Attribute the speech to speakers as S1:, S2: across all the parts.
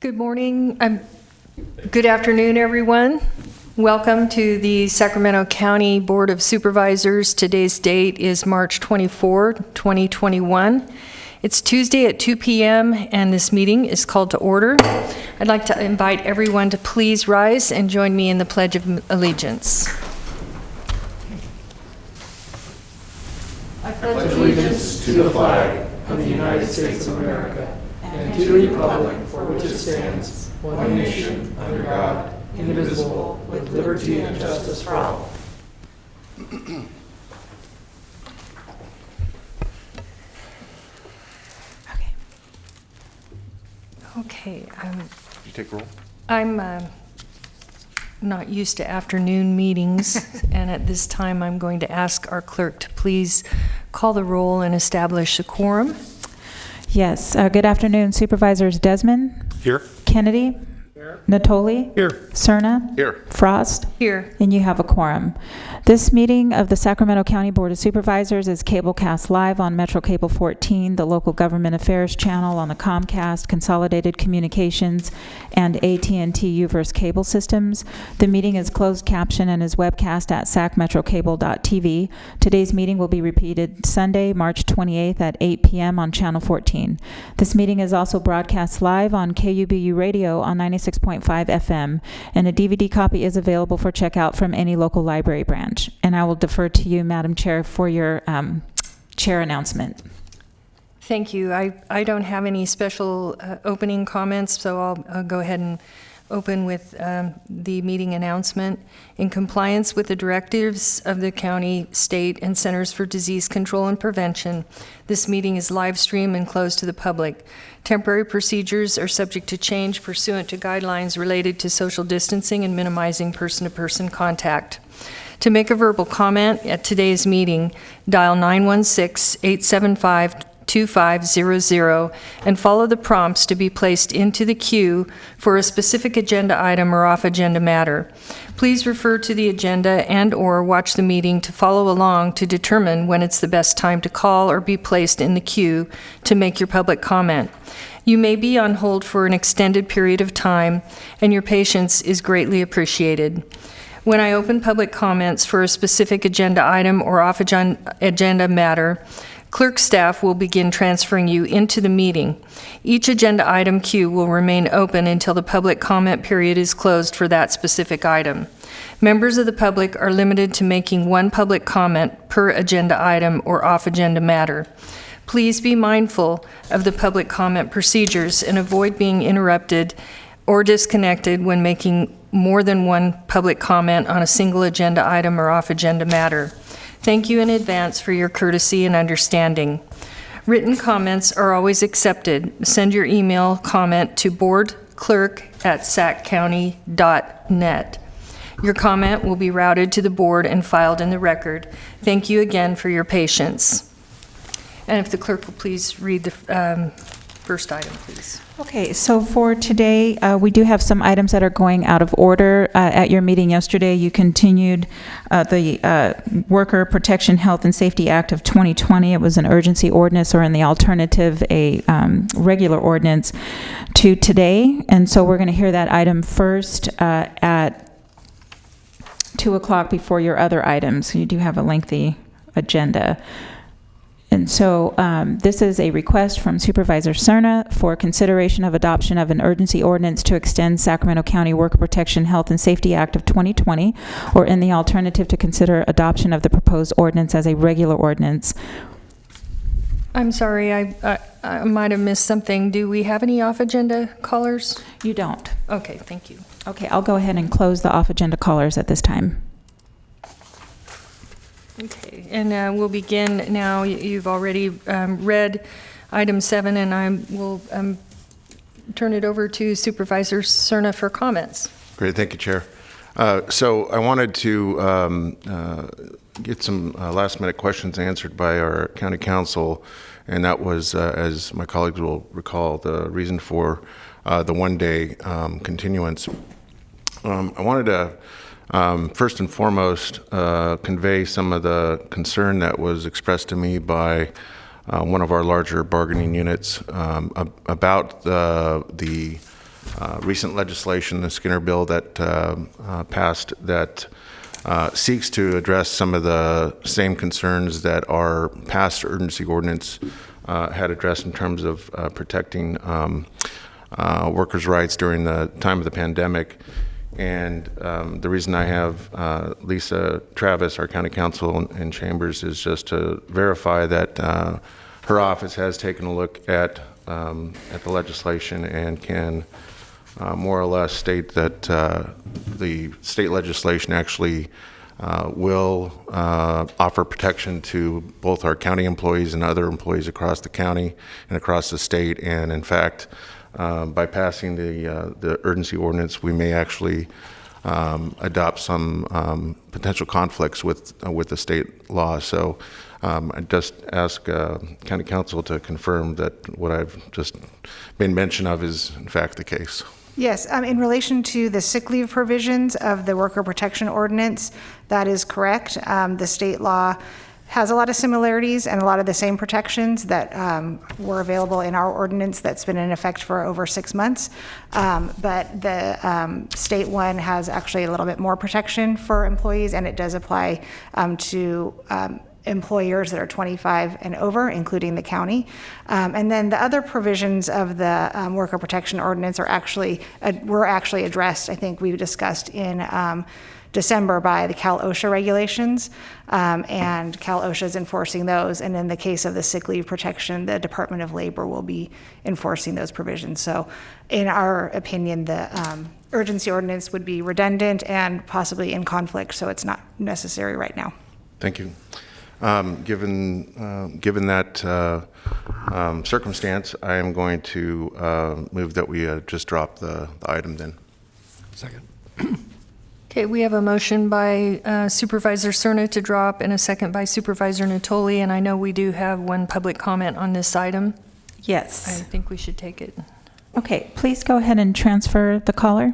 S1: Good morning. Good afternoon, everyone. Welcome to the Sacramento County Board of Supervisors. Today's date is March 24, 2021. It's Tuesday at 2 p.m. and this meeting is called to order. I'd like to invite everyone to please rise and join me in the Pledge of Allegiance.
S2: I pledge allegiance to the flag of the United States of America and to the republic for which it stands, one nation, under God, indivisible, with liberty and justice for all.
S1: Okay.
S3: Did you take roll?
S1: I'm not used to afternoon meetings, and at this time I'm going to ask our clerk to please call the roll and establish a quorum.
S4: Yes. Good afternoon, Supervisors Desmond.
S3: Here.
S4: Kennedy.
S3: Here.
S4: Natoli.
S3: Here.
S4: Cerna.
S3: Here.
S4: Frost.
S1: Here.
S4: And you have a quorum. This meeting of the Sacramento County Board of Supervisors is cablecast live on Metro Cable 14, the local government affairs channel on the Comcast, Consolidated Communications, and AT&T Uverse cable systems. The meeting is closed caption and is webcast at sacmetrocable.tv. Today's meeting will be repeated Sunday, March 28th at 8 p.m. on Channel 14. This meeting is also broadcast live on KUBU Radio on 96.5 FM, and a DVD copy is available for checkout from any local library branch. And I will defer to you, Madam Chair, for your chair announcement.
S1: Thank you. I don't have any special opening comments, so I'll go ahead and open with the meeting announcement. In compliance with the directives of the county, state, and Centers for Disease Control and Prevention, this meeting is live streamed and closed to the public. Temporary procedures are subject to change pursuant to guidelines related to social distancing and minimizing person-to-person contact. To make a verbal comment at today's meeting, dial 916-875-2500 and follow the prompts to be placed into the queue for a specific agenda item or off-agenda matter. Please refer to the agenda and/or watch the meeting to follow along to determine when it's the best time to call or be placed in the queue to make your public comment. You may be on hold for an extended period of time, and your patience is greatly appreciated. When I open public comments for a specific agenda item or off-agenda matter, clerk staff will begin transferring you into the meeting. Each agenda item queue will remain open until the public comment period is closed for that specific item. Members of the public are limited to making one public comment per agenda item or off-agenda matter. Please be mindful of the public comment procedures and avoid being interrupted or disconnected when making more than one public comment on a single agenda item or off-agenda matter. Thank you in advance for your courtesy and understanding. Written comments are always accepted. Send your email comment to boardclerk@saccounty.net. Your comment will be routed to the board and filed in the record. Thank you again for your patience. And if the clerk will please read the first item, please.
S4: Okay, so for today, we do have some items that are going out of order. At your meeting yesterday, you continued the Worker Protection, Health, and Safety Act of 2020. It was an urgency ordinance, or in the alternative, a regular ordinance, to today. And so we're going to hear that item first at 2 o'clock before your other items. You do have a lengthy agenda. And so this is a request from Supervisor Cerna for consideration of adoption of an urgency ordinance to extend Sacramento County Worker Protection, Health, and Safety Act of 2020, or in the alternative to consider adoption of the proposed ordinance as a regular ordinance.
S1: I'm sorry, I might have missed something. Do we have any off-agenda callers?
S4: You don't.
S1: Okay, thank you.
S4: Okay, I'll go ahead and close the off-agenda callers at this time.
S1: Okay, and we'll begin now. You've already read item 7, and I will turn it over to Supervisor Cerna for comments.
S3: Great, thank you, Chair. So I wanted to get some last-minute questions answered by our county council, and that was, as my colleagues will recall, the reason for the one-day continuance. I wanted to first and foremost convey some of the concern that was expressed to me by one of our larger bargaining units about the recent legislation, the Skinner bill that passed, that seeks to address some of the same concerns that our past urgency ordinance had addressed in terms of protecting workers' rights during the time of the pandemic. And the reason I have Lisa Travis, our county counsel in Chambers, is just to verify that her office has taken a look at the legislation and can more or less state that the state legislation actually will offer protection to both our county employees and other employees across the county and across the state. And in fact, by passing the urgency ordinance, we may actually adopt some potential conflicts with the state law. So I just ask County Council to confirm that what I've just made mention of is in fact the case.
S5: Yes, in relation to the sick leave provisions of the worker protection ordinance, that is correct. The state law has a lot of similarities and a lot of the same protections that were available in our ordinance that's been in effect for over 6 months. But the state one has actually a little bit more protection for employees, and it does apply to employers that are 25 and over, including the county. And then the other provisions of the worker protection ordinance are were actually addressed, I think we discussed in December by the Cal OSHA regulations, and Cal OSHA is enforcing those. And in the case of the sick leave protection, the Department of Labor will be enforcing those provisions. So in our opinion, the urgency ordinance would be redundant and possibly in conflict, so it's not necessary right now.
S3: Thank you. Given that circumstance, I am going to move that we just drop the item then.
S2: Second.
S1: Okay, we have a motion by Supervisor Cerna to drop and a second by Supervisor Natoli, and I know we do have one public comment on this item. I
S4: Yes.
S1: think we should take it.
S4: Okay, please go ahead and transfer the caller.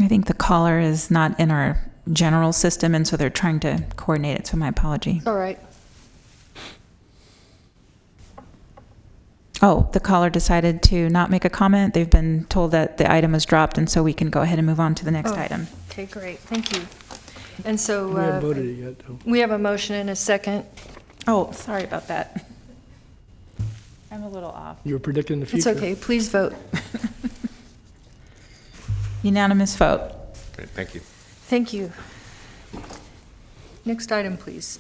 S4: I think the caller is not in our general system, and so they're trying to coordinate it, so my apology.
S1: All right.
S4: Oh, the caller decided to not make a comment. They've been told that the item was dropped, and so we can go ahead and move on to the next item.
S1: Okay, great, thank you. And so
S2: We haven't voted it yet, though.
S1: we have a motion and a second.
S4: Oh, sorry about that. I'm a little off.
S2: You were predicting the
S1: It's
S2: future.
S1: okay, please vote.
S4: Unanimous vote.
S3: Great, thank you.
S1: Thank you. Next item, please.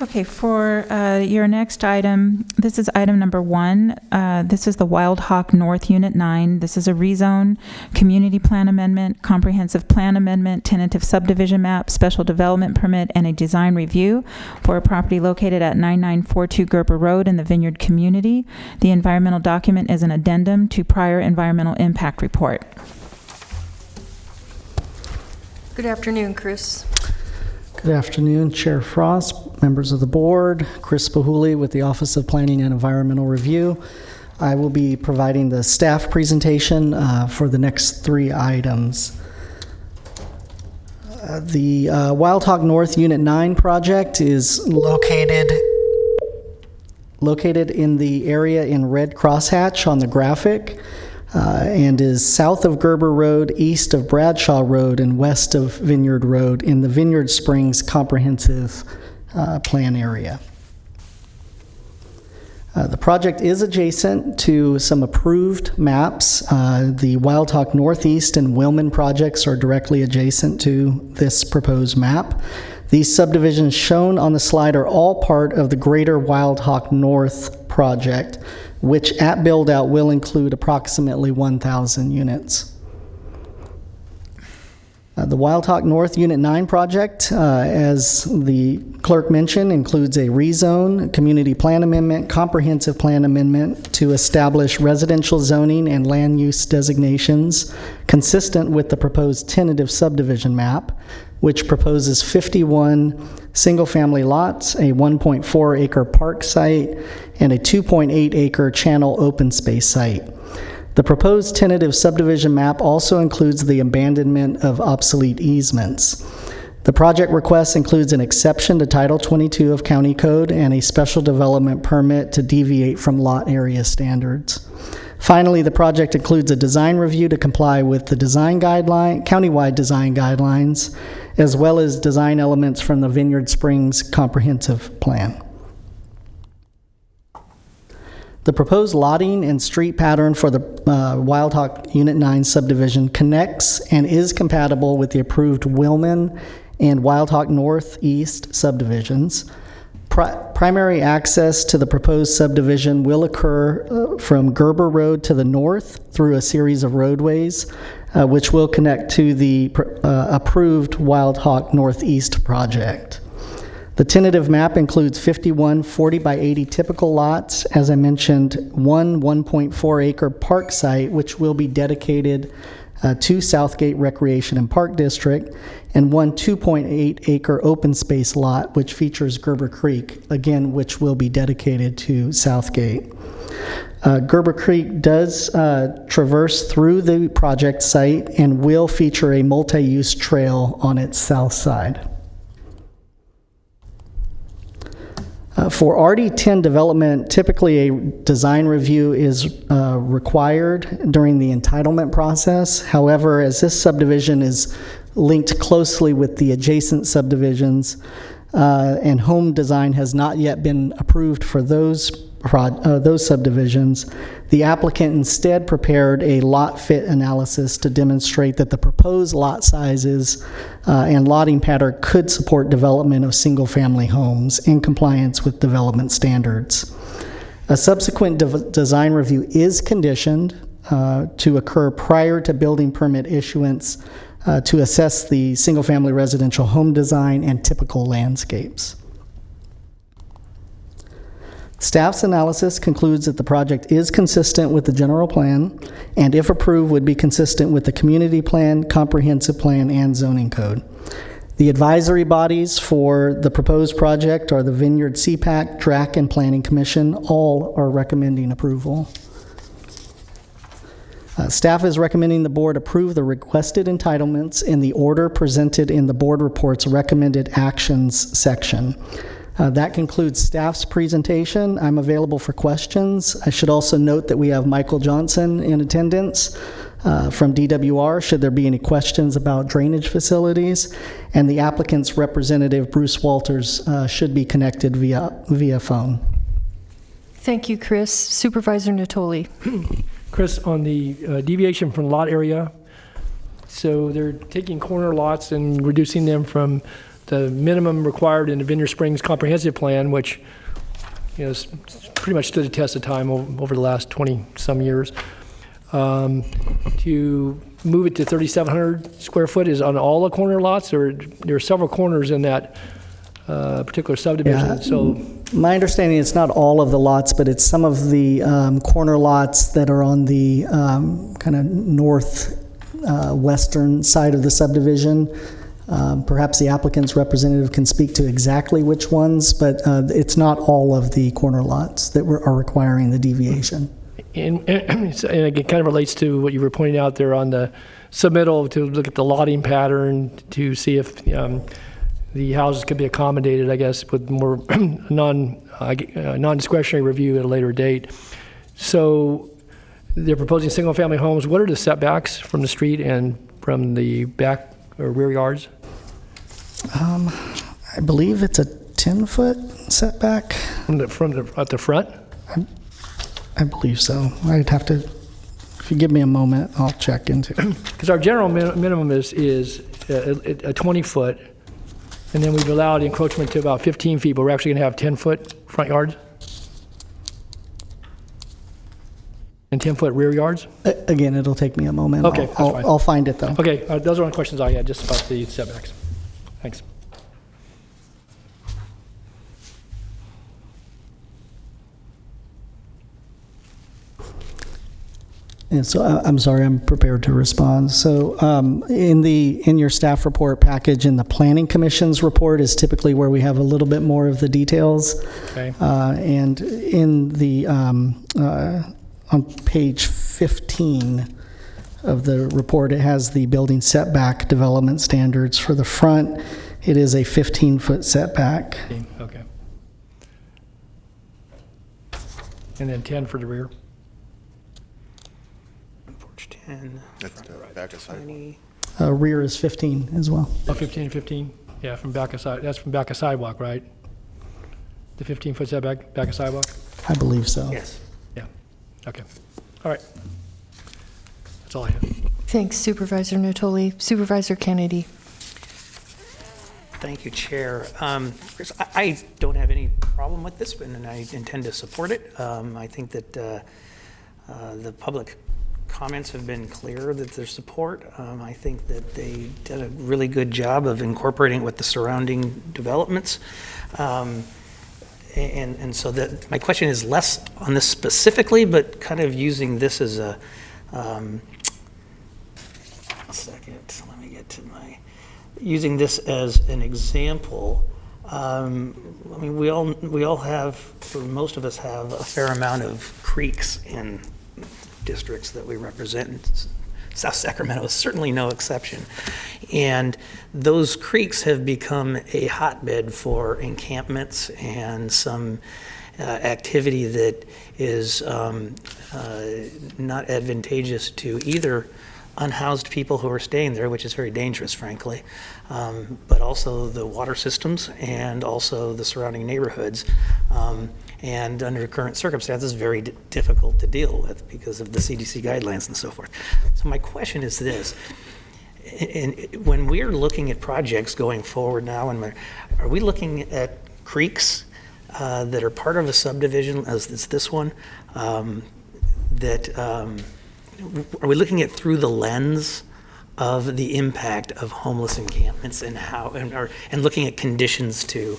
S4: Okay, for your next item, this is item number 1. This is the Wildhawk North Unit 9. This is a rezone, community plan amendment, comprehensive plan amendment, tentative subdivision map, special development permit, and a design review for a property located at 9942 Gerber Road in the Vineyard community. The environmental document is an addendum to prior environmental impact report.
S1: Good afternoon, Chris.
S6: Good afternoon, Chair Frost, members of the board, Chris Bahuli with the Office of Planning and Environmental Review. I will be providing the staff presentation for the next 3 items. The Wildhawk North Unit 9 project is located in the area in red crosshatch on the graphic, and is south of Gerber Road, east of Bradshaw Road, and west of Vineyard Road in the Vineyard Springs Comprehensive Plan area. The project is adjacent to some approved maps. The Wildhawk Northeast and Wilman projects are directly adjacent to this proposed map. These subdivisions shown on the slide are all part of the Greater Wildhawk North project, which at build-out will include approximately 1,000 units. The Wildhawk North Unit 9 project, as the clerk mentioned, includes a rezone, community plan amendment, comprehensive plan amendment to establish residential zoning and land use designations consistent with the proposed tentative subdivision map, which proposes 51 single-family lots, a 1.4-acre park site, and a 2.8-acre channel open space site. The proposed tentative subdivision map also includes the abandonment of obsolete easements. The project request includes an exception to Title 22 of County Code and a special development permit to deviate from lot area standards. Finally, the project includes a design review to comply with the countywide design guidelines, as well as design elements from the Vineyard Springs Comprehensive Plan. The proposed lotting and street pattern for the Wildhawk Unit 9 subdivision connects and is compatible with the approved Wilman and Wildhawk Northeast subdivisions. Primary access to the proposed subdivision will occur from Gerber Road to the north through a series of roadways, which will connect to the approved Wildhawk Northeast project. The tentative map includes 51 40 by 80 typical lots, as I mentioned, one 1.4-acre park site, which will be dedicated to Southgate Recreation and Park District, and one 2.8-acre open space lot, which features Gerber Creek, again, which will be dedicated to Southgate. Gerber Creek does traverse through the project site and will feature a multi-use trail on its south side. For RD10 development, typically a design review is required during the entitlement process. However, as this subdivision is linked closely with the adjacent subdivisions and home design has not yet been approved for those subdivisions, the applicant instead prepared a lot fit analysis to demonstrate that the proposed lot sizes and lotting pattern could support development of single-family homes in compliance with development standards. A subsequent design review is conditioned to occur prior to building permit issuance to assess the single-family residential home design and typical landscapes. Staff's analysis concludes that the project is consistent with the general plan, and if approved, would be consistent with the community plan, comprehensive plan, and zoning code. The advisory bodies for the proposed project are the Vineyard CPAC, DRAC, and Planning Commission. All are recommending approval. Staff is recommending the board approve the requested entitlements in the order presented in the board report's recommended actions section. That concludes staff's presentation. I'm available for questions. I should also note that we have Michael Johnson in attendance from DWR, should there be any questions about drainage facilities, and the applicant's representative, Bruce Walters, should be connected via phone.
S1: Thank you, Chris. Supervisor Natoli.
S2: Chris, on the deviation from lot area, so they're taking corner lots and reducing them from the minimum required in the Vineyard Springs Comprehensive Plan, which pretty much stood the test of time over the last 20-some years, to move it to 3,700 square foot is on all the corner lots, or there are several corners in that particular subdivision.
S6: Yeah.
S2: So
S6: my understanding, it's not all of the lots, but it's some of the corner lots that are on the kind of northwestern side of the subdivision. Perhaps the applicant's representative can speak to exactly which ones, but it's not all of the corner lots that are requiring the deviation.
S2: And it kind of relates to what you were pointing out there on the submittal, to look at the lotting pattern to see if the houses could be accommodated, I guess, with more non-discretionary review at a later date. So they're proposing single-family homes. What are the setbacks from the street and from the back or rear yards?
S6: I believe it's a 10-foot setback.
S2: At the front?
S6: I believe so. I'd have to, if you give me a moment, I'll check into it.
S2: Because our general minimum is a 20-foot, and then we've allowed encroachment to about 15 feet, but we're actually going to have 10-foot front yards? And 10-foot rear yards?
S6: Again, it'll take me a moment.
S2: Okay, that's fine.
S6: I'll find it, though.
S2: Okay, those are all the questions I had, just about the setbacks. Thanks.
S6: And so I'm sorry, I'm prepared to respond. So in your staff report package, in the Planning Commission's report is typically where we have a little bit more of the details.
S2: Okay.
S6: And in the on page 15 of the report, it has the building setback development standards for the front. It is a 15-foot setback.
S2: Okay. And then 10 for the rear?
S7: Porch 10.
S3: That's the back of sidewalk.
S7: 20.
S6: Rear is 15 as well.
S2: Oh, 15 and 15? Yeah, from back of side, that's from back of sidewalk, right? The 15-foot setback, back of sidewalk?
S6: I believe so.
S7: Yes.
S2: Yeah. Okay. All right. That's all I have.
S1: Thanks, Supervisor Natoli. Supervisor Kennedy.
S7: Thank you, Chair. Chris, I don't have any problem with this, and I intend to support it. I think that the public comments have been clear that their support. I think that they did a really good job of incorporating with the surrounding developments. And so that my question is less on this specifically, but kind of using this as a second. Let me get to my using this as an example. I mean, we all have, or most of us have, a fair amount of creeks in districts that we represent. South Sacramento is certainly no exception. And those creeks have become a hotbed for encampments and some activity that is not advantageous to either unhoused people who are staying there, which is very dangerous, frankly, but also the water systems and also the surrounding neighborhoods. And under current circumstances, very difficult to deal with because of the CDC guidelines and so forth. So my question is this. When we're looking at projects going forward now, are we looking at creeks that are part of a subdivision, as is this one, are we looking at through the lens of the impact of homeless encampments and how, and looking at conditions to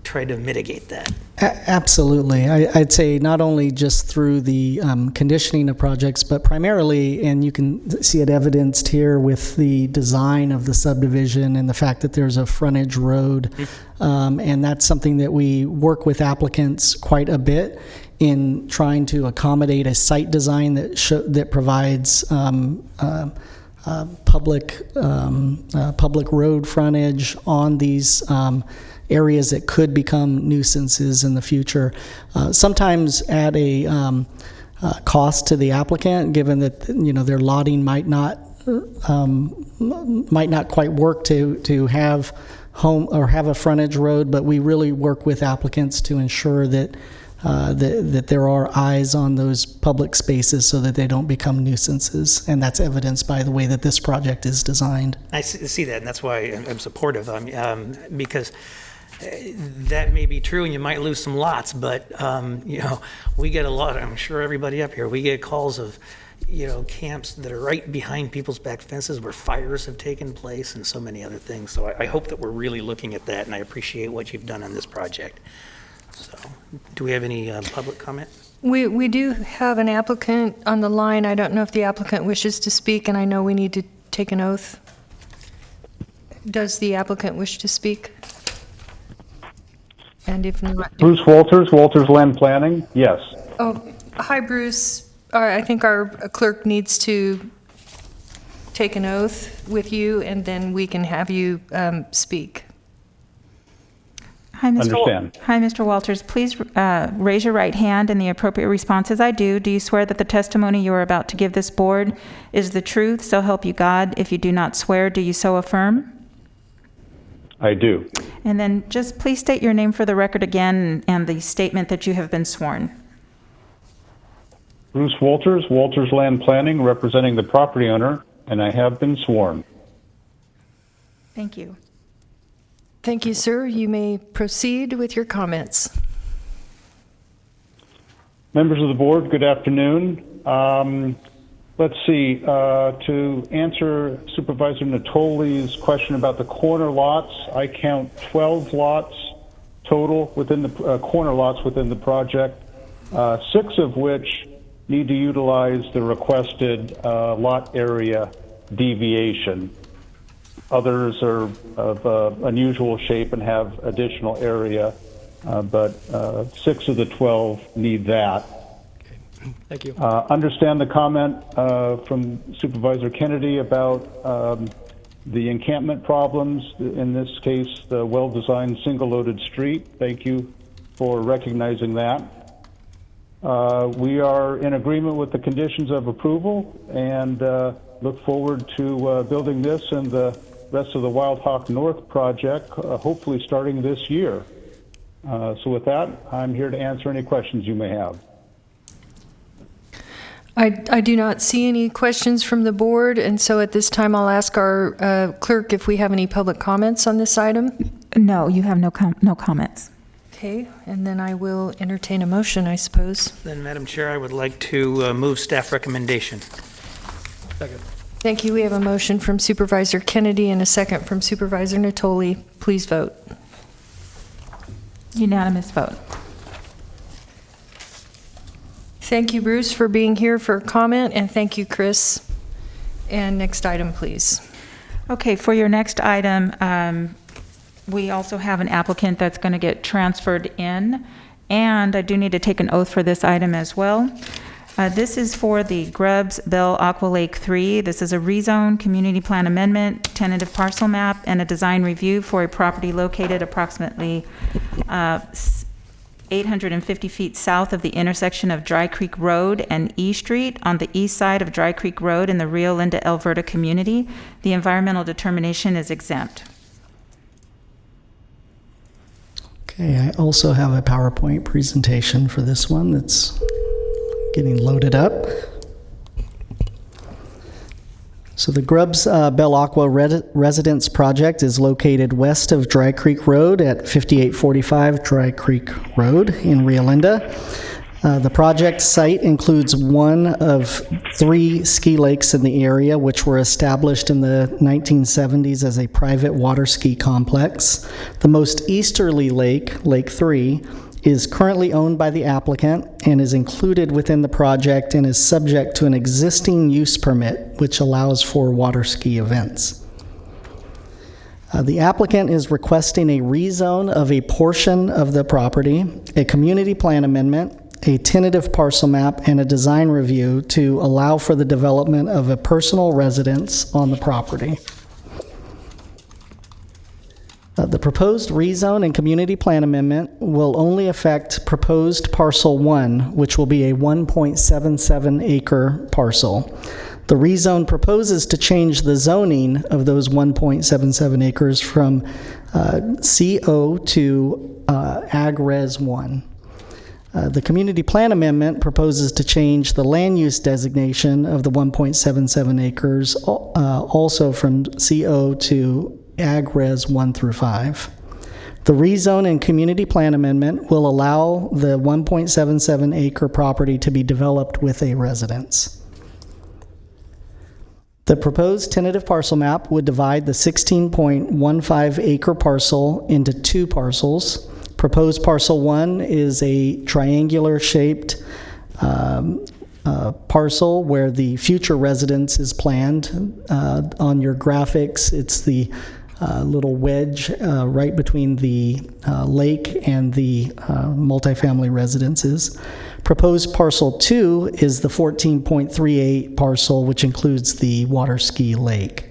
S7: try to mitigate that?
S6: Absolutely. I'd say not only just through the conditioning of projects, but primarily, and you can see it evidenced here with the design of the subdivision and the fact that there's a frontage road. And that's something that we work with applicants quite a bit in trying to accommodate a site design that provides public road frontage on these areas that could become nuisances in the future, sometimes at a cost to the applicant, given that their lotting might not quite work to have home or have a frontage road. But we really work with applicants to ensure that that there are eyes on those public spaces so that they don't become nuisances, and that's evidenced by the way that this project is designed.
S7: I see that, and that's why I'm supportive, because that may be true, and you might lose some lots, but we get a lot. I'm sure everybody up here, we get calls of camps that are right behind people's back fences where fires have taken place and so many other things. So I hope that we're really looking at that, and I appreciate what you've done on this project. So, do we have any public comment?
S1: We do have an applicant on the line. I don't know if the applicant wishes to speak, and I know we need to take an oath. Does the applicant wish to speak? And if not...
S8: Bruce Walters, Walters Land Planning, yes.
S1: Oh, hi, Bruce. I think our clerk needs to take an oath with you, and then we can have you speak.
S4: Hi, Mr.
S8: Understand.
S4: Hi, Mr. Walters. Please raise your right hand, and the appropriate response is I do. Do you swear that the testimony you are about to give this board is the truth, so help you God? If you do not swear, do you so affirm?
S8: I do.
S4: And then just please state your name for the record again and the statement that you have been sworn.
S8: Bruce Walters, Walters Land Planning, representing the property owner, and I have been sworn.
S4: Thank you.
S1: Thank you, sir. You may proceed with your comments.
S8: Members of the board, good afternoon. Let's see, to answer Supervisor Natoli's question about the corner lots, I count 12 lots total within the corner lots within the project, 6 of which need to utilize the requested lot area deviation. Others are of unusual shape and have additional area, but 6 of the 12 need that.
S2: Thank you.
S8: Understand the comment from Supervisor Kennedy about the encampment problems, in this case, the well-designed single-loaded street. Thank you for recognizing that. We are in agreement with the conditions of approval and look forward to building this and the rest of the Wildhawk North project, hopefully starting this year. So with that, I'm here to answer any questions you may have.
S1: I do not see any questions from the board, and so at this time I'll ask our clerk if we have any public comments on this item.
S4: No, you have no comments.
S1: Okay, and then I will entertain a motion, I suppose.
S7: Then, Madam Chair, I would like to move staff recommendation.
S2: Second.
S1: Thank you. We have a motion from Supervisor Kennedy and a second from Supervisor Natoli. Please vote.
S4: Unanimous vote.
S1: Thank you, Bruce, for being here for comment, and thank you, Chris. And next item, please.
S4: Okay, for your next item, we also have an applicant that's going to get transferred in, and I do need to take an oath for this item as well. This is for the Grubbs Bell Aqua Lake 3. This is a rezone, community plan amendment, tentative parcel map, and a design review for a property located approximately 850 feet south of the intersection of Dry Creek Road and E Street on the east side of Dry Creek Road in the Rio Linda Alberta community. The environmental determination is exempt.
S6: Okay, I also have a PowerPoint presentation for this one that's getting loaded up. So the Grubbs Bell Aqua Residence project is located west of Dry Creek Road at 5845 Dry Creek Road in Rio Linda. The project site includes one of 3 ski lakes in the area, which were established in the 1970s as a private water ski complex. The most easterly lake, Lake 3, is currently owned by the applicant and is included within the project and is subject to an existing use permit, which allows for water ski events. The applicant is requesting a rezone of a portion of the property, a community plan amendment, a tentative parcel map, and a design review to allow for the development of a personal residence on the property. The proposed rezone and community plan amendment will only affect proposed parcel 1, which will be a 1.77 acre parcel. The rezone proposes to change the zoning of those 1.77 acres from CO to Ag Res 1. The community plan amendment proposes to change the land use designation of the 1.77 acres also from CO to Ag Res 1 through 5. The rezone and community plan amendment will allow the 1.77 acre property to be developed with a residence. The proposed tentative parcel map would divide the 16.15 acre parcel into 2 parcels. Proposed parcel 1 is a triangular shaped parcel where the future residence is planned. On your graphics, it's the little wedge right between the lake and the multifamily residences. Proposed parcel 2 is the 14.38 parcel, which includes the water ski lake.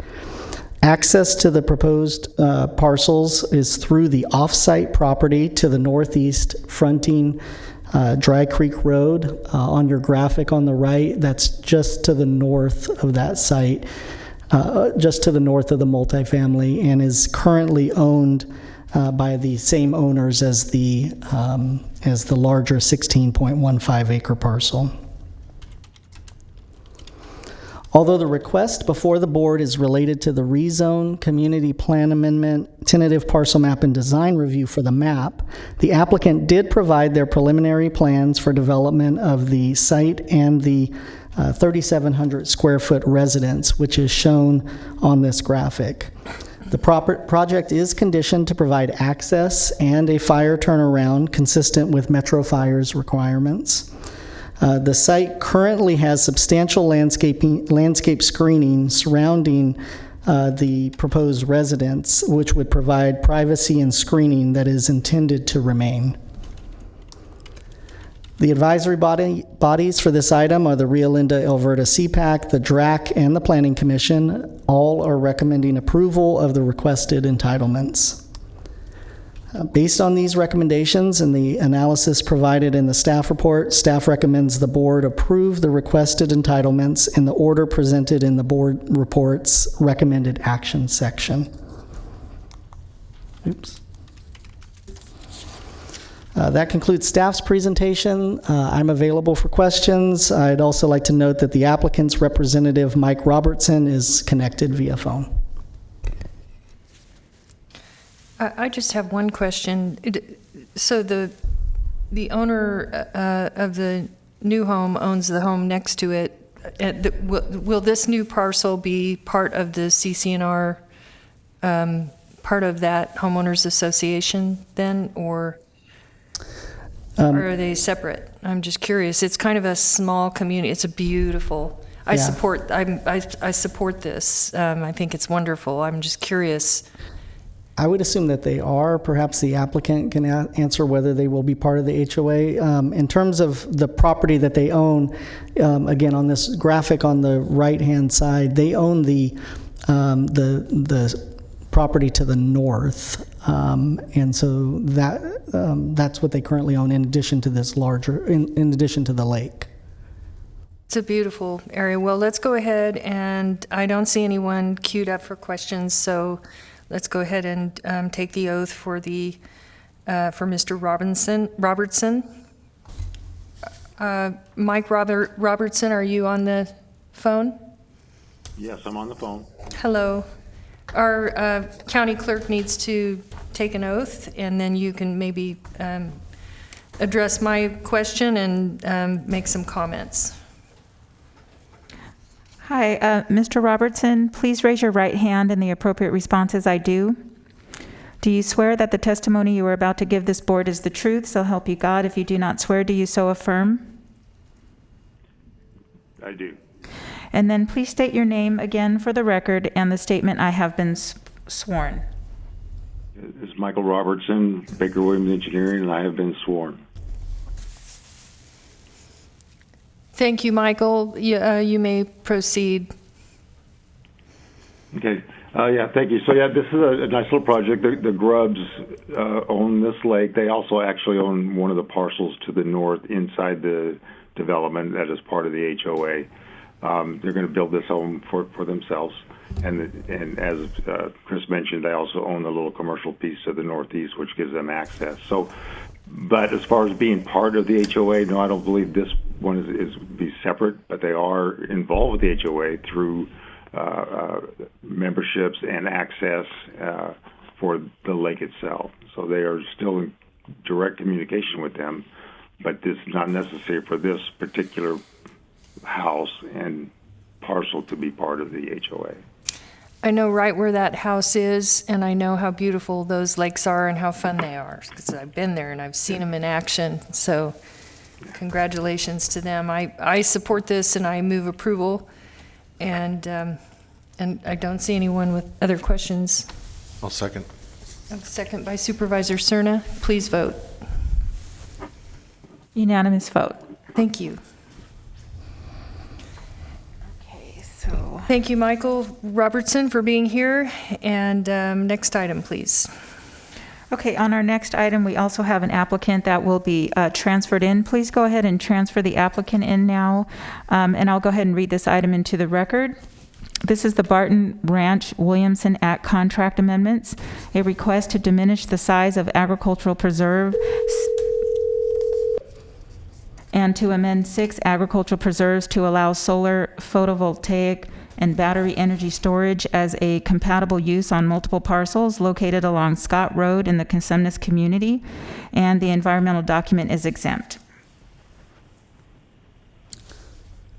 S6: Access to the proposed parcels is through the off-site property to the northeast, fronting Dry Creek Road. On your graphic on the right, that's just to the north of that site, just to the north of the multifamily, and is currently owned by the same owners as the larger 16.15 acre parcel. Although the request before the board is related to the rezone, community plan amendment, tentative parcel map, and design review for the map, the applicant did provide their preliminary plans for development of the site and the 3,700 square foot residence, which is shown on this graphic. The project is conditioned to provide access and a fire turnaround consistent with Metro Fire's requirements. The site currently has substantial landscape screening surrounding the proposed residence, which would provide privacy and screening that is intended to remain. The advisory bodies for this item are the Rio Linda Alberta CPAC, the DRAC, and the Planning Commission. All are recommending approval of the requested entitlements. Based on these recommendations and the analysis provided in the staff report, staff recommends the board approve the requested entitlements in the order presented in the board report's recommended action section. Oops. That concludes staff's presentation. I'm available for questions. I'd also like to note that the applicant's representative, Mike Robertson, is connected via phone.
S1: I just have one question. So the owner of the new home owns the home next to it. Will this new parcel be part of the CC&R, part of that homeowners association then, or are they separate? I'm just curious. It's kind of a small community. It's a beautiful. I support this. I think it's wonderful. I'm just curious.
S6: I would assume that they are. Perhaps the applicant can answer whether they will be part of the HOA. In terms of the property that they own, again, on this graphic on the right-hand side, they own the property to the north, and so that's what they currently own. In addition to this larger, in addition to the lake.
S1: It's a beautiful area. Well, let's go ahead, and I don't see anyone queued up for questions, so let's go ahead and take the oath for Mr. Robertson. Mike Robertson, are you on the phone?
S9: Yes, I'm on the phone.
S1: Hello. Our county clerk needs to take an oath, and then you can maybe address my question and make some comments.
S4: Hi, Mr. Robertson, please raise your right hand and the appropriate response is I do. Do you swear that the testimony you are about to give this board is the truth, so help you God? If you do not swear, do you so affirm?
S9: I do.
S4: And then please state your name again for the record and the statement I have been sworn.
S9: This is Michael Robertson, Baker Williams Engineering, and I have been sworn.
S1: Thank you, Michael. You may proceed.
S9: Okay. Thank you. So, this is a nice little project. The Grubbs own this lake. They also actually own one of the parcels to the north inside the development that is part of the HOA. They're going to build this home for themselves. And as Chris mentioned, they also own the little commercial piece to the northeast, which gives them access. But as far as being part of the HOA, no, I don't believe this one is be separate, but they are involved with the HOA through memberships and access for the lake itself. So they are still in direct communication with them, but this is not necessary for this particular house and parcel to be part of the HOA.
S1: I know right where that house is, and I know how beautiful those lakes are and how fun they are, because I've been there and I've seen them in action. So congratulations to them. I support this and I move approval, and I don't see anyone with other questions.
S3: I'll second.
S1: Second by Supervisor Cerna. Please vote.
S4: Unanimous vote.
S1: Thank you. Thank you, Michael Robertson, for being here. And next item, please.
S4: Okay, on our next item, we also have an applicant that will be transferred in. Please go ahead and transfer the applicant in now, and I'll go ahead and read this item into the record. This is the Barton Ranch Williamson Act Contract Amendments, a request to diminish the size of agricultural preserve and to amend 6 agricultural preserves to allow solar photovoltaic and battery energy storage as a compatible use on multiple parcels located along Scott Road in the Consumnes community, and the environmental document is exempt.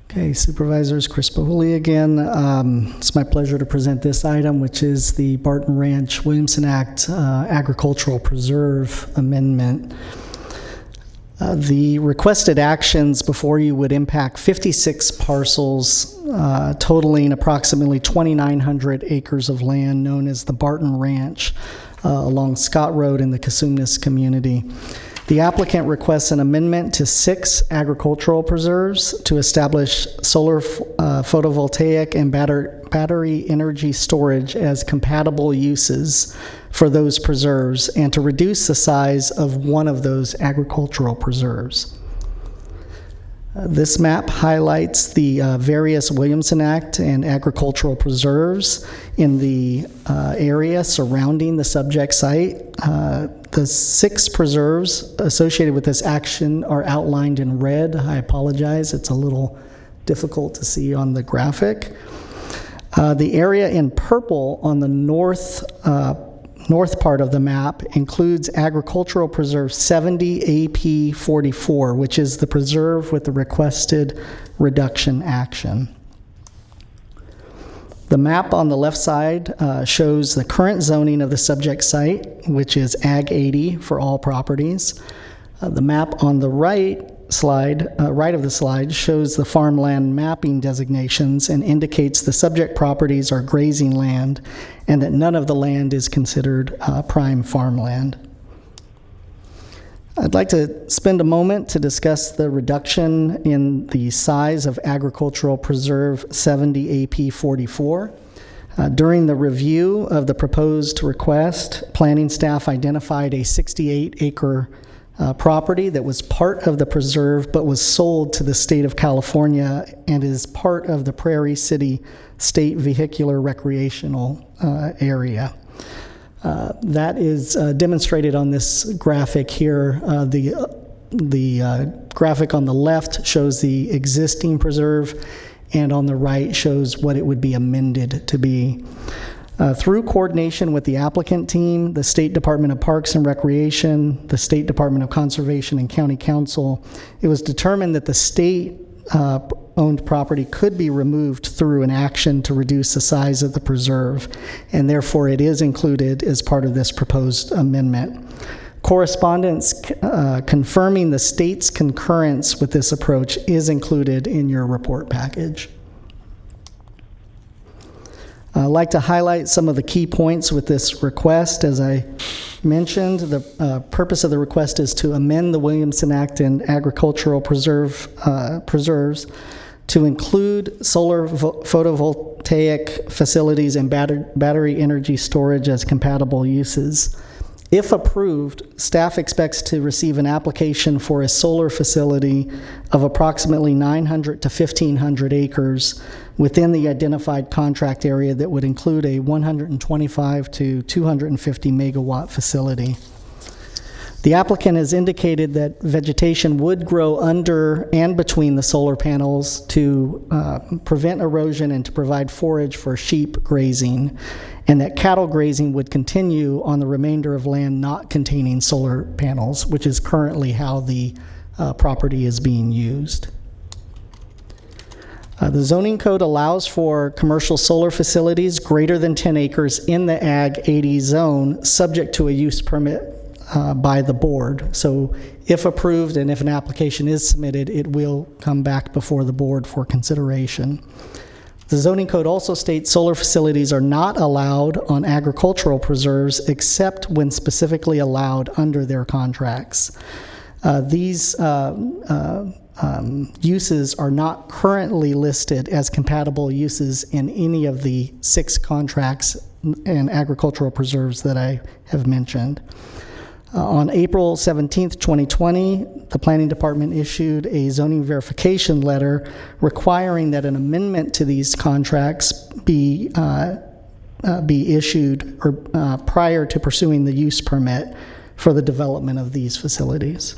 S6: Okay, Supervisors, Chris Bahuli again. It's my pleasure to present this item, which is the Barton Ranch Williamson Act Agricultural Preserve Amendment. The requested actions before you would impact 56 parcels totaling approximately 2,900 acres of land known as the Barton Ranch along Scott Road in the Consumnes community. The applicant requests an amendment to 6 agricultural preserves to establish solar photovoltaic and battery energy storage as compatible uses for those preserves, and to reduce the size of one of those agricultural preserves. This map highlights the various Williamson Act and agricultural preserves in the area surrounding the subject site. The 6 preserves associated with this action are outlined in red. I apologize, it's a little difficult to see on the graphic. The area in purple on the north part of the map includes Agricultural Preserve 70 AP 44, which is the preserve with the requested reduction action. The map on the left side shows the current zoning of the subject site, which is Ag 80 for all properties. The map on the right of the slide shows the farmland mapping designations and indicates the subject properties are grazing land and that none of the land is considered prime farmland. I'd like to spend a moment to discuss the reduction in the size of Agricultural Preserve 70 AP 44. During the review of the proposed request, planning staff identified a 68-acre property that was part of the preserve but was sold to the state of California and is part of the Prairie City State Vehicular Recreational Area. That is demonstrated on this graphic here. The graphic on the left shows the existing preserve, and on the right shows what it would be amended to be. Through coordination with the applicant team, the State Department of Parks and Recreation, the State Department of Conservation, and County Council, it was determined that the state-owned property could be removed through an action to reduce the size of the preserve, and therefore it is included as part of this proposed amendment. Correspondence confirming the state's concurrence with this approach is included in your report package. I'd like to highlight some of the key points with this request. As I mentioned, the purpose of the request is to amend the Williamson Act and agricultural preserves to include solar photovoltaic facilities and battery energy storage as compatible uses. If approved, staff expects to receive an application for a solar facility of approximately 900 to 1,500 acres within the identified contract area that would include a 125 to 250 megawatt facility. The applicant has indicated that vegetation would grow under and between the solar panels to prevent erosion and to provide forage for sheep grazing, and that cattle grazing would continue on the remainder of land not containing solar panels, which is currently how the property is being used. The zoning code allows for commercial solar facilities greater than 10 acres in the Ag 80 zone, subject to a use permit by the board. So if approved and if an application is submitted, it will come back before the board for consideration. The zoning code also states solar facilities are not allowed on agricultural preserves except when specifically allowed under their contracts. These uses are not currently listed as compatible uses in any of the 6 contracts and agricultural preserves that I have mentioned. On April 17th, 2020, the Planning Department issued a zoning verification letter requiring that an amendment to these contracts be issued prior to pursuing the use permit for the development of these facilities.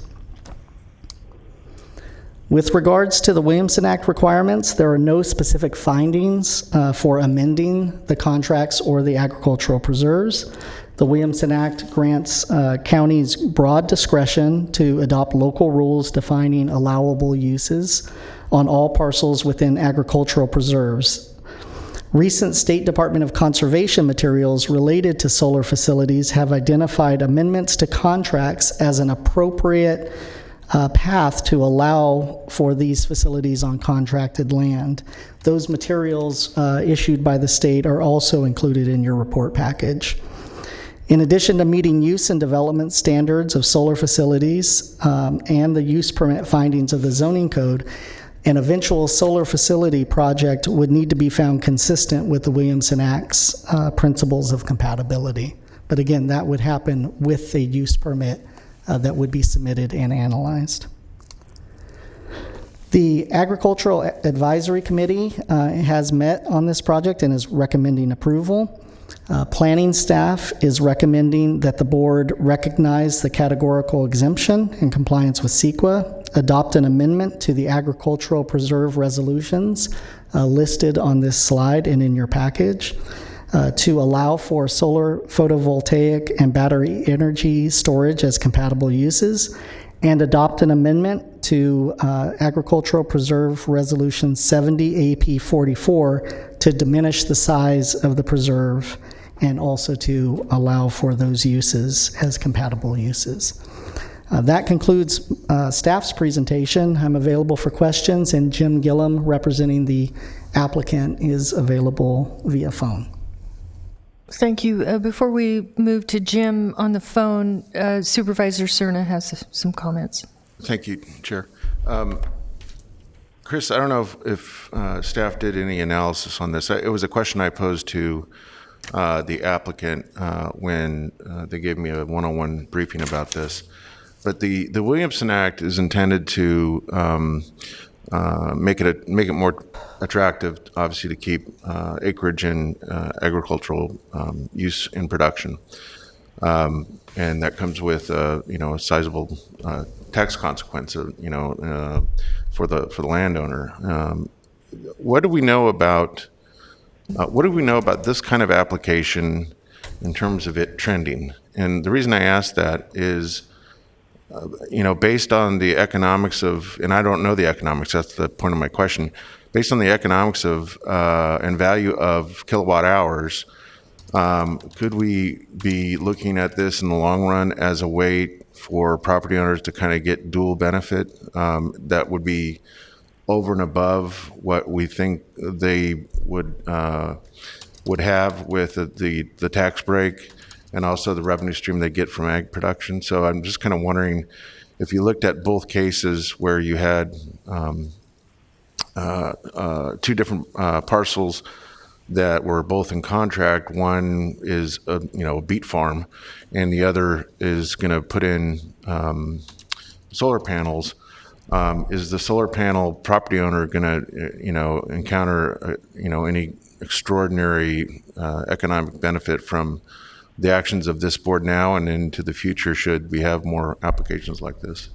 S6: With regards to the Williamson Act requirements, there are no specific findings for amending the contracts or the agricultural preserves. The Williamson Act grants counties broad discretion to adopt local rules defining allowable uses on all parcels within agricultural preserves. Recent State Department of Conservation materials related to solar facilities have identified amendments to contracts as an appropriate path to allow for these facilities on contracted land. Those materials issued by the state are also included in your report package. In addition to meeting use and development standards of solar facilities and the use permit findings of the zoning code, an eventual solar facility project would need to be found consistent with the Williamson Act's principles of compatibility. But again, that would happen with a use permit that would be submitted and analyzed. The Agricultural Advisory Committee has met on this project and is recommending approval. Planning staff is recommending that the board recognize the categorical exemption in compliance with CEQA, adopt an amendment to the agricultural preserve resolutions listed on this slide and in your package to allow for solar, photovoltaic, and battery energy storage as compatible uses, and adopt an amendment to Agricultural Preserve Resolution 70 AP 44 to diminish the size of the preserve and also to allow for those uses as compatible uses. That concludes staff's presentation. I'm available for questions, and Jim Gillum, representing the applicant, is available via phone.
S1: Thank you. Before we move to Jim on the phone, Supervisor Cerna has some comments.
S3: Thank you, Chair. Chris, I don't know if staff did any analysis on this. It was a question I posed to the applicant when they gave me a one-on-one briefing about this. But the Williamson Act is intended to make it more attractive, obviously, to keep acreage in agricultural use and production, and that comes with a sizable tax consequence, for the landowner. What do we know about this kind of application in terms of it trending? And the reason I ask that is, based on the economics of, and I don't know the economics, that's the point of my question, based on the economics of and value of kilowatt hours, could we be looking at this in the long run as a way for property owners to kind of get dual benefit that would be over and above what we think they would have with the tax break and also the revenue stream they get from ag production? So I'm just kind of wondering if you looked at both cases where you had two different parcels that were both in contract. One is a beet farm, and the other is going to put in solar panels. Is the solar panel property owner going to encounter any extraordinary economic benefit from the actions of this board now and into the future, should we have more applications like this?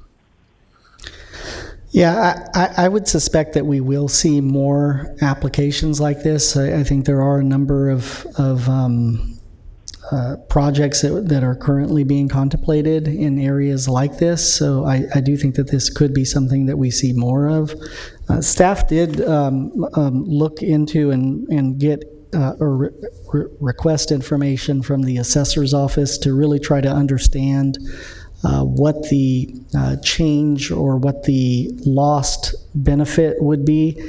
S6: Yeah, I would suspect that we will see more applications like this. I think there are a number of projects that are currently being contemplated in areas like this. So I do think that this could be something that we see more of. Staff did look into and get or request information from the assessor's office to really try to understand what the change or what the lost benefit would be.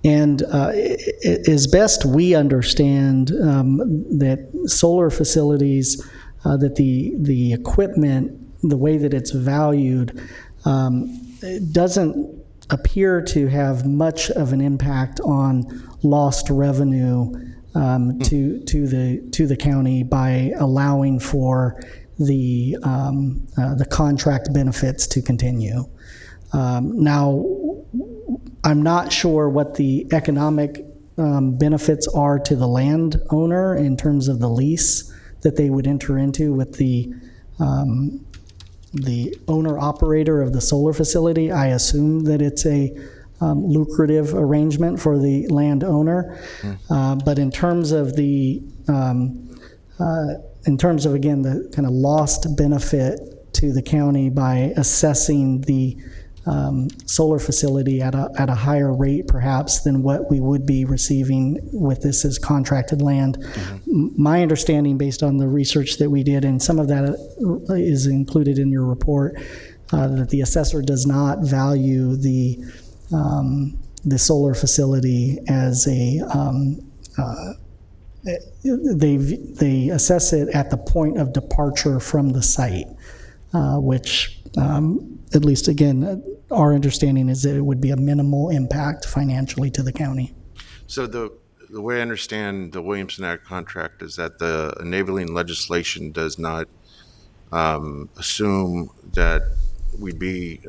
S6: And as best we understand, that solar facilities, that the equipment, the way that it's valued, it doesn't appear to have much of an impact on lost revenue to the county by allowing for the contract benefits to continue. Now, I'm not sure what the economic benefits are to the landowner in terms of the lease that they would enter into with the the owner-operator of the solar facility. I assume that it's a lucrative arrangement for the landowner. But in terms of again, the kind of lost benefit to the county by assessing the solar facility at a higher rate perhaps than what we would be receiving with this as contracted land. My understanding, based on the research that we did, and some of that is included in your report, that the assessor does not value the solar facility as they assess it at the point of departure from the site, which at least again, our understanding is that it would be a minimal impact financially to the county.
S3: So the way I understand the Williamson Act contract is that the enabling legislation does not assume that we'd be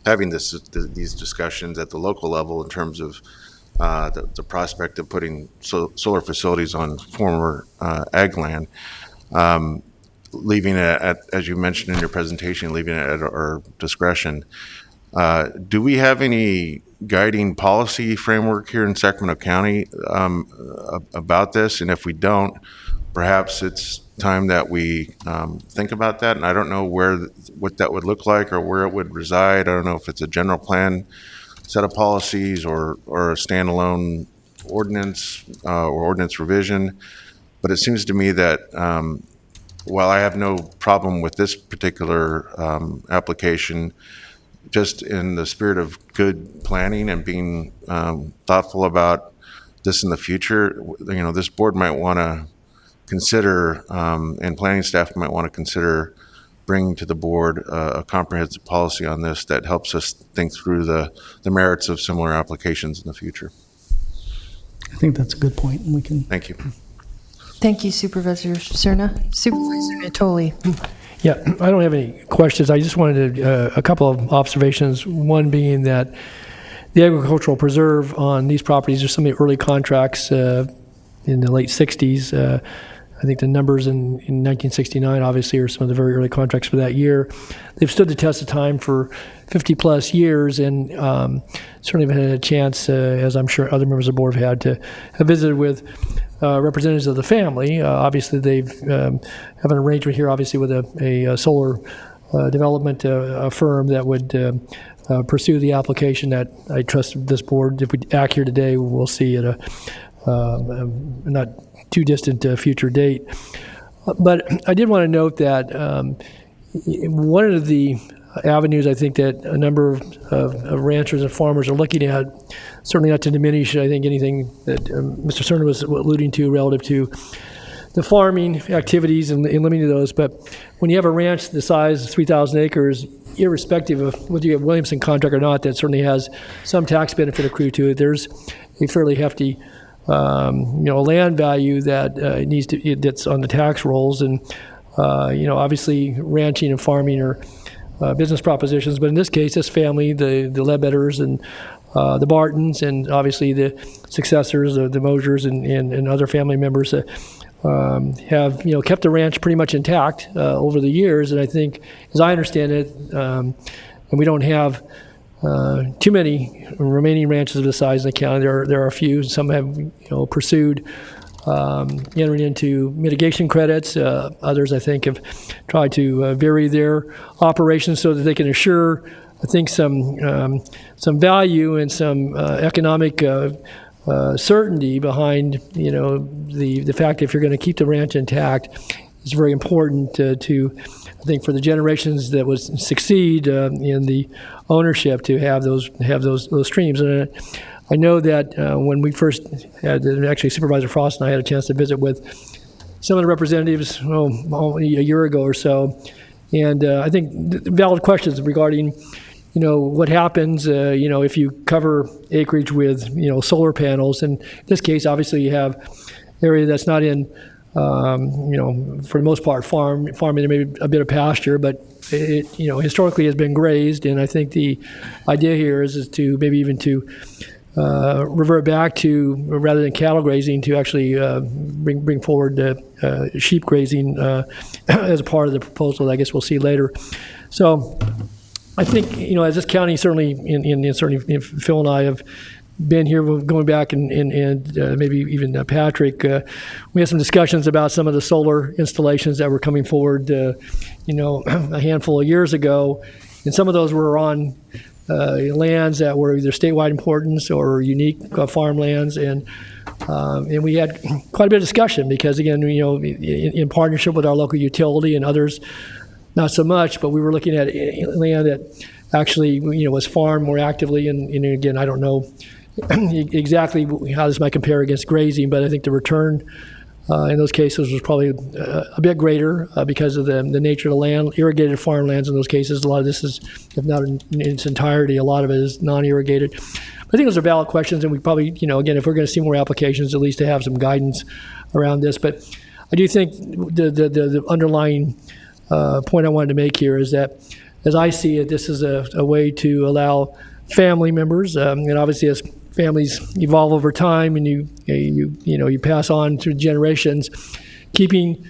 S3: having these discussions at the local level in terms of the prospect of putting solar facilities on former ag land. Leaving it at, as you mentioned in your presentation, leaving it at our discretion. Do we have any guiding policy framework here in Sacramento County about this? And if we don't, perhaps it's time that we think about that. And I don't know what that would look like or where it would reside. I don't know if it's a general plan set of policies or a standalone ordinance or ordinance revision. But it seems to me that while I have no problem with this particular application, just in the spirit of good planning and being thoughtful about this in the future, this board might want to consider, and planning staff might want to consider bringing to the board a comprehensive policy on this that helps us think through the merits of similar applications in the future.
S6: I think that's a good point. We can.
S3: Thank you.
S1: Thank you, Supervisor Cerna. Supervisor Natoli.
S2: Yeah, I don't have any questions. I just wanted a couple of observations. One being that the agricultural preserve on these properties are some of the early contracts in the late 60s. I think the numbers in 1969 obviously are some of the very early contracts for that year. They've stood the test of time for 50 plus years, and certainly have had a chance, as I'm sure other members of the board have had, to have visited with representatives of the family. Obviously, they've have an arrangement here, obviously, with a solar development firm that would pursue the application that I trust this board, if we act here today, we'll see at a not too distant future date. But I did want to note that one of the avenues I think that a number of ranchers and farmers are looking at, certainly not to diminish, I think, anything that Mr. Cerna was alluding to relative to the farming activities and limiting those, but when you have a ranch the size of 3,000 acres, irrespective of whether you have Williamson contract or not, that certainly has some tax benefit accrued to it. There's a fairly hefty land value that that's on the tax rolls, and obviously ranching and farming are business propositions, but in this case, this family, the Ledbetters and the Bartons, and obviously the successors, the Mosers and other family members have kept the ranch pretty much intact over the years. And I think, as I understand it, and we don't have too many remaining ranches of this size in the county. There are a few. Some have pursued entering into mitigation credits. Others, I think, have tried to vary their operations so that they can assure, I think, some value and some economic certainty behind the fact that if you're going to keep the ranch intact, it's very important to I think, for the generations that would succeed in the ownership to have those streams. And I know that when we first had, actually Supervisor Frost and I had a chance to visit with some of the representatives a year ago or so, and I think valid questions regarding what happens if you cover acreage with solar panels. And in this case, obviously you have area that's not in for the most part farming. There may be a bit of pasture, but it historically has been grazed. And I think the idea here is to maybe even to revert back to, rather than cattle grazing, to actually bring forward sheep grazing as a part of the proposal. I guess we'll see later. So I think, as this county, certainly, certainly Phil and I have been here going back, and maybe even Patrick, we had some discussions about some of the solar installations that were coming forward, a handful of years ago, and some of those were on lands that were either statewide importance or unique farmlands, and we had quite a bit of discussion because, again, in partnership with our local utility and others, not so much, but we were looking at land that actually, was farmed more actively, and again, I don't know exactly how this might compare against grazing, but I think the return in those cases was probably a bit greater because of the nature of the land. Irrigated farmlands in those cases, a lot of this is, if not in its entirety, a lot of it is non-irrigated. I think those are valid questions, and we probably, again, if we're going to see more applications, at least to have some guidance around this. But I do think the underlying point I wanted to make here is that, as I see it, this is a way to allow family members, and obviously as families evolve over time and you pass on through generations, keeping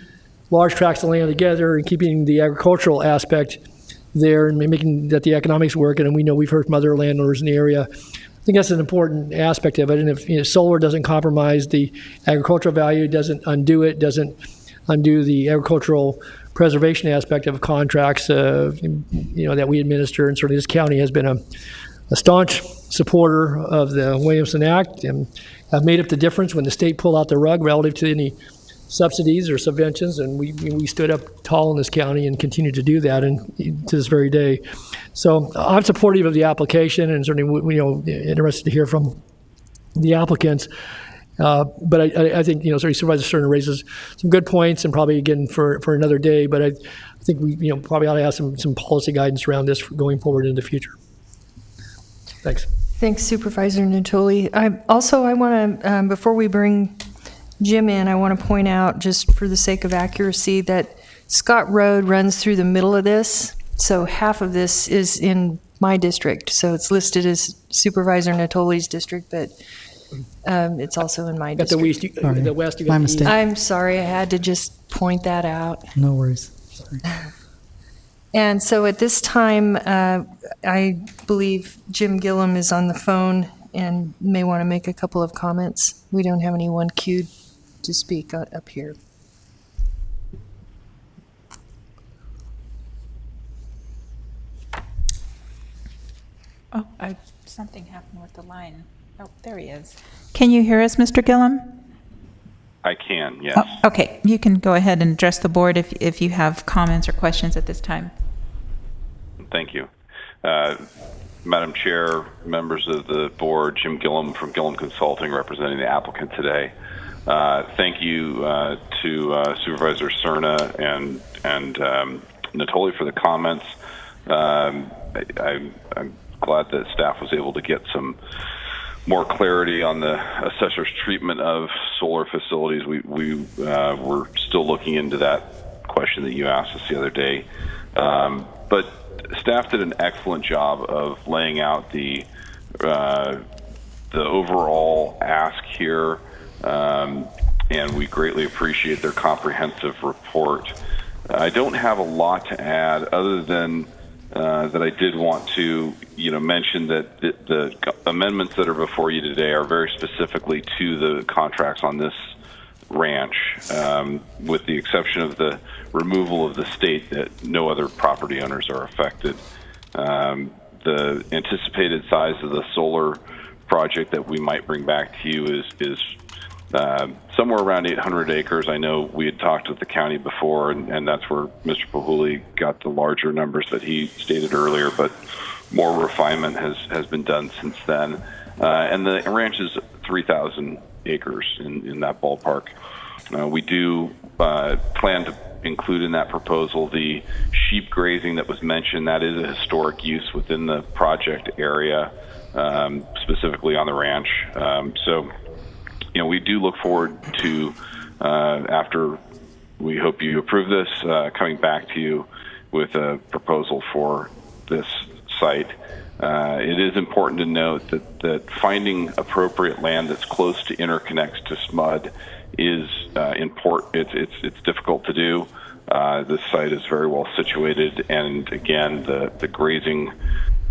S2: large tracts of land together and keeping the agricultural aspect there and making that the economics work. And we've heard from other landowners in the area. I think that's an important aspect of it. And if solar doesn't compromise the agricultural value, doesn't undo the agricultural preservation aspect of contracts, that we administer, and certainly this county has been a staunch supporter of the Williamson Act and have made up the difference when the state pulled out the rug relative to any subsidies or subventions, and we stood up tall in this county and continue to do that, and to this very day. So I'm supportive of the application, and certainly interested to hear from the applicants. But I think certainly Supervisor Sterner raises some good points, and probably again for another day. But I think we probably ought to have some policy guidance around this going forward in the future. Thanks.
S1: Thanks, Supervisor Natoli. I want to, before we bring Jim in, I want to point out, just for the sake of accuracy, that Scott Road runs through the middle of this. So half of this is in my district. So it's listed as Supervisor Natoli's district, but it's also in my district.
S2: The west, you got
S6: My
S2: the
S6: mistake.
S2: east.
S1: I'm sorry, I had to just point that out.
S6: No worries. Sorry.
S1: And so at this time, I believe Jim Gillum is on the phone and may want to make a couple of comments. We don't have anyone queued to speak up here.
S4: Oh, something happened with the line. Oh, there he is. Can you hear us, Mr. Gillum?
S10: I can, yes.
S4: Oh, okay, you can go ahead and address the board if you have comments or questions at this time.
S10: Thank you. Madam Chair, members of the board, Jim Gillum from Gillum Consulting representing the applicant today. Thank you to Supervisor Cerna and Natoli for the comments. I'm glad that staff was able to get some more clarity on the assessor's treatment of solar facilities. We were still looking into that question that you asked us the other day. But staff did an excellent job of laying out the overall ask here, and we greatly appreciate their comprehensive report. I don't have a lot to add other than that I did want to mention that the amendments that are before you today are very specifically to the contracts on this ranch, with the exception of the removal of the state that no other property owners are affected. The anticipated size of the solar project that we might bring back to you is somewhere around 800 acres. I know we had talked with the county before, and that's where Mr. Pahuli got the larger numbers that he stated earlier, but more refinement has been done since then. And the ranch is 3,000 acres in that ballpark. We do plan to include in that proposal the sheep grazing that was mentioned. That is a historic use within the project area, specifically on the ranch. So we do look forward to, after we hope you approve this, coming back to you with a proposal for this site. It is important to note that finding appropriate land that's close to interconnects to SMUD is important. It's difficult to do. This site is very well situated, and again, the grazing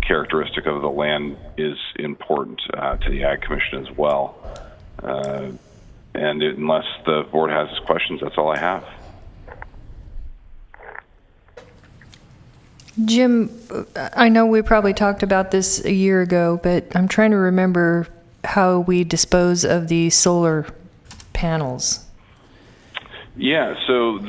S10: characteristic of the land is important to the Ag Commission as well. And unless the board has questions, that's all I have.
S1: Jim, I know we probably talked about this a year ago, but I'm trying to remember how we dispose of the solar panels.
S10: Yeah, so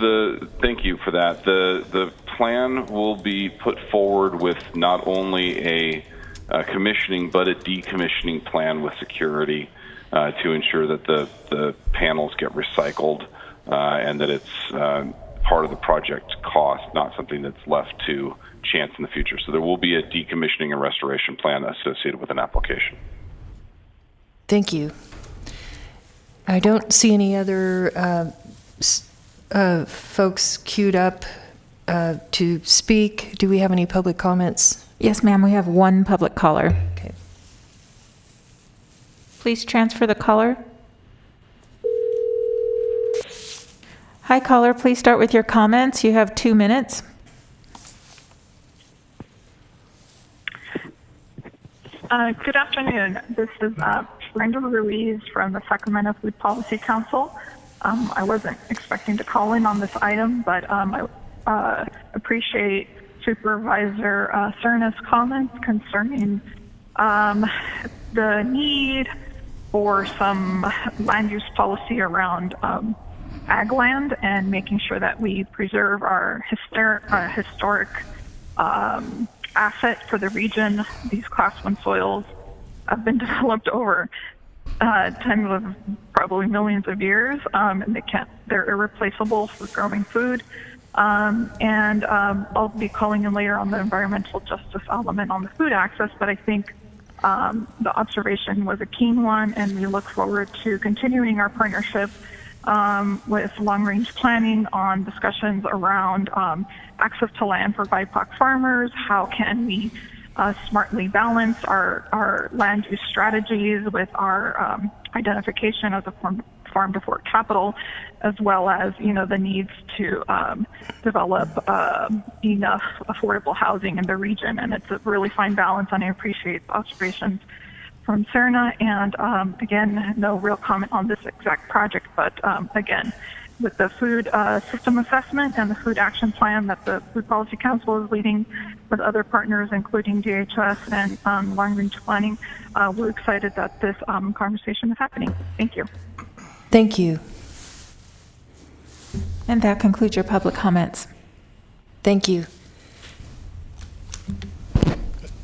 S10: thank you for that. The plan will be put forward with not only a commissioning but a decommissioning plan with security to ensure that the panels get recycled and that it's part of the project cost, not something that's left to chance in the future. So there will be a decommissioning and restoration plan associated with an application.
S1: Thank you. I don't see any other folks queued up to speak. Do we have any public comments?
S4: Yes, ma'am, we have one public caller.
S1: Okay.
S4: Please transfer the caller. Hi, caller, please start with your comments. You have 2 minutes.
S11: Good afternoon. This is Brenda Ruiz from the Sacramento Food Policy Council. I wasn't expecting to call in on this item, but I appreciate Supervisor Cerna's comments concerning the need for some land use policy around ag land and making sure that we preserve our historic asset for the region. These Class 1 soils have been developed over time of probably millions of years, and they're irreplaceable for growing food. And I'll be calling in later on the environmental justice element on the food access, but I think the observation was a keen one, and we look forward to continuing our partnership with long-range planning on discussions around access to land for BIPOC farmers. How can we smartly balance our land use strategies with our identification as a farm-to-fork capital, as well as the needs to develop enough affordable housing in the region. And it's a really fine balance, and I appreciate the observations from Cerna. And again, no real comment on this exact project, but again, with the food system assessment and the food action plan that the Food Policy Council is leading with other partners, including DHS and long-range planning, we're excited that this conversation is happening. Thank you.
S1: Thank you.
S4: And that concludes your public comments.
S1: Thank you.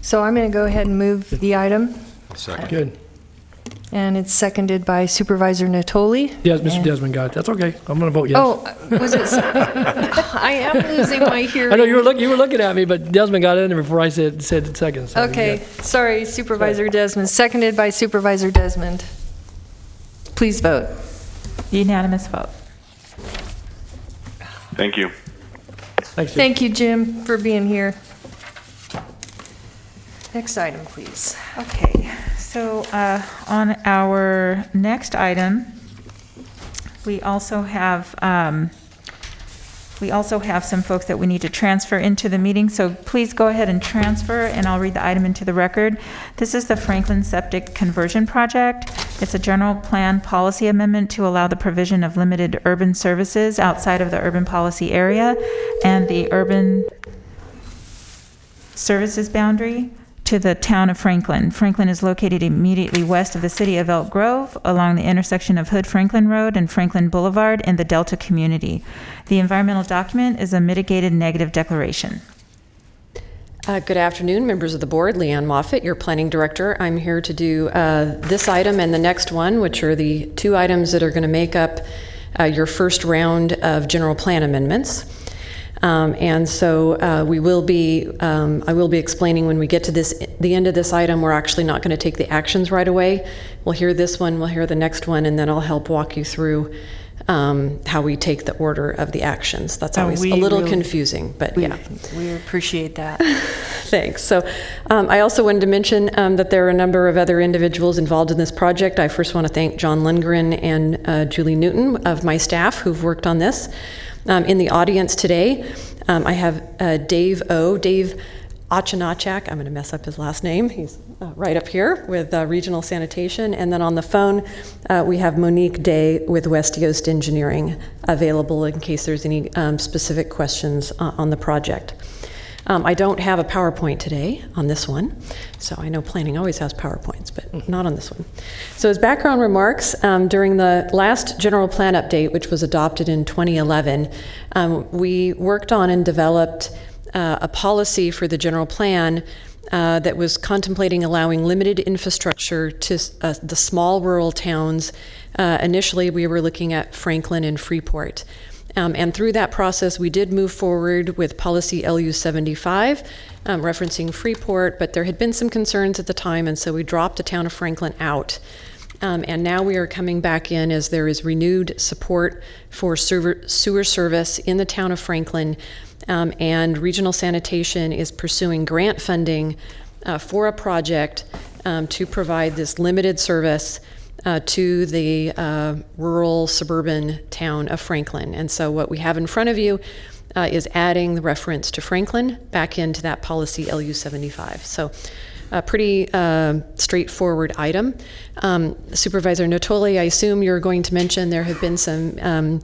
S1: So I'm going to go ahead and move the item.
S2: Good.
S1: And it's seconded by Supervisor Natoli.
S2: Yes, Mr. Desmond got it. That's okay. I'm going to vote yes.
S1: Oh, was it? I am losing my hearing.
S2: I know you were looking at me, but Desmond got in there before I said second. So
S1: Okay, sorry, Supervisor Desmond. Seconded by Supervisor Desmond. Please vote.
S4: Unanimous vote.
S10: Thank you.
S2: Thanks, Jim.
S1: Thank you, Jim, for being here. Next item, please.
S4: Okay, so on our next item, we also have some folks that we need to transfer into the meeting. So please go ahead and transfer, and I'll read the item into the record. This is the Franklin Septic Conversion Project. It's a general plan policy amendment to allow the provision of limited urban services outside of the urban policy area and the urban services boundary to the town of Franklin. Franklin is located immediately west of the city of Elk Grove along the intersection of Hood-Franklin Road and Franklin Boulevard in the Delta community. The environmental document is a mitigated negative declaration.
S12: Good afternoon, members of the board. Leanne Moffett, your planning director. I'm here to do this item and the next one, which are the two items that are going to make up your first round of general plan amendments. And so I will be explaining when we get to the end of this item. We're actually not going to take the actions right away. We'll hear this one, we'll hear the next one, and then I'll help walk you through how we take the order of the actions. That's
S1: Oh,
S12: always
S1: we
S12: a little
S1: really-
S12: confusing, but yeah.
S1: We appreciate that.
S12: Thanks. So I also wanted to mention that there are a number of other individuals involved in this project. I first want to thank John Lundgren and Julie Newton of my staff who've worked on this. In the audience today, I have Dave Achanachak. I'm going to mess up his last name. He's right up here with Regional Sanitation. And then on the phone, we have Monique Day with West Yost Engineering available in case there's any specific questions on the project. I don't have a PowerPoint today on this one, so I know planning always has PowerPoints, but not on this one. So as background remarks, during the last general plan update, which was adopted in 2011, we worked on and developed a policy for the general plan that was contemplating allowing limited infrastructure to the small rural towns. Initially, we were looking at Franklin and Freeport. And through that process, we did move forward with policy LU 75, referencing Freeport, but there had been some concerns at the time, and so we dropped the town of Franklin out. And now we are coming back in as there is renewed support for sewer service in the town of Franklin, and Regional Sanitation is pursuing grant funding for a project to provide this limited service to the rural suburban town of Franklin. And so what we have in front of you is adding the reference to Franklin back into that policy LU 75. So a pretty straightforward item. Supervisor Natoli, I assume you're going to mention there have been some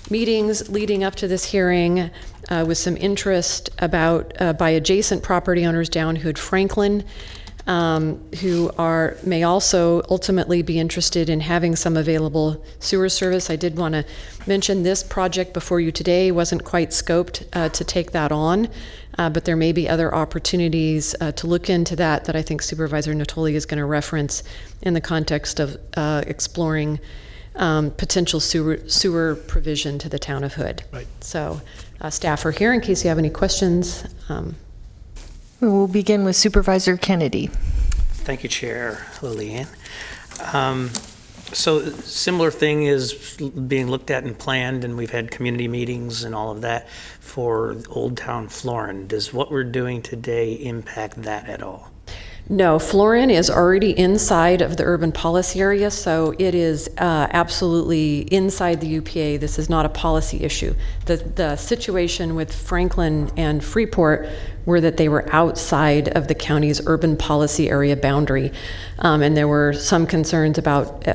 S12: meetings leading up to this hearing with some interest about by adjacent property owners down Hood Franklin, who may also ultimately be interested in having some available sewer service. I did want to mention this project before you today wasn't quite scoped to take that on, but there may be other opportunities to look into that I think Supervisor Natoli is going to reference in the context of exploring potential sewer provision to the town of Hood.
S2: Right.
S12: So staff are here in case you have any questions.
S1: We'll begin with Supervisor Kennedy.
S7: Thank you, Chair Lillian. So similar thing is being looked at and planned, and we've had community meetings and all of that for Old Town Florin. Does what we're doing today impact that at all?
S12: No, Florin is already inside of the urban policy area, so it is absolutely inside the UPA. This is not a policy issue. The situation with Franklin and Freeport were that they were outside of the county's urban policy area boundary, and there were some concerns about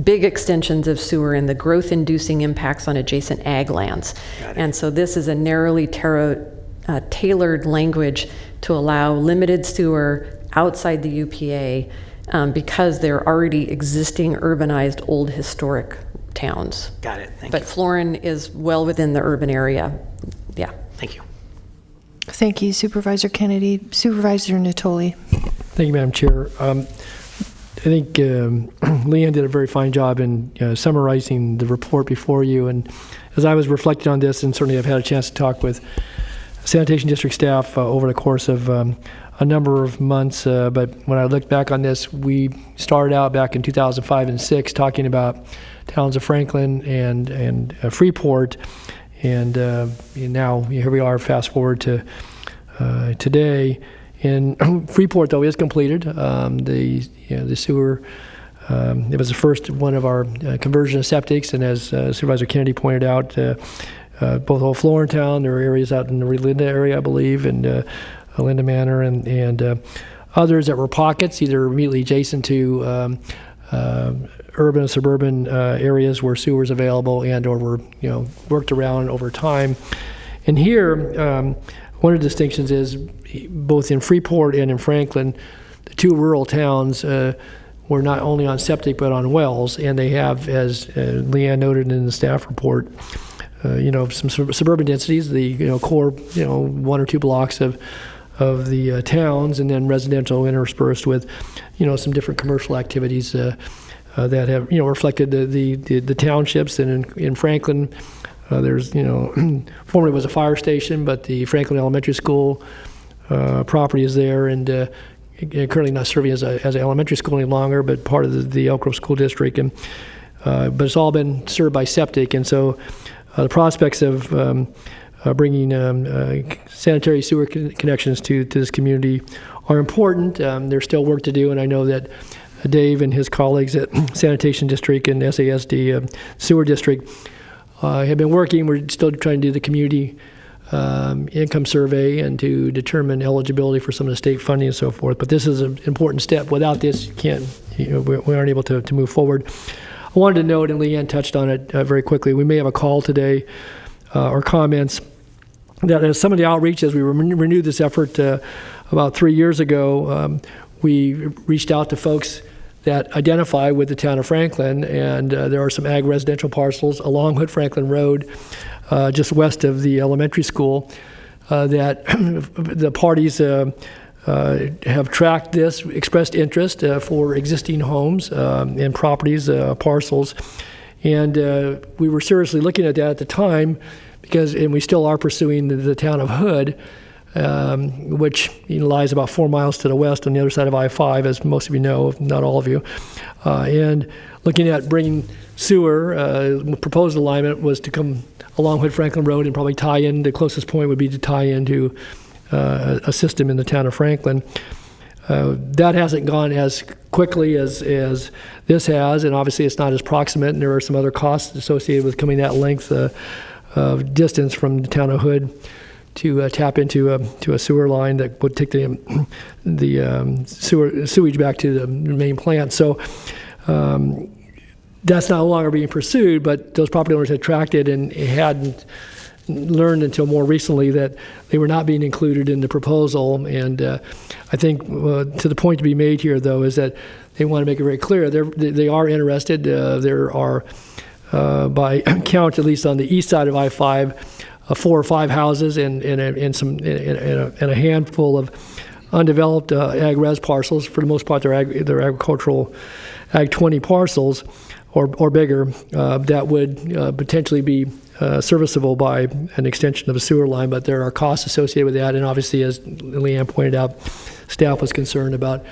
S12: big extensions of sewer and the growth-inducing impacts on adjacent ag lands. And so this is a narrowly tailored language to allow limited sewer outside the UPA because they're already existing urbanized old historic towns.
S7: Got it. Thank
S12: but
S7: you.
S12: Florin is well within the urban area. Yeah.
S7: Thank you.
S1: Thank you, Supervisor Kennedy. Supervisor Natoli.
S2: Thank you, Madam Chair. I think Leanne did a very fine job in summarizing the report before you. And as I was reflecting on this, and certainly I've had a chance to talk with sanitation district staff over the course of a number of months, but when I look back on this, we started out back in 2005 and 6 talking about towns of Franklin and Freeport, and now here we are, fast forward to today. And Freeport, though, is completed. The sewer, it was the first one of our conversion of septics, and as Supervisor Kennedy pointed out, both Old Florin Town, there are areas out in the Relinda area, I believe, and Linda Manor, and others that were pockets, either immediately adjacent to urban and suburban areas where sewer is available and or were worked around over time. And here, one of the distinctions is both in Freeport and in Franklin, the two rural towns were not only on septic but on wells, and they have, as Leanne noted in the staff report, some suburban densities, the core, 1 or 2 blocks of the towns, and then residential interspersed with, some different commercial activities that have, reflected the townships. And in Franklin, there's, formerly was a fire station, but the Franklin Elementary School property is there, and currently not serving as an elementary school any longer, but part of the Elk Grove School District. And but it's all been served by septic, and so the prospects of bringing sanitary sewer connections to this community are important. There's still work to do, and I know that Dave and his colleagues at Sanitation District and SASD Sewer District have been working. We're still trying to do the community income survey and to determine eligibility for some of the state funding and so forth. But this is an important step. Without this, we aren't able to move forward. I wanted to note, and Leanne touched on it very quickly, we may have a call today or comments that as some of the outreach, as we renewed this effort about 3 years ago, we reached out to folks that identify with the town of Franklin, and there are some ag residential parcels along Hood Franklin Road, just west of the elementary school, that the parties have tracked this, expressed interest for existing homes and properties, parcels, and we were seriously looking at that at the time, and we still are pursuing the town of Hood, which lies about 4 miles to the west on the other side of I-5, as most of you know, if not all of you. And looking at bringing sewer, proposed alignment was to come along Hood Franklin Road and probably tie in. The closest point would be to tie into a system in the town of Franklin. That hasn't gone as quickly as this has, and obviously it's not as proximate, and there are some other costs associated with coming that length of distance from the town of Hood to tap into a sewer line that would take the sewage back to the main plant. So that's no longer being pursued, but those property owners had tracked it and hadn't learned until more recently that they were not being included in the proposal. And I think to the point to be made here, though, is that they want to make it very clear they are interested. There are, by count, at least on the east side of I-5, 4 or 5 houses and a handful of undeveloped ag res parcels. For the most part, they're agricultural ag 20 parcels or bigger that would potentially be serviceable by an extension of a sewer line. But there are costs associated with that, and obviously, as Leanne pointed out, staff was concerned about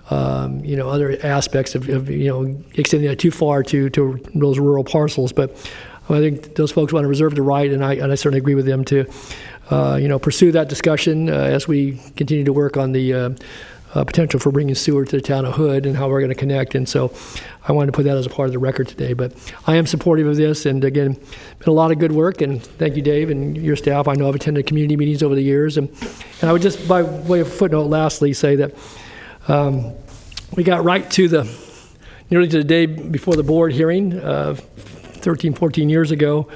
S2: other aspects of extending that too far to those rural parcels. But I think those folks want to reserve the right, and I certainly agree with them to, pursue that discussion as we continue to work on the potential for bringing sewer to the town of Hood and how we're going to connect. And so I wanted to put that as a part of the record today. But I am supportive of this, and again, been a lot of good work, and thank you, Dave, and your staff. I know I've attended community meetings over the years, and I would just, by way of footnote, lastly say that we got right to nearly to the day before the board hearing 13, 14 years ago,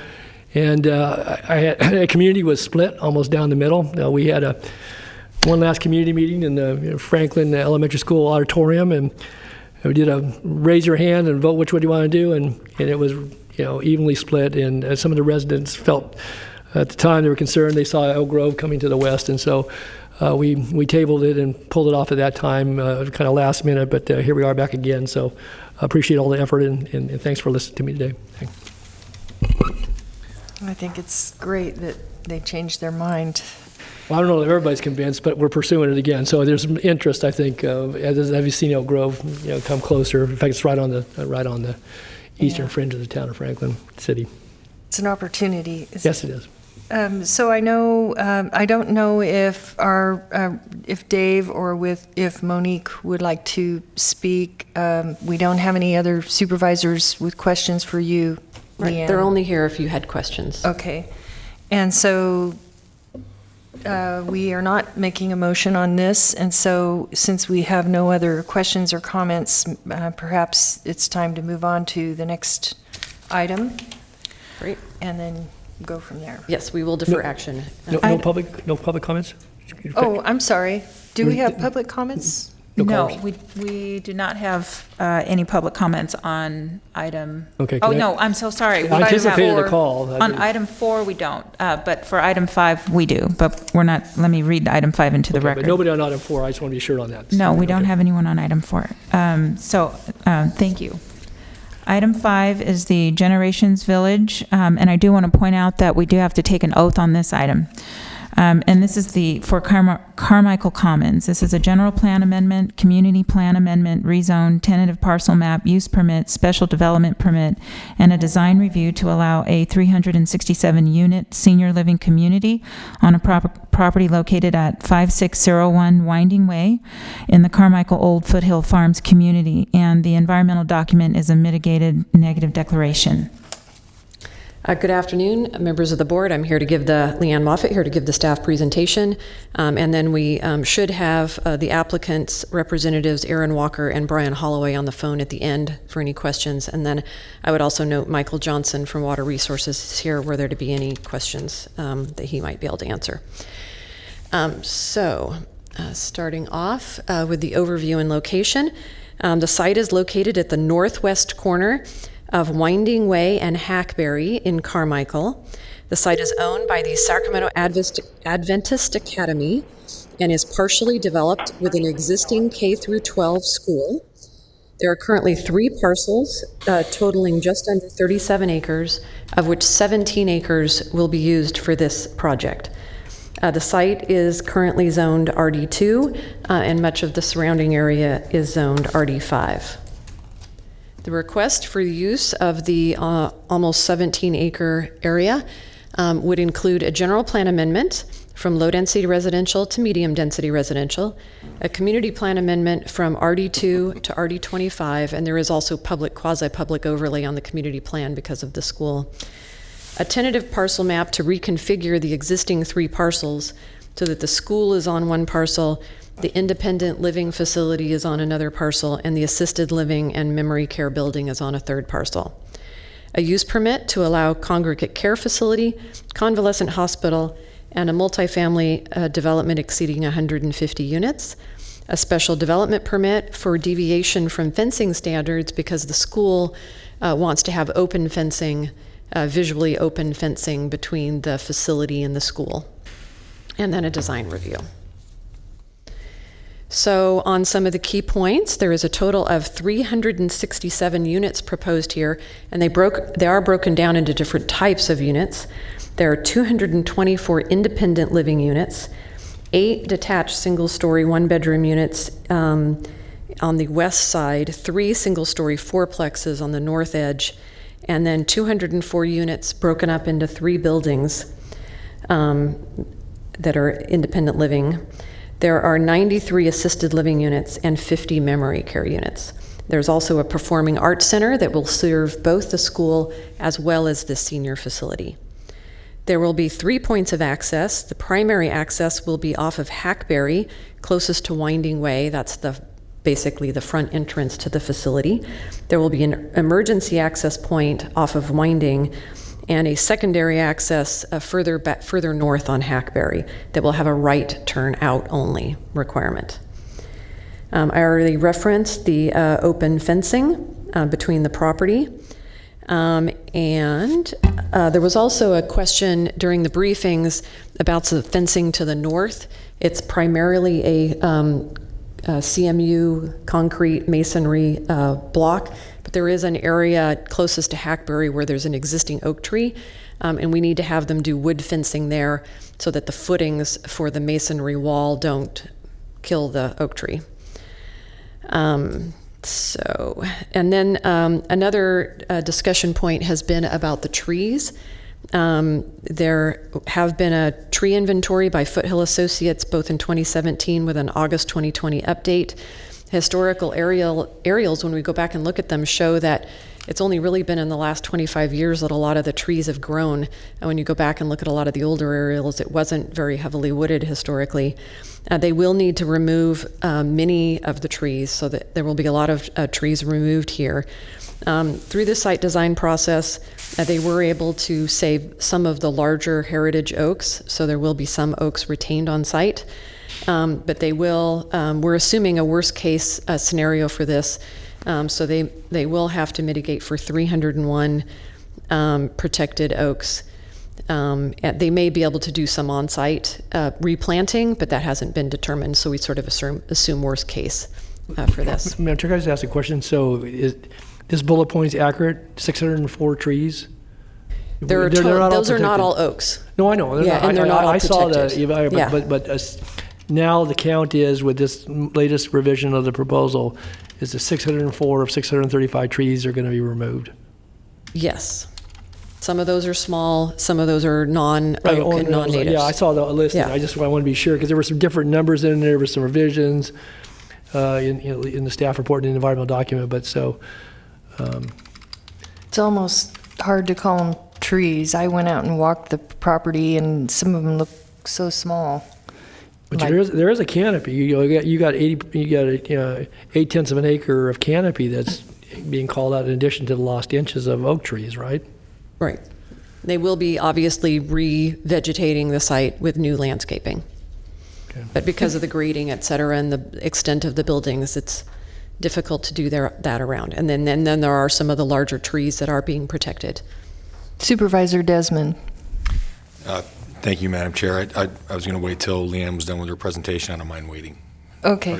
S2: and a community was split almost down the middle. We had one last community meeting in the Franklin Elementary School auditorium, and we did a raise your hand and vote which one you want to do, and it was evenly split. And some of the residents felt at the time they were concerned. They saw Elk Grove coming to the west, and so we tabled it and pulled it off at that time, kind of last minute. But here we are back again. So I appreciate all the effort, and thanks for listening to me today.
S1: I think it's great that they changed their mind.
S2: Well, I don't know if everybody's convinced, but we're pursuing it again. So there's some interest, I think. Have you seen Elk Grove come closer? In fact, it's right on the eastern fringe of the town of Franklin City.
S1: It's an opportunity.
S2: Yes, it is.
S1: So I know I don't know if if Dave or if Monique would like to speak. We don't have any other supervisors with questions for you,
S12: Right.
S1: Leanne.
S12: They're only here if you had questions.
S1: Okay, and so we are not making a motion on this, and so since we have no other questions or comments, perhaps it's time to move on to the next item.
S12: Great.
S1: And then go from there.
S12: Yes, we will defer action.
S2: No public comments?
S1: Oh, I'm sorry. Do we have public comments?
S4: No, we do not have any public comments on item.
S2: Okay.
S4: Oh, no, I'm so sorry.
S2: I anticipated a call.
S4: On item 4, we don't, but for item 5, we do. But we're not, let me read item 5 into the record.
S2: But nobody on item 4, I just want to be sure on that.
S4: No, we don't have anyone on item 4. Thank you. Item 5 is the Generations Village, and I do want to point out that we do have to take an oath on this item. And this is for Carmichael Commons. This is a general plan amendment, community plan amendment, rezone, tentative parcel map, use permit, special development permit, and a design review to allow a 367-unit senior living community on a property located at 5601 Winding Way in the Carmichael Old Foothill Farms community. And the environmental document is a mitigated negative declaration.
S12: Good afternoon, members of the board. I'm here to give Leanne Moffett here to give the staff presentation. And then we should have the applicants' representatives, Aaron Walker and Brian Holloway, on the phone at the end for any questions. And then I would also note Michael Johnson from Water Resources is here were there to be any questions that he might be able to answer. Starting off with the overview and location. The site is located at the northwest corner of Winding Way and Hackberry in Carmichael. The site is owned by the Sacramento Adventist Academy and is partially developed with an existing K-12 school. There are currently 3 parcels totaling just under 37 acres, of which 17 acres will be used for this project. The site is currently zoned RD2, and much of the surrounding area is zoned RD5. The request for use of the almost 17-acre area would include a general plan amendment from low-density residential to medium-density residential, a community plan amendment from RD2 to RD25, and there is also quasi-public overlay on the community plan because of the school. A tentative parcel map to reconfigure the existing 3 parcels so that the school is on one parcel, the independent living facility is on another parcel, and the assisted living and memory care building is on a 3rd parcel. A use permit to allow congregate care facility, convalescent hospital, and a multifamily development exceeding 150 units. A special development permit for deviation from fencing standards because the school wants to have open fencing, visually open fencing between the facility and the school. And then a design review. So on some of the key points, there is a total of 367 units proposed here, and they are broken down into different types of units. There are 224 independent living units, 8 detached single-story one-bedroom units on the west side, 3 single-story fourplexes on the north edge, and then 204 units broken up into 3 buildings that are independent living. There are 93 assisted living units and 50 memory care units. There's also a performing arts center that will serve both the school as well as the senior facility. There will be 3 points of access. The primary access will be off of Hackberry, closest to Winding Way. That's basically the front entrance to the facility. There will be an emergency access point off of Winding and a secondary access further north on Hackberry that will have a right turn out only requirement. I already referenced the open fencing between the property. And there was also a question during the briefings about the fencing to the north. It's primarily a CMU concrete masonry block, but there is an area closest to Hackberry where there's an existing oak tree, and we need to have them do wood fencing there so that the footings for the masonry wall don't kill the oak tree. And then another discussion point has been about the trees. There have been a tree inventory by Foothill Associates both in 2017 with an August 2020 update. Historical aerials, when we go back and look at them, show that it's only really been in the last 25 years that a lot of the trees have grown. And when you go back and look at a lot of the older aerials, it wasn't very heavily wooded historically. They will need to remove many of the trees, so that there will be a lot of trees removed here. Through the site design process, they were able to save some of the larger heritage oaks, so there will be some oaks retained on site. But they will, we're assuming a worst case scenario for this, so they will have to mitigate for 301 protected oaks. They may be able to do some on-site replanting, but that hasn't been determined, so we sort of assume worst case for this.
S2: Madam Chair, can I just ask a question? So is this bullet point accurate, 604 trees? They're not all
S12: those are not
S2: protected.
S12: all oaks.
S2: No, I know.
S12: Yeah, and they're not all
S2: I saw
S12: protected.
S2: that,
S12: Yeah.
S2: but now the count is, with this latest revision of the proposal, is the 604 of 635 trees are going to be removed.
S12: Yes. Some of those are small, some of those are non-oak and non-natives.
S2: Yeah, I saw the list.
S12: Yeah.
S2: I want to be sure, because there were some different numbers in there, were some revisions in the staff report and the environmental document, but so.
S1: It's almost hard to call them trees. I went out and walked the property, and some of them look so small.
S2: But
S1: Like-
S2: there is a canopy. You got 8/10 of an acre of canopy that's being called out in addition to the lost inches of oak trees, right?
S12: Right. They will be obviously re-vegetating the site with new landscaping.
S2: Okay.
S12: But because of the grading, et cetera, and the extent of the buildings, it's difficult to do that around. And then there are some of the larger trees that are being protected.
S1: Supervisor Desmond.
S13: Thank you, Madam Chair. I was going to wait till Leanne was done with her presentation. I don't mind waiting.
S1: Okay.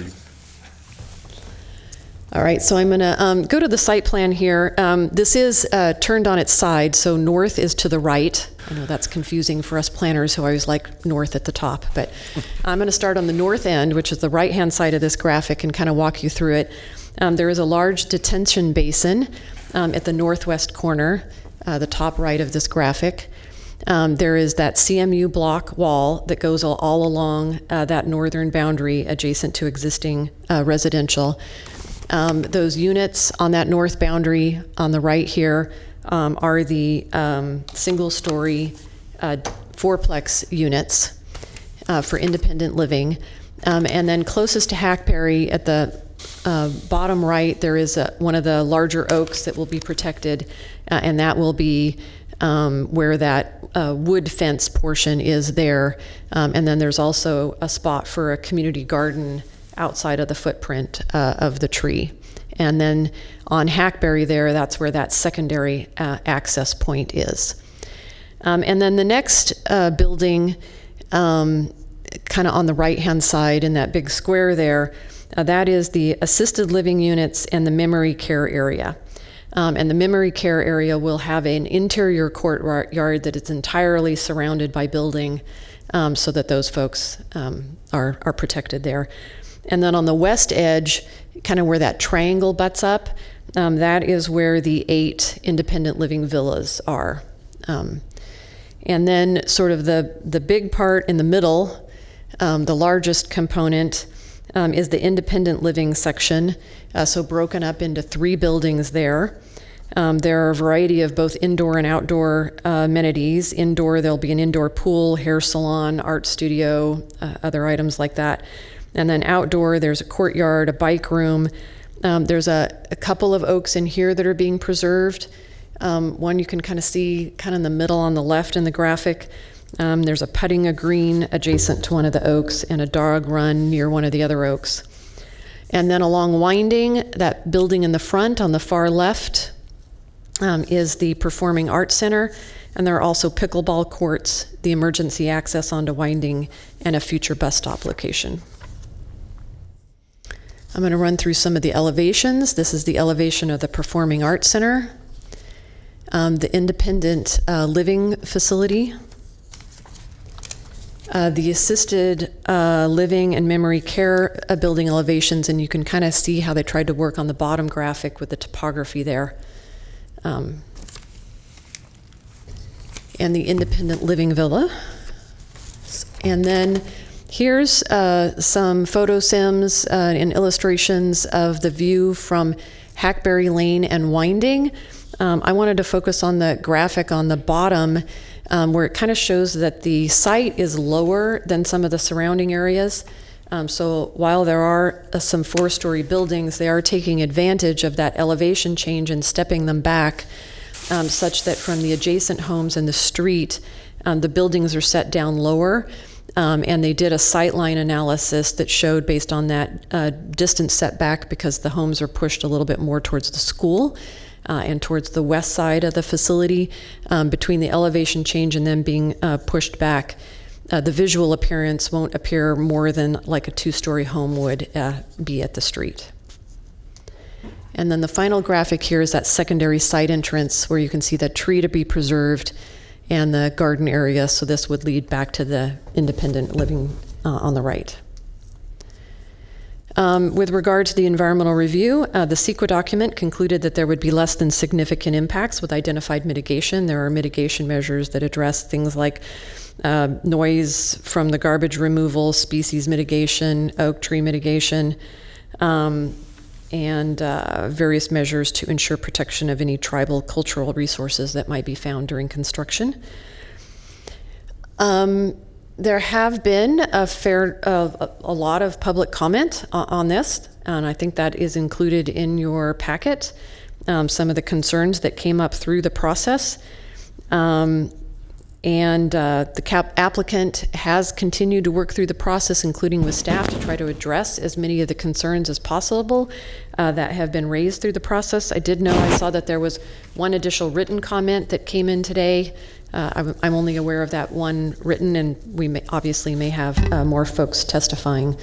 S12: All right, so I'm going to go to the site plan here. This is turned on its side, so north is to the right. I know that's confusing for us planners who always like north at the top, but I'm going to start on the north end, which is the right-hand side of this graphic, and kind of walk you through it. There is a large detention basin at the northwest corner, the top right of this graphic. There is that CMU block wall that goes all along that northern boundary adjacent to existing residential. Those units on that north boundary on the right here are the single-story fourplex units for independent living. And then closest to Hackberry at the bottom right, there is one of the larger oaks that will be protected, and that will be where that wood fence portion is there. And then there's also a spot for a community garden outside of the footprint of the tree. And then on Hackberry there, that's where that secondary access point is. And then the next building, kind of on the right-hand side in that big square there, that is the assisted living units and the memory care area. And the memory care area will have an interior courtyard that is entirely surrounded by building, so that those folks are protected there. And then on the west edge, kind of where that triangle butts up, that is where the 8 independent living villas are. And then sort of the big part in the middle, the largest component, is the independent living section, so broken up into 3 buildings there. There are a variety of both indoor and outdoor amenities. Indoor, there'll be an indoor pool, hair salon, art studio, other items like that. And then outdoor, there's a courtyard, a bike room. There's a couple of oaks in here that are being preserved. One you can kind of see kind of in the middle on the left in the graphic. There's a putting green adjacent to one of the oaks and a dog run near one of the other oaks. And then along Winding, that building in the front on the far left is the Performing Arts Center. And there are also pickleball courts, the emergency access onto Winding, and a future bus stop location. I'm going to run through some of the elevations. This is the elevation of the Performing Arts Center, the independent living facility, the assisted living and memory care building elevations, and you can kind of see how they tried to work on the bottom graphic with the topography there. And the independent living villa. And then here's some photo sims and illustrations of the view from Hackberry Lane and Winding. I wanted to focus on the graphic on the bottom where it kind of shows that the site is lower than some of the surrounding areas. So while there are some 4-story buildings, they are taking advantage of that elevation change and stepping them back such that from the adjacent homes and the street, the buildings are set down lower. And they did a sightline analysis that showed, based on that distance setback, because the homes are pushed a little bit more towards the school and towards the west side of the facility, between the elevation change and them being pushed back, the visual appearance won't appear more than like a 2-story home would be at the street. And then the final graphic here is that secondary site entrance where you can see that tree to be preserved and the garden area. So this would lead back to the independent living on the right. With regard to the environmental review, the CEQA document concluded that there would be less than significant impacts with identified mitigation. There are mitigation measures that address things like noise from the garbage removal, species mitigation, oak tree mitigation, and various measures to ensure protection of any tribal cultural resources that might be found during construction. There have been a lot of public comment on this, and I think that is included in your packet. Some of the concerns that came up through the process. The applicant has continued to work through the process, including with staff, to try to address as many of the concerns as possible that have been raised through the process. I saw that there was one additional written comment that came in today. I'm only aware of that one written, and we obviously may have more folks testifying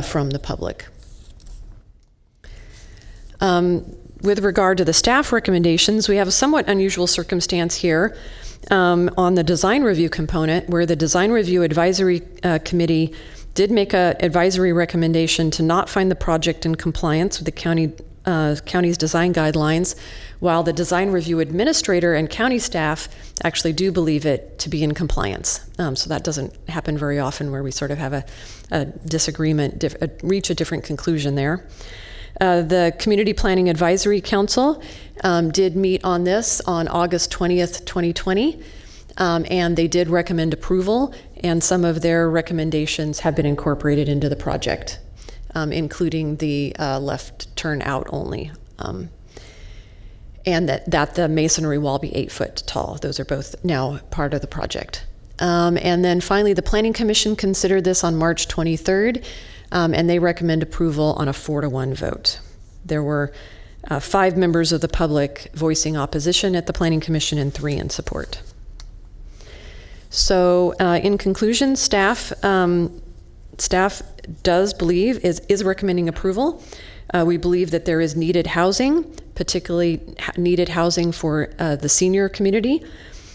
S12: from the public. With regard to the staff recommendations, we have a somewhat unusual circumstance here on the design review component, where the design review advisory committee did make an advisory recommendation to not find the project in compliance with the county's design guidelines, while the design review administrator and county staff actually do believe it to be in compliance. So that doesn't happen very often, where we sort of have a disagreement, reach a different conclusion there. The Community Planning Advisory Council did meet on this on August 20th, 2020, and they did recommend approval, and some of their recommendations have been incorporated into the project, including the left turn out only, and that the masonry wall be 8 foot tall. Those are both now part of the project. And then finally, the Planning Commission considered this on March 23rd, and they recommend approval on a 4-to-1 vote. There were 5 members of the public voicing opposition at the Planning Commission and 3 in support. So in conclusion, staff does believe, is recommending approval. We believe that there is needed housing, particularly needed housing for the senior community.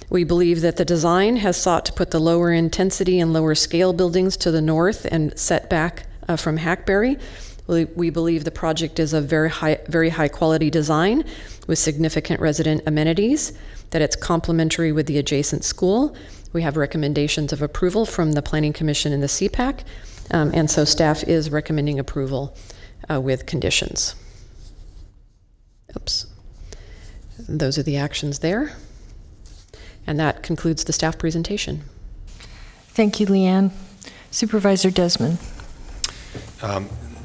S12: We believe that the design has sought to put the lower intensity and lower scale buildings to the north and set back from Hackberry. We believe the project is a very high quality design with significant resident amenities, that it's complementary with the adjacent school. We have recommendations of approval from the Planning Commission and the CPAC, and so staff is recommending approval with conditions. Oops. Those are the actions there. And that concludes the staff presentation.
S1: Thank you, Leanne. Supervisor Desmond.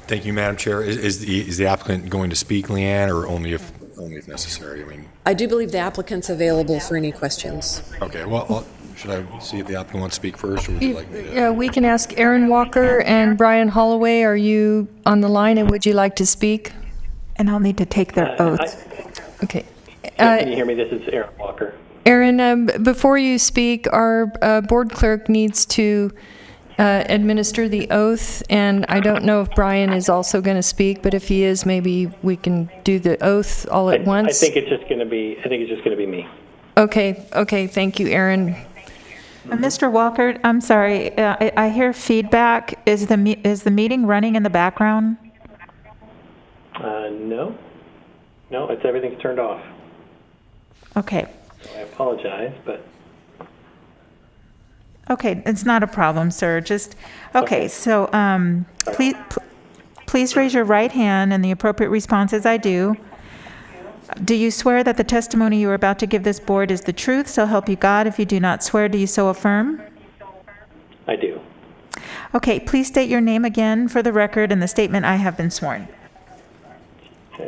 S13: Thank you, Madam Chair. Is the applicant going to speak, Leanne, or only if necessary?
S12: I do believe the applicant's available for any questions.
S13: Okay. Well, should I see if the applicant wants to speak first, or would you like me to?
S1: Yeah, we can ask Aaron Walker and Brian Holloway. Are you on the line, and would you like to speak?
S4: And I'll need to take their oaths.
S1: Okay.
S14: Can you hear me? This is Aaron Walker.
S1: Aaron, before you speak, our board clerk needs to administer the oath, and I don't know if Brian is also going to speak, but if he is, maybe we can do the oath all at once.
S14: I think it's just going to be me.
S1: Okay. Thank you, Aaron.
S4: Mr. Walker, I'm sorry. I hear feedback. Is the meeting running in the background?
S14: No, everything's turned off.
S4: Okay.
S14: I apologize, but.
S4: Okay, it's not a problem, sir. Okay. So please raise your right hand, and the appropriate response is I do. Do you swear that the testimony you are about to give this board is the truth, so help you God? If you do not swear, do you so affirm?
S14: I do.
S4: Okay, please state your name again for the record and the statement I have been sworn.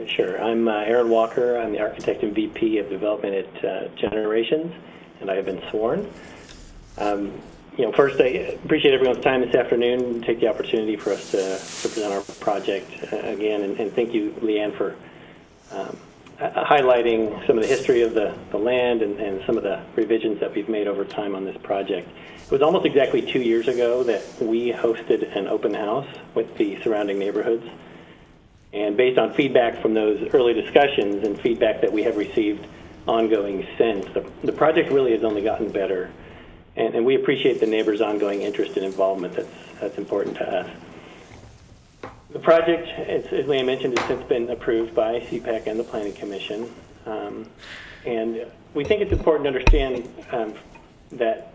S14: Sure. I'm Aaron Walker. I'm the architect and VP of development at Generations, and I have been sworn. First, I appreciate everyone's time this afternoon to take the opportunity for us to present our project again, and thank you, Leanne, for highlighting some of the history of the land and some of the revisions that we've made over time on this project. It was almost exactly 2 years ago that we hosted an open house with the surrounding neighborhoods. And based on feedback from those early discussions and feedback that we have received ongoing since, the project really has only gotten better. And we appreciate the neighbors' ongoing interest and involvement. That's important to us. The project, as Leanne mentioned, has since been approved by CPAC and the Planning Commission. And we think it's important to understand that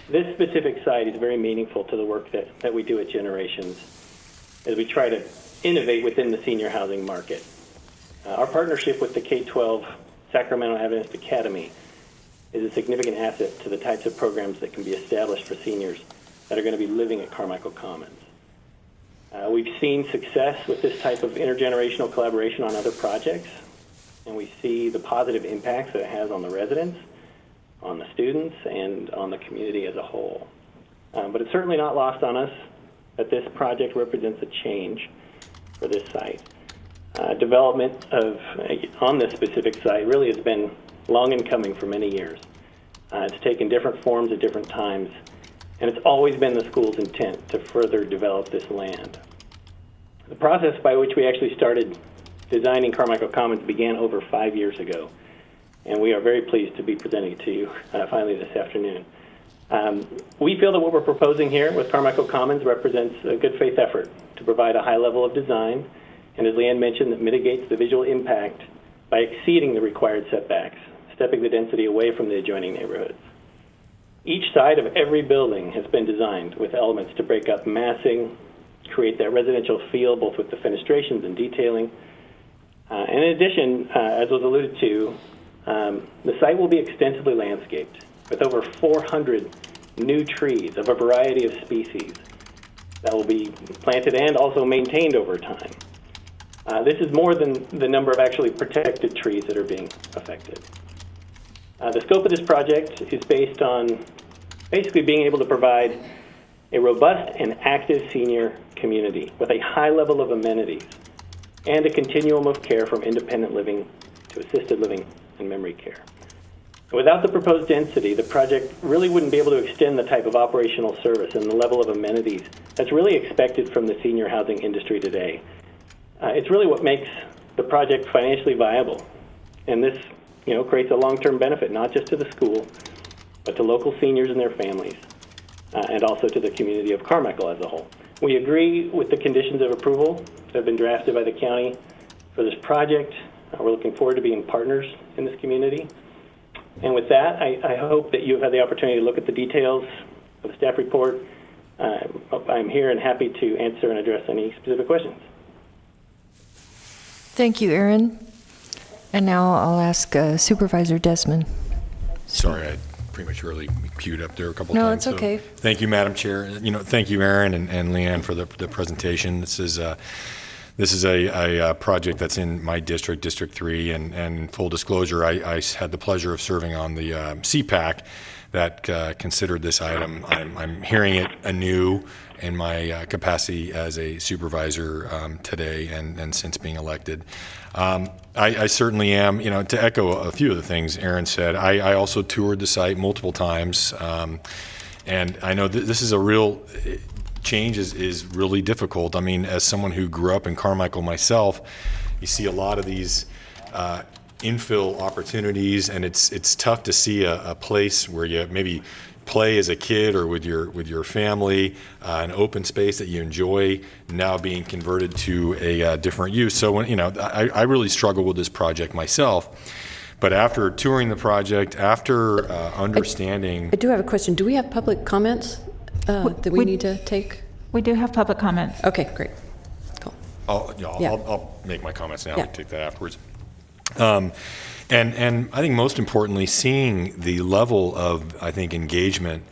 S14: this specific site is very meaningful to the work that we do at Generations as we try to innovate within the senior housing market. Our partnership with the K-12 Sacramento Adventist Academy is a significant asset to the types of programs that can be established for seniors that are going to be living at Carmichael Commons. We've seen success with this type of intergenerational collaboration on other projects, and we see the positive impacts that it has on the residents, on the students, and on the community as a whole. But it's certainly not lost on us that this project represents a change for this site. Development on this specific site really has been long in coming for many years. It's taken different forms at different times, and it's always been the school's intent to further develop this land. The process by which we actually started designing Carmichael Commons began over 5 years ago, and we are very pleased to be presenting it to you finally this afternoon. We feel that what we're proposing here with Carmichael Commons represents a good faith effort to provide a high level of design, and as Leanne mentioned, that mitigates the visual impact by exceeding the required setbacks, stepping the density away from the adjoining neighborhoods. Each side of every building has been designed with elements to break up massing, create that residential feel both with the fenestrations and detailing. And in addition, as was alluded to, the site will be extensively landscaped with over 400 new trees of a variety of species that will be planted and also maintained over time. This is more than the number of actually protected trees that are being affected. The scope of this project is based on basically being able to provide a robust and active senior community with a high level of amenities and a continuum of care from independent living to assisted living and memory care. Without the proposed density, the project really wouldn't be able to extend the type of operational service and the level of amenities that's really expected from the senior housing industry today. It's really what makes the project financially viable, and this creates a long-term benefit, not just to the school, but to local seniors and their families, and also to the community of Carmichael as a whole. We agree with the conditions of approval that have been drafted by the county for this project. We're looking forward to being partners in this community. And with that, I hope that you have had the opportunity to look at the details of the staff report. I'm here and happy to answer and address any specific questions.
S1: Thank you, Aaron. And now I'll ask Supervisor Desmond.
S13: Sorry, I prematurely queued up there a couple
S1: No,
S13: times.
S1: it's okay.
S13: Thank you, Madam Chair. Thank you, Aaron and Leanne, for the presentation. This is a project that's in my district, District 3, and full disclosure, I had the pleasure of serving on the CPAC that considered this item. I'm hearing it anew in my capacity as a supervisor today and since being elected. I certainly am, to echo a few of the things Aaron said, I also toured the site multiple times, and I know this is a real change is really difficult. I mean, as someone who grew up in Carmichael myself, you see a lot of these infill opportunities, and it's tough to see a place where you maybe play as a kid or with your family, an open space that you enjoy now being converted to a different use. So when I really struggle with this project myself. But after touring the project, after understanding,
S12: I do have a question. Do we have public comments that we need to take?
S4: We do have public comments.
S12: Okay, great. Cool.
S13: I'll make my comments now.
S12: Yeah.
S13: We can take that afterwards. And I think most importantly, seeing the level of, I think, engagement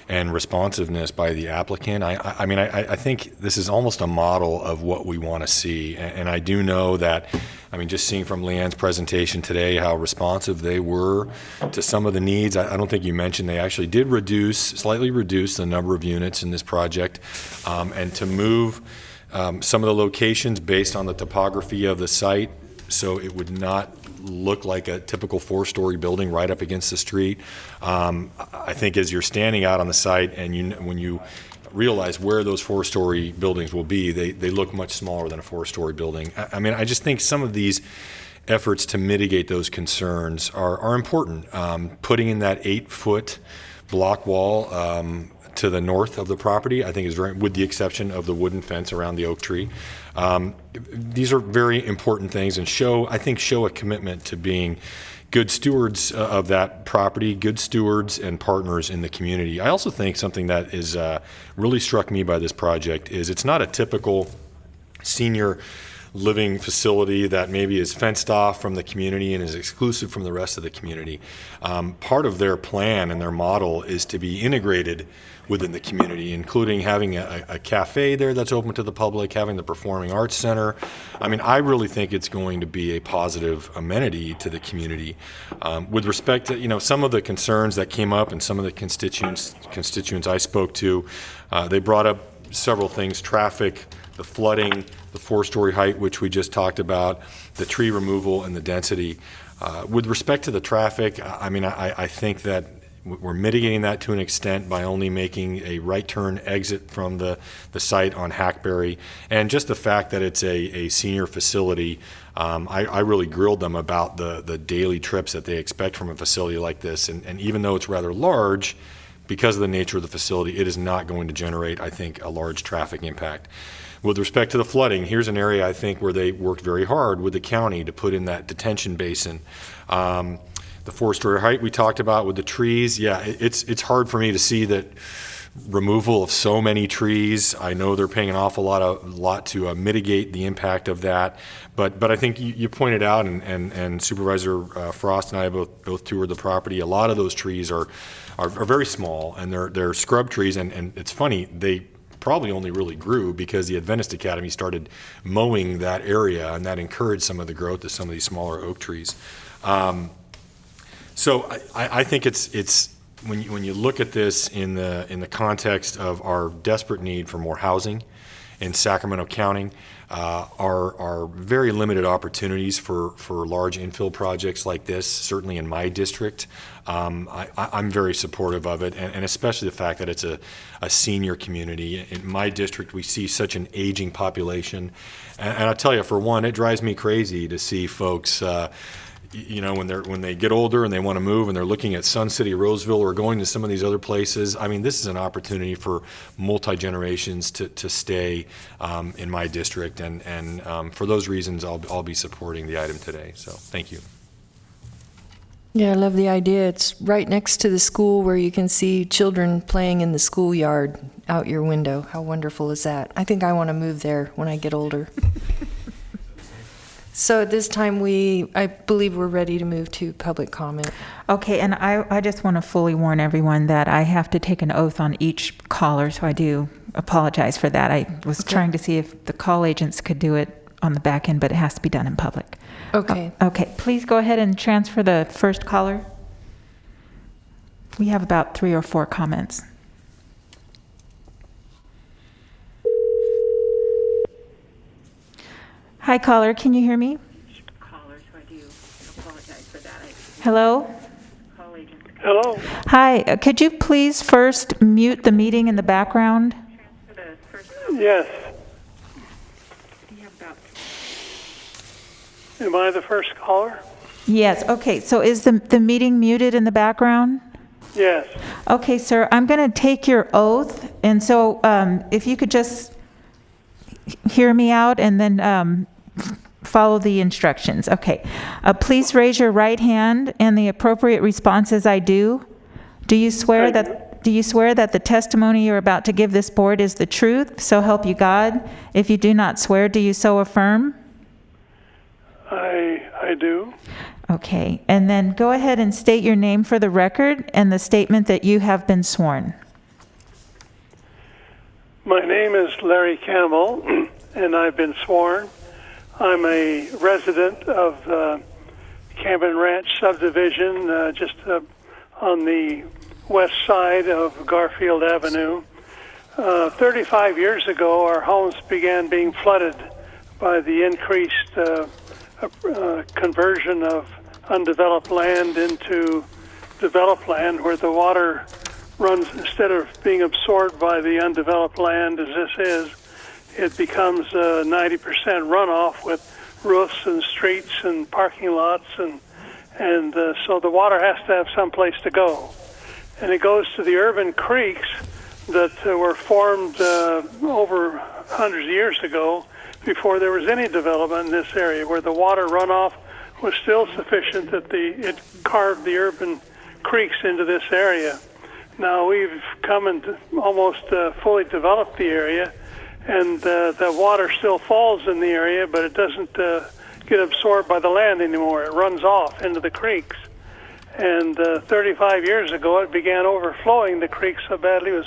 S13: and responsiveness by the applicant. I think this is almost a model of what we want to see. And I do know that, just seeing from Leanne's presentation today how responsive they were to some of the needs. I don't think you mentioned they actually did slightly reduce the number of units in this project, and to move some of the locations based on the topography of the site so it would not look like a typical 4-story building right up against the street. I think as you're standing out on the site and when you realize where those 4-story buildings will be, they look much smaller than a 4-story building. I mean, I just think some of these efforts to mitigate those concerns are important. Putting in that 8-foot block wall to the north of the property, I think is very, with the exception of the wooden fence around the oak tree. These are very important things and show a commitment to being good stewards of that property, good stewards and partners in the community. I also think something that is really struck me by this project is it's not a typical senior living facility that maybe is fenced off from the community and is exclusive from the rest of the community. Part of their plan and their model is to be integrated within the community, including having a cafe there that's open to the public, having the Performing Arts Center. I mean, I really think it's going to be a positive amenity to the community. With respect to, some of the concerns that came up and some of the constituents I spoke to, they brought up several things: traffic, the flooding, the 4-story height, which we just talked about, the tree removal, and the density. With respect to the traffic, I mean, I think that we're mitigating that to an extent by only making a right turn exit from the site on Hackberry. And just the fact that it's a senior facility, I really grilled them about the daily trips that they expect from a facility like this. And even though it's rather large, because of the nature of the facility, it is not going to generate, I think, a large traffic impact. With respect to the flooding, here's an area I think where they worked very hard with the county to put in that detention basin. The 4-story height we talked about with the trees, yeah, it's hard for me to see that removal of so many trees. I know they're paying an awful lot to mitigate the impact of that, but I think you pointed out, and Supervisor Frost and I both toured the property. A lot of those trees are very small, and they're scrub trees, and it's funny, they probably only really grew because the Adventist Academy started mowing that area, and that encouraged some of the growth of some of these smaller oak trees. So I think it's when you look at this in the context of our desperate need for more housing in Sacramento County, our very limited opportunities for large infill projects like this, certainly in my district, I'm very supportive of it, and especially the fact that it's a senior community. In my district, we see such an aging population, and I'll tell you, for one, it drives me crazy to see folks when they get older and they want to move and they're looking at Sun City, Roseville, or going to some of these other places. I mean, this is an opportunity for multi-generations to stay in my district, and for those reasons, I'll be supporting the item today. So thank you.
S1: Yeah, I love the idea. It's right next to the school where you can see children playing in the schoolyard out your window. How wonderful is that? I think I want to move there when I get older. So at this time, I believe we're ready to move to public comment.
S4: Okay, and I just want to fully warn everyone that I have to take an oath on each caller, so I do apologize for that. I was trying to see if the call agents could do it on the back end, but it has to be done in public.
S1: Okay.
S4: Okay, please go ahead and transfer the first caller. We have about 3 or 4 comments. Hi, caller. Can you hear me?
S15: Caller, so I do apologize for that.
S4: Hello?
S15: Call agent.
S16: Hello.
S4: Hi. Could you please first mute the meeting in the background?
S16: Yes. Am I the first caller?
S4: Yes. Okay. So is the meeting muted in the background?
S16: Yes.
S4: Okay, sir. I'm going to take your oath, and so if you could just hear me out and then follow the instructions. Okay. Please raise your right hand, and the appropriate response is "I do." Do you swear that the testimony you're about to give this board is the truth, so help you God? If you do not swear, do you so affirm?
S16: I do.
S4: Okay. And then go ahead and state your name for the record and the statement that you have been sworn.
S16: My name is Larry Campbell, and I've been sworn. I'm a resident of Cabin Ranch subdivision, just on the west side of Garfield Avenue. 35 years ago, our homes began being flooded by the increased conversion of undeveloped land into developed land, where the water runs, instead of being absorbed by the undeveloped land as this is, it becomes 90% runoff with roofs and streets and parking lots, and so the water has to have some place to go. And it goes to the urban creeks that were formed over hundreds of years ago before there was any development in this area, where the water runoff was still sufficient that it carved the urban creeks into this area. Now we've come and almost fully developed the area, and the water still falls in the area, but it doesn't get absorbed by the land anymore. It runs off into the creeks. And 35 years ago, it began overflowing the creek so badly it was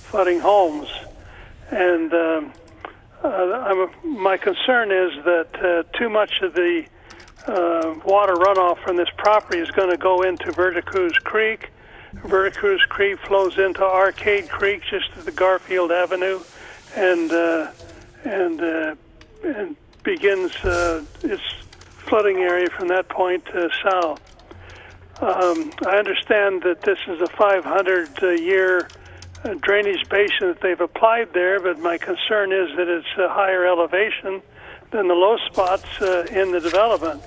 S16: flooding homes. And my concern is that too much of the water runoff from this property is going to go into Veracruz Creek. Veracruz Creek flows into Arcade Creek just to the Garfield Avenue, and begins its flooding area from that point south. I understand that this is a 500-year drainage basin that they've applied there, but my concern is that it's a higher elevation than the low spots in the development.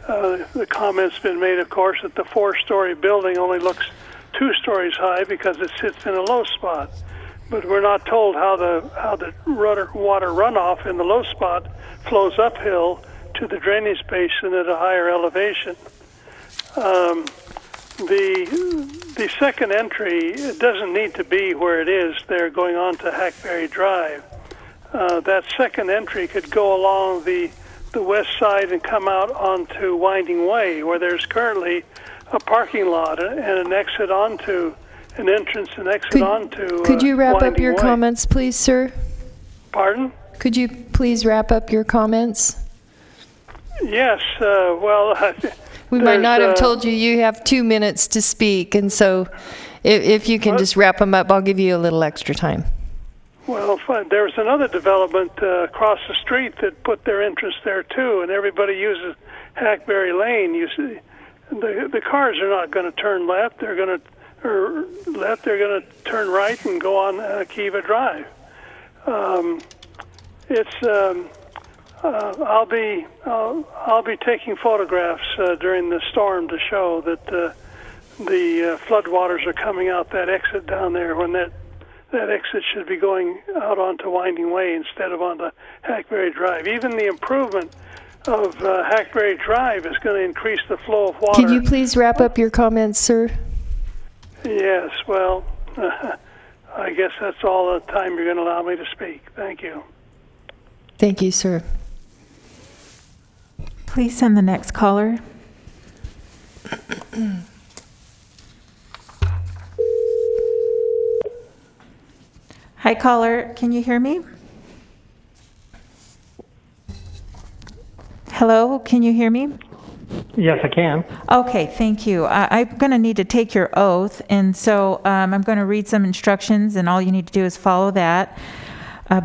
S16: The comment's been made, of course, that the 4-story building only looks 2 stories high because it sits in a low spot. But we're not told how the water runoff in the low spot flows uphill to the drainage basin at a higher elevation. The second entry, it doesn't need to be where it is there going on to Hackberry Drive. That second entry could go along the west side and come out onto Winding Way, where there's currently a parking lot and an exit onto an entrance and exit onto
S1: Could you wrap up
S16: Winding
S1: your
S16: Way.
S1: comments, please, sir?
S16: Pardon?
S1: Could you please wrap up your comments?
S16: Yes, well...
S1: We might not have told you have 2 minutes to speak, and so if you can just wrap them up, I'll give you a little extra time.
S16: Well, fine. There was another development across the street that put their interest there too, and everybody uses Hackberry Lane. You see, the cars are not going to turn left; they're going to turn right and go on Kiva Drive. I'll be taking photographs during the storm to show that the floodwaters are coming out that exit down there, when that exit should be going out onto Winding Way instead of onto Hackberry Drive. Even the improvement of Hackberry Drive is going to increase the flow of water.
S1: Could you please wrap up your comments, sir?
S16: Yes, well, I guess that's all the time you're going to allow me to speak. Thank you.
S1: Thank you, sir.
S4: Please send the next caller. Hi, caller. Can you hear me? Hello, can you hear me?
S17: Yes, I can.
S4: Okay, thank you. I'm going to need to take your oath, and so I'm going to read some instructions, and all you need to do is follow that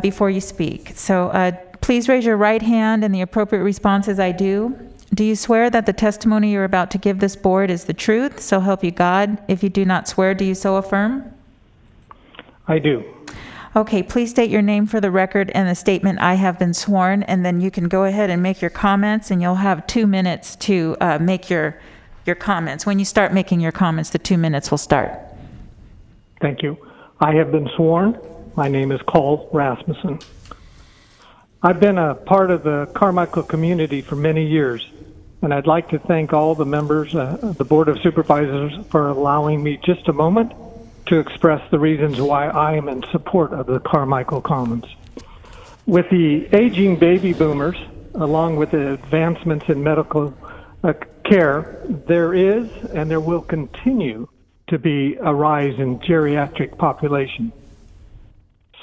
S4: before you speak. So please raise your right hand, and the appropriate response is I do. Do you swear that the testimony you're about to give this board is the truth, so help you God? If you do not swear, do you so affirm?
S17: I do.
S4: Okay, please state your name for the record and the statement, I have been sworn, and then you can go ahead and make your comments, and you'll have 2 minutes to make your comments. When you start making your comments, the 2 minutes will start.
S17: Thank you. I have been sworn. My name is Carl Rasmussen. I've been a part of the Carmichael community for many years, and I'd like to thank all the members of the Board of Supervisors for allowing me just a moment to express the reasons why I am in support of the Carmichael Commons. With the aging baby boomers, along with the advancements in medical care, there is and there will continue to be a rise in geriatric population.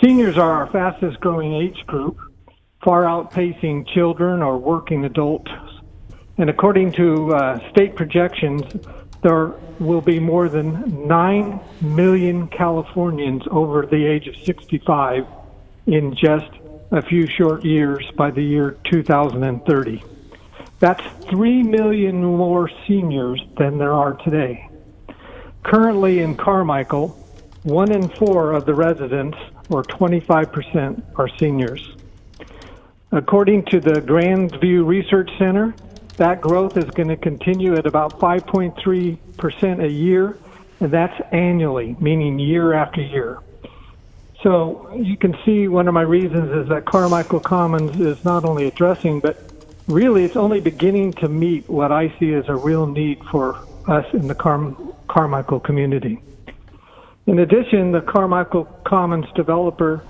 S17: Seniors are our fastest growing age group, far outpacing children or working adults. And according to state projections, there will be more than 9 million Californians over the age of 65 in just a few short years by the year 2030. That's 3 million more seniors than there are today. Currently in Carmichael, 1 in 4 of the residents, or 25%, are seniors. According to the Grandview Research Center, that growth is going to continue at about 5.3% a year, and that's annually, meaning year after year. So you can see one of my reasons is that Carmichael Commons is not only addressing, but really it's only beginning to meet what I see as a real need for us in the Carmichael community. In addition, the Carmichael Commons developer,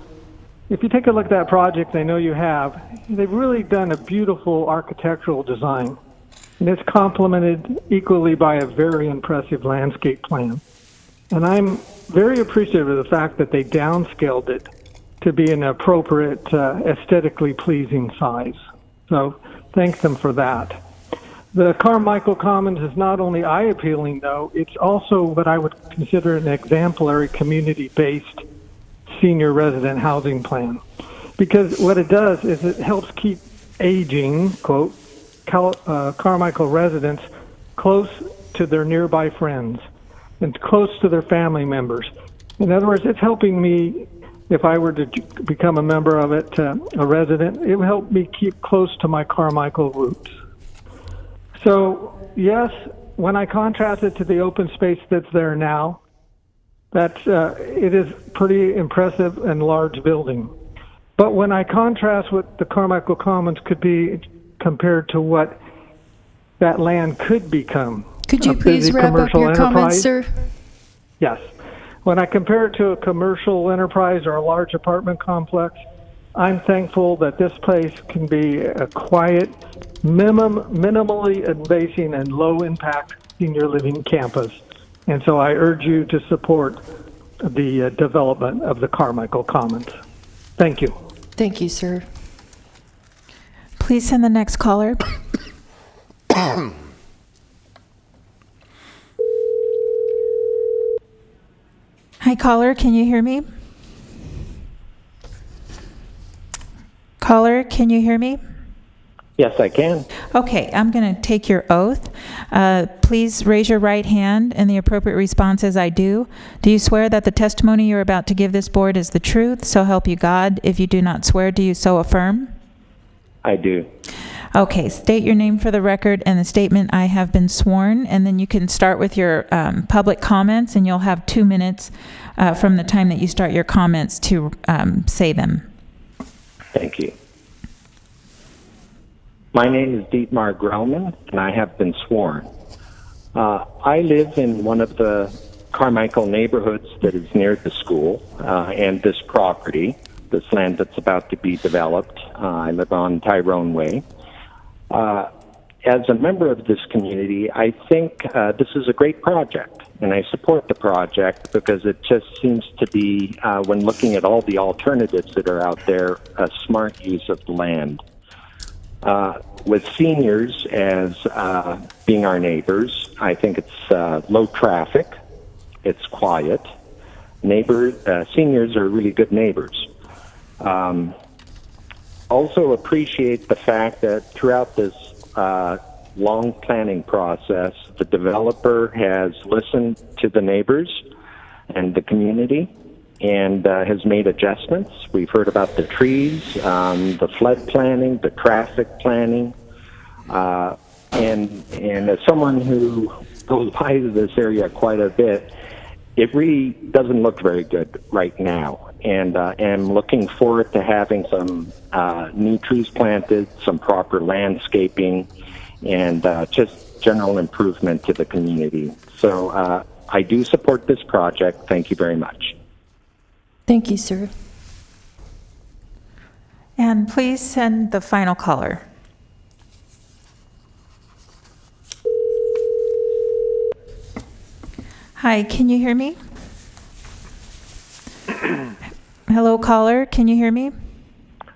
S17: if you take a look at that project, I know you have, they've really done a beautiful architectural design, and it's complemented equally by a very impressive landscape plan. And I'm very appreciative of the fact that they downscaled it to be an appropriate, aesthetically pleasing size. So thank them for that. The Carmichael Commons is not only eye-appealing, though, it's also what I would consider an exemplary community-based senior resident housing plan. Because what it does is it helps keep aging, quote, Carmichael residents close to their nearby friends and close to their family members. In other words, it's helping me, if I were to become a member of it, a resident, it would help me keep close to my Carmichael roots. So, yes, when I contrast it to the open space that's there now, it is pretty impressive and large building. But when I contrast what the Carmichael Commons could be compared to what that land could become.
S1: Could you please wrap up your comments, sir?
S17: Yes. When I compare it to a commercial enterprise or a large apartment complex, I'm thankful that this place can be a quiet, minimally invasive and low-impact senior living campus. And so I urge you to support the development of the Carmichael Commons. Thank you.
S1: Thank you, sir.
S4: Please send the next caller. Hi, caller, can you hear me? Caller, can you hear me?
S18: Yes, I can.
S4: Okay, I'm going to take your oath. Please raise your right hand, and the appropriate response is I do. Do you swear that the testimony you're about to give this board is the truth, so help you God? If you do not swear, do you so affirm?
S18: I do.
S4: Okay, state your name for the record and the statement I have been sworn, and then you can start with your public comments, and you'll have 2 minutes from the time that you start your comments to say them.
S18: Thank you. My name is Dietmar Grauman, and I have been sworn. I live in one of the Carmichael neighborhoods that is near the school and this property, this land that's about to be developed. I live on Tyrone Way. As a member of this community, I think this is a great project, and I support the project because it just seems to be, when looking at all the alternatives that are out there, a smart use of the land. With seniors as being our neighbors, I think it's low traffic, it's quiet. Seniors are really good neighbors. Also appreciate the fact that throughout this long planning process, the developer has listened to the neighbors and the community and has made adjustments. We've heard about the trees, the flood planning, the traffic planning, and as someone who goes by this area quite a bit, it really doesn't look very good right now. And am looking forward to having some new trees planted, some proper landscaping, and just general improvement to the community. So I do support this project. Thank you very much.
S1: Thank you, sir.
S4: And please send the final caller. Hi, can you hear me? Hello, caller, can you hear me?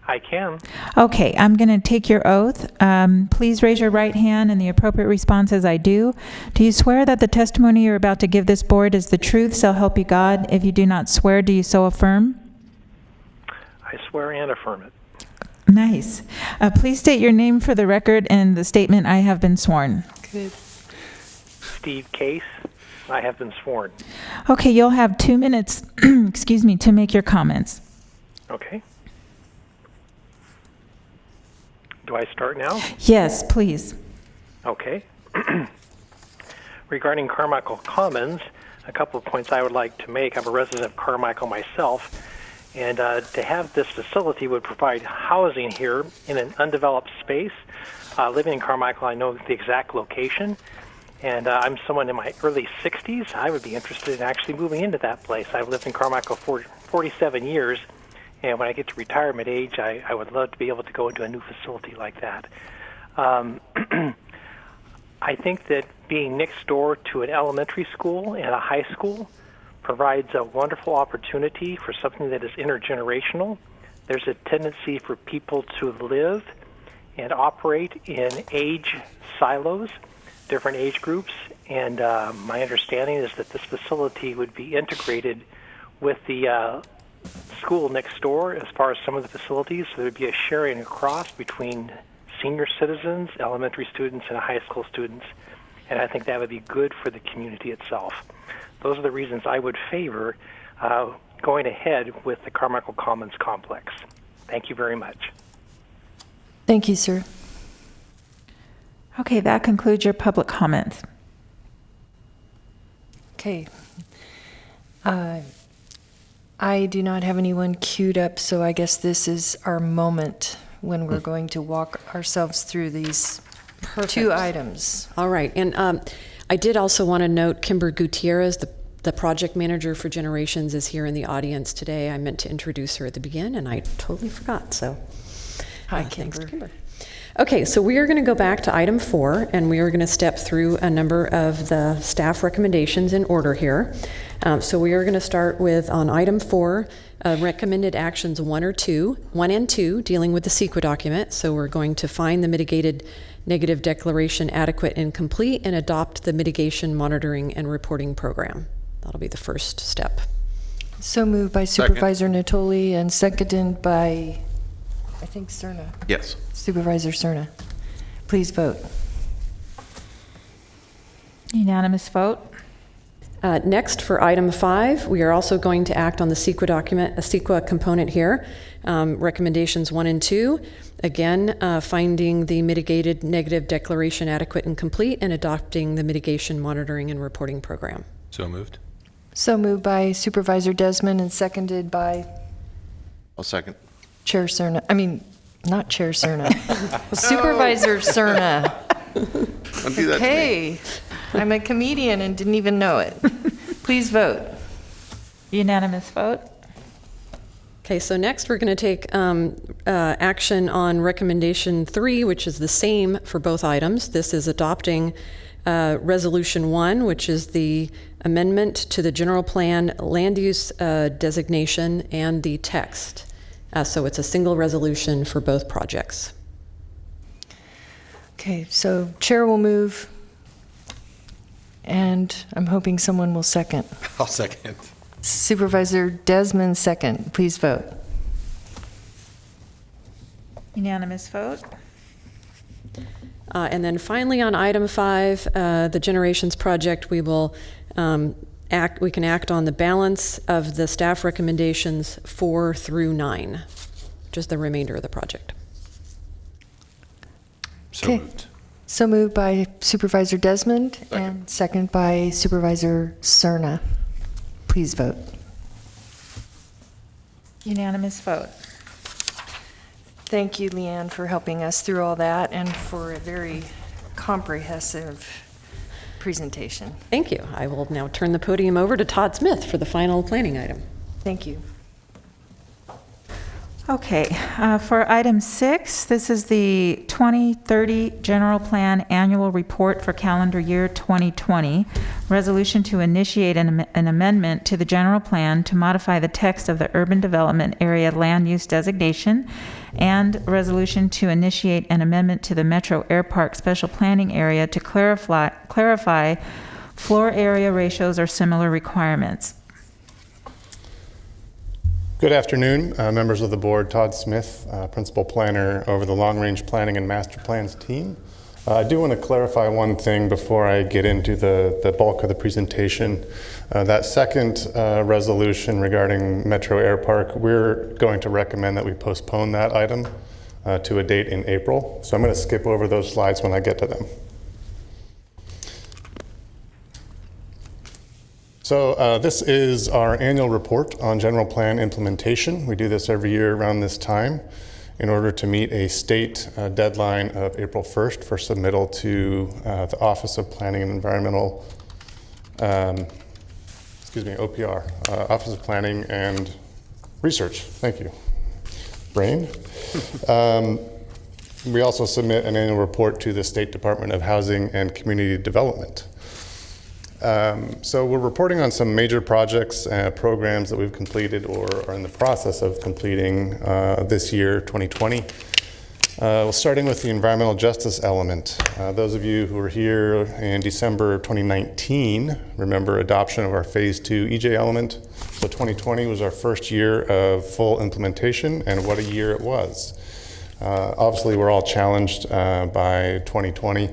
S19: I can.
S4: Okay, I'm going to take your oath. Please raise your right hand, and the appropriate response is I do. Do you swear that the testimony you're about to give this board is the truth, so help you God? If you do not swear, do you so affirm?
S19: I swear and affirm it.
S4: Nice. Please state your name for the record and the statement I have been sworn.
S1: Good.
S19: Steve Case, I have been sworn.
S4: Okay, you'll have 2 minutes, excuse me, to make your comments.
S19: Okay. Do I start now?
S4: Yes, please.
S19: Okay. Regarding Carmichael Commons, a couple of points I would like to make. I'm a resident of Carmichael myself, and to have this facility would provide housing here in an undeveloped space. Living in Carmichael, I know the exact location, and I'm someone in my early 60s. I would be interested in actually moving into that place. I've lived in Carmichael for 47 years, and when I get to retirement age, I would love to be able to go into a new facility like that. I think that being next door to an elementary school and a high school provides a wonderful opportunity for something that is intergenerational. There's a tendency for people to live and operate in age silos, different age groups, and my understanding is that this facility would be integrated with the school next door as far as some of the facilities. So there would be a sharing across between senior citizens, elementary students, and high school students, and I think that would be good for the community itself. Those are the reasons I would favor going ahead with the Carmichael Commons complex. Thank you very much.
S1: Thank you, sir.
S4: Okay, that concludes your public comments.
S1: Okay. I do not have anyone queued up, so I guess this is our moment when we're going to walk ourselves through these two items.
S12: All right. And I did also want to note Kimber Gutierrez, the project manager for Generations, is here in the audience today. I meant to introduce her at the beginning, and I totally forgot. So
S1: hi,
S12: thanks to
S1: Kimber.
S12: Kimber. Okay, so we are going to go back to item 4, and we are going to step through a number of the staff recommendations in order here. So we are going to start with, on item 4, recommended actions 1 and 2, dealing with the CEQA document. So we're going to find the mitigated negative declaration adequate and complete and adopt the mitigation monitoring and reporting program. That'll be the first step.
S1: So moved by Supervisor Natoli and seconded by, I think, Cerna.
S3: Yes.
S1: Supervisor Cerna. Please vote.
S4: Unanimous vote.
S12: Next, for item 5, we are also going to act on the CEQA document, a CEQA component here. Recommendations 1 and 2. Again, finding the mitigated negative declaration adequate and complete and adopting the mitigation monitoring and reporting program.
S13: So moved.
S1: So moved by Supervisor Desmond and seconded by
S3: I'll second.
S1: Chair Cerna. I mean, not Chair Cerna. Supervisor Cerna.
S3: Don't do that to me.
S1: Okay. I'm a comedian and didn't even know it. Please vote.
S4: Unanimous vote.
S12: Okay, so next we're going to take action on recommendation 3, which is the same for both items. This is adopting resolution 1, which is the amendment to the general plan land use designation and the text. So it's a single resolution for both projects.
S1: Okay, so Chair will move, and I'm hoping someone will second.
S13: I'll second.
S1: Supervisor Desmond, second. Please vote.
S4: Unanimous vote.
S12: And then finally on item 5, the Generations project, we will we can act on the balance of the staff recommendations 4 through 9, which is the remainder of the project.
S13: So
S1: Okay.
S13: moved.
S1: So moved by Supervisor Desmond and second by Supervisor Cerna. Please vote.
S4: Unanimous vote.
S1: Thank you, Leanne, for helping us through all that and for a very comprehensive presentation.
S12: Thank you. I will now turn the podium over to Todd Smith for the final planning item.
S1: Thank you.
S4: Okay, for item 6, this is the 2030 General Plan Annual Report for calendar year 2020. Resolution to initiate an amendment to the general plan to modify the text of the urban development area land use designation, and resolution to initiate an amendment to the Metro Air Park Special Planning Area to clarify floor area ratios or similar requirements.
S20: Good afternoon, members of the board. Todd Smith, Principal Planner over the Long Range Planning and Master Plans team. I do want to clarify one thing before I get into the bulk of the presentation. That second resolution regarding Metro Air Park, we're going to recommend that we postpone that item to a date in April. So I'm going to skip over those slides when I get to them. So this is our annual report on general plan implementation. We do this every year around this time in order to meet a state deadline of April 1st for submittal to the Office of Planning and Environmental, OPR, Office of Planning and Research. Thank you. Brain. We also submit an annual report to the State Department of Housing and Community Development. So we're reporting on some major projects, programs that we've completed or are in the process of completing this year, 2020. Starting with the environmental justice element. Those of you who were here in December of 2019 remember adoption of our Phase 2 EJ element. So 2020 was our first year of full implementation, and what a year it was. Obviously, we're all challenged by 2020.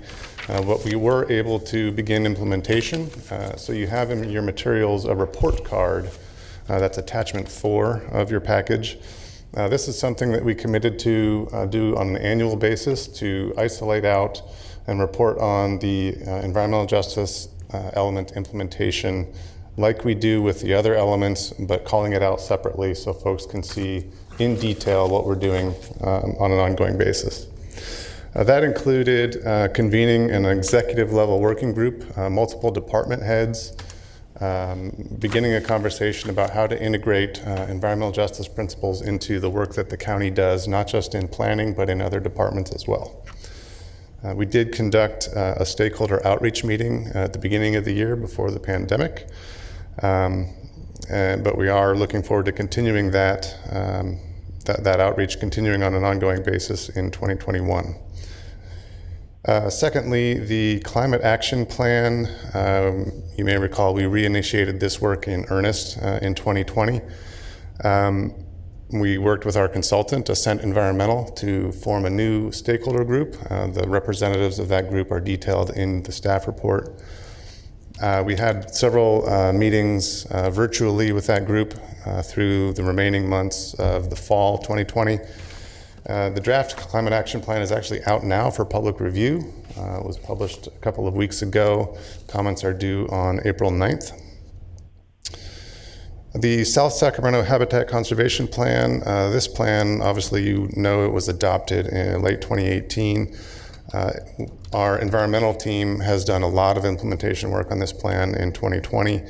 S20: But we were able to begin implementation. So you have in your materials a report card. That's attachment 4 of your package. This is something that we committed to do on an annual basis to isolate out and report on the environmental justice element implementation like we do with the other elements, but calling it out separately so folks can see in detail what we're doing on an ongoing basis. That included convening an executive level working group, multiple department heads, beginning a conversation about how to integrate environmental justice principles into the work that the county does, not just in planning, but in other departments as well. We did conduct a stakeholder outreach meeting at the beginning of the year before the pandemic, but we are looking forward to continuing that outreach, continuing on an ongoing basis in 2021. Secondly, the Climate Action Plan. You may recall we reinitiated this work in earnest in 2020. We worked with our consultant, Ascent Environmental, to form a new stakeholder group. The representatives of that group are detailed in the staff report. We had several meetings virtually with that group through the remaining months of the fall 2020. The draft Climate Action Plan is actually out now for public review. It was published a couple of weeks ago. Comments are due on April 9th. The South Sacramento Habitat Conservation Plan. This plan, obviously you know it was adopted in late 2018. Our environmental team has done a lot of implementation work on this plan in 2020,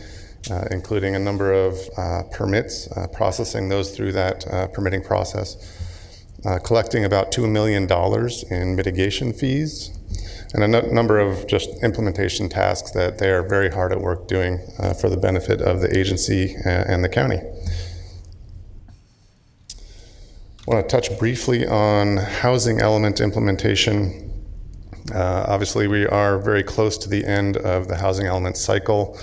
S20: including a number of permits, processing those through that permitting process. Collecting about $2 million in mitigation fees, and a number of just implementation tasks that they are very hard at work doing for the benefit of the agency and the county. I want to touch briefly on housing element implementation. Obviously, we are very close to the end of the housing element cycle.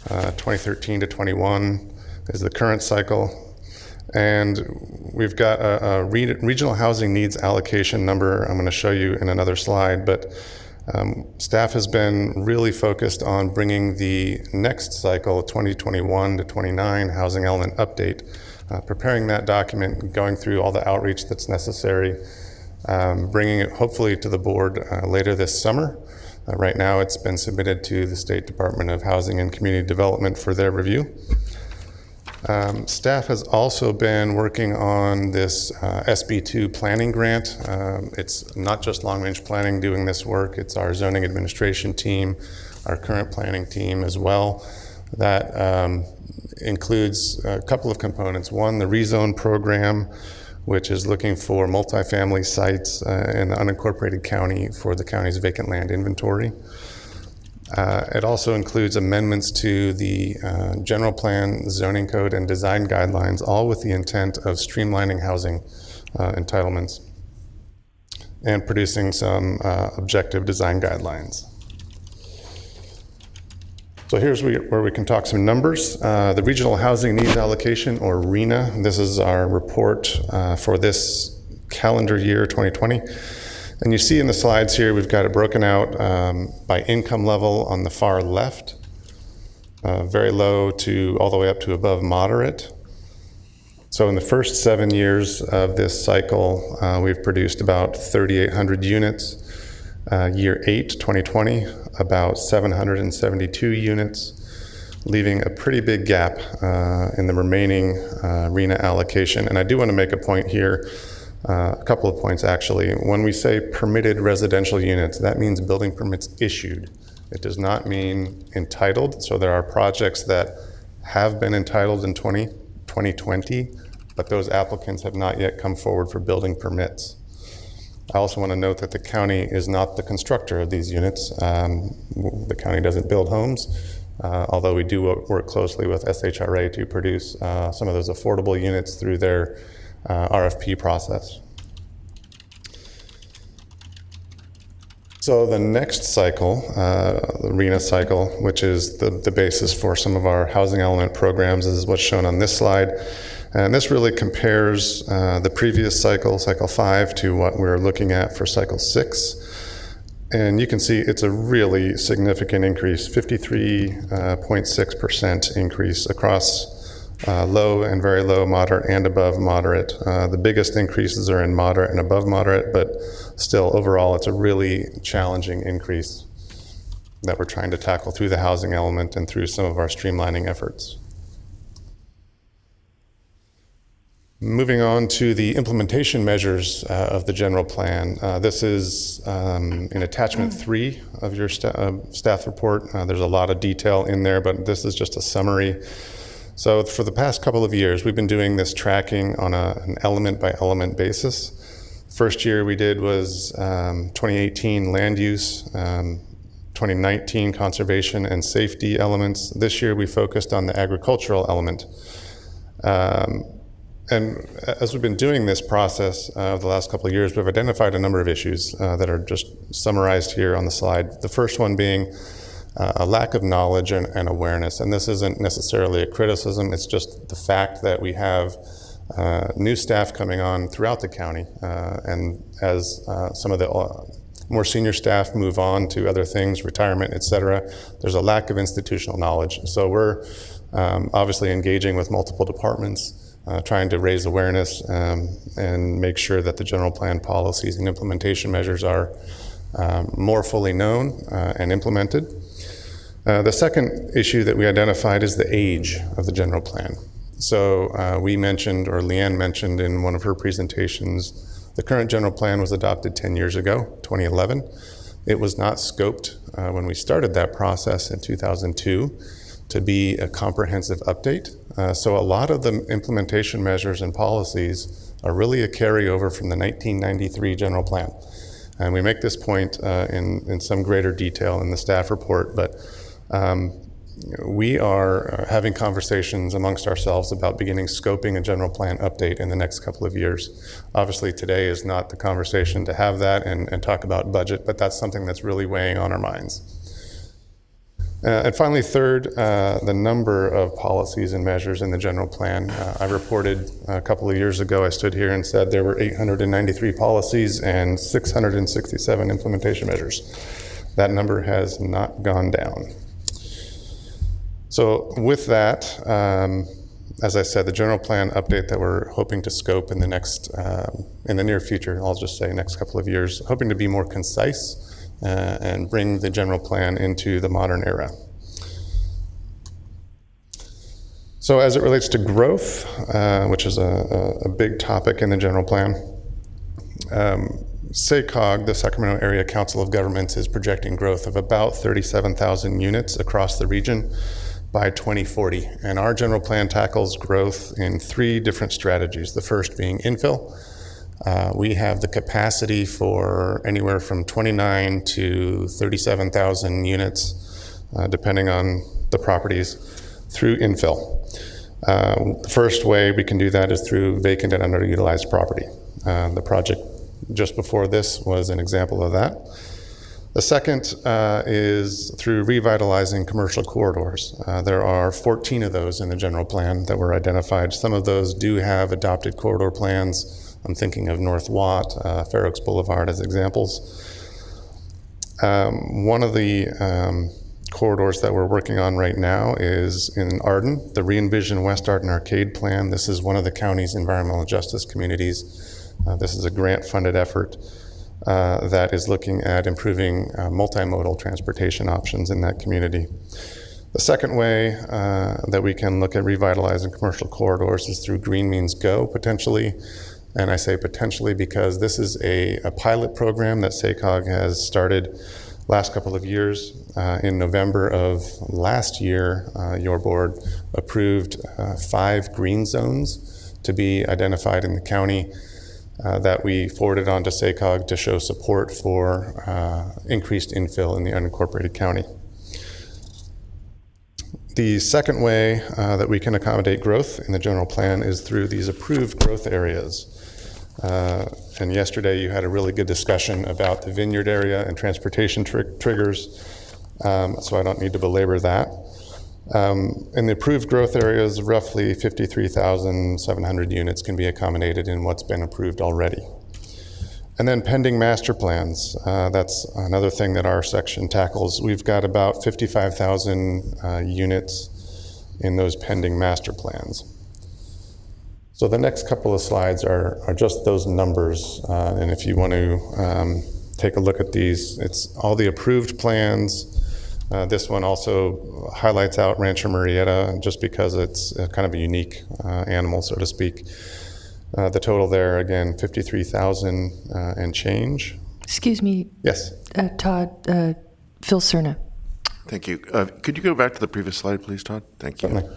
S20: 2013 to 21 is the current cycle. And we've got a regional housing needs allocation number I'm going to show you in another slide, but staff has been really focused on bringing the next cycle, 2021 to 29 housing element update, preparing that document, going through all the outreach that's necessary, bringing it hopefully to the board later this summer. Right now it's been submitted to the State Department of Housing and Community Development for their review. Staff has also been working on this SB2 planning grant. It's not just long-range planning doing this work, it's our zoning administration team, our current planning team as well. That includes a couple of components. One, the Rezone program, which is looking for multifamily sites in the unincorporated county for the county's vacant land inventory. It also includes amendments to the general plan, zoning code, and design guidelines, all with the intent of streamlining housing entitlements and producing some objective design guidelines. So here's where we can talk some numbers. The Regional Housing Needs Allocation, or RHNA, this is our report for this calendar year, 2020. And you see in the slides here, we've got it broken out by income level on the far left, very low to all the way up to above moderate. So in the first 7 years of this cycle, we've produced about 3,800 units. Year 8, 2020, about 772 units, leaving a pretty big gap in the remaining RENA allocation. And I do want to make a point here, a couple of points actually. When we say permitted residential units, that means building permits issued. It does not mean entitled. So there are projects that have been entitled in 2020, but those applicants have not yet come forward for building permits. I also want to note that the county is not the constructor of these units. The county doesn't build homes, although we do work closely with SHRA to produce some of those affordable units through their RFP process. So the next cycle, the RENA cycle, which is the basis for some of our housing element programs, is what's shown on this slide. And this really compares the previous cycle, cycle 5, to what we're looking at for cycle 6. And you can see it's a really significant increase, 53.6% increase across low and very low, moderate, and above moderate. The biggest increases are in moderate and above moderate, but still overall it's a really challenging increase that we're trying to tackle through the housing element and through some of our streamlining efforts. Moving on to the implementation measures of the general plan. This is in attachment 3 of your staff report. There's a lot of detail in there, but this is just a summary. So for the past couple of years, we've been doing this tracking on an element by element basis. First year we did was 2018 land use, 2019 conservation and safety elements. This year we focused on the agricultural element. And as we've been doing this process the last couple of years, we've identified a number of issues that are just summarized here on the slide. The first one being a lack of knowledge and awareness. And this isn't necessarily a criticism, it's just the fact that we have new staff coming on throughout the county. And as some of the more senior staff move on to other things, retirement, et cetera, there's a lack of institutional knowledge. So we're obviously engaging with multiple departments, trying to raise awareness and make sure that the general plan policies and implementation measures are more fully known and implemented. The second issue that we identified is the age of the general plan. So we mentioned, or Leanne mentioned in one of her presentations, the current general plan was adopted 10 years ago, 2011. It was not scoped when we started that process in 2002 to be a comprehensive update. So a lot of the implementation measures and policies are really a carryover from the 1993 general plan. And we make this point in some greater detail in the staff report, but we are having conversations amongst ourselves about beginning scoping a general plan update in the next couple of years. Obviously today is not the conversation to have that and talk about budget, but that's something that's really weighing on our minds. And finally, third, the number of policies and measures in the general plan. I reported a couple of years ago, I stood here and said there were 893 policies and 667 implementation measures. That number has not gone down. So with that, as I said, the general plan update that we're hoping to scope in the near future, I'll just say next couple of years, hoping to be more concise and bring the general plan into the modern era. So as it relates to growth, which is a big topic in the general plan, SACOG, the Sacramento Area Council of Governments, is projecting growth of about 37,000 units across the region by 2040. And our general plan tackles growth in 3 different strategies, the first being infill. We have the capacity for anywhere from 29 to 37,000 units, depending on the properties, through infill. The first way we can do that is through vacant and underutilized property. The project just before this was an example of that. The second is through revitalizing commercial corridors. There are 14 of those in the general plan that were identified. Some of those do have adopted corridor plans. I'm thinking of North Watt, Fair Oaks Boulevard as examples. One of the corridors that we're working on right now is in Arden, the Re-envision West Arden Arcade Plan. This is one of the county's environmental justice communities. This is a grant-funded effort that is looking at improving multimodal transportation options in that community. The second way that we can look at revitalizing commercial corridors is through Green Means Go, potentially. And I say potentially because this is a pilot program that SACOG has started last couple of years. In November of last year, your board approved 5 green zones to be identified in the county that we forwarded on to SACOG to show support for increased infill in the unincorporated county. The second way that we can accommodate growth in the general plan is through these approved growth areas. And yesterday you had a really good discussion about the vineyard area and transportation triggers, so I don't need to belabor that. In the approved growth areas, roughly 53,700 units can be accommodated in what's been approved already. And then pending master plans, that's another thing that our section tackles. We've got about 55,000 units in those pending master plans. So the next couple of slides are just those numbers, and if you want to take a look at these, it's all the approved plans. This one also highlights out Rancho Murrieta just because it's kind of a unique animal, so to speak. The total there, again, 53,000 and change.
S1: Excuse me.
S20: Yes.
S1: Todd, Phil Cerna.
S3: Thank you. Could you go back to the previous slide, please, Todd? Thank you.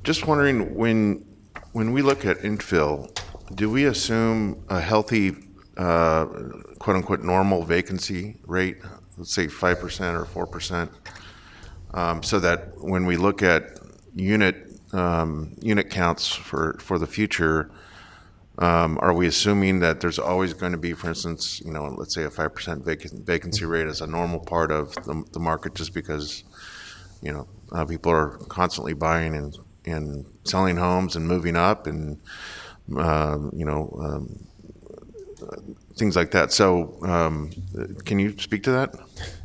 S3: Just wondering, when we look at infill, do we assume a healthy, quote-unquote, normal vacancy rate, let's say 5% or 4%, so that when we look at unit counts for the future, are we assuming that there's always going to be, for instance, let's say a 5% vacancy rate as a normal part of the market, just because people are constantly buying and selling homes and moving up and things like that. So can you speak to that?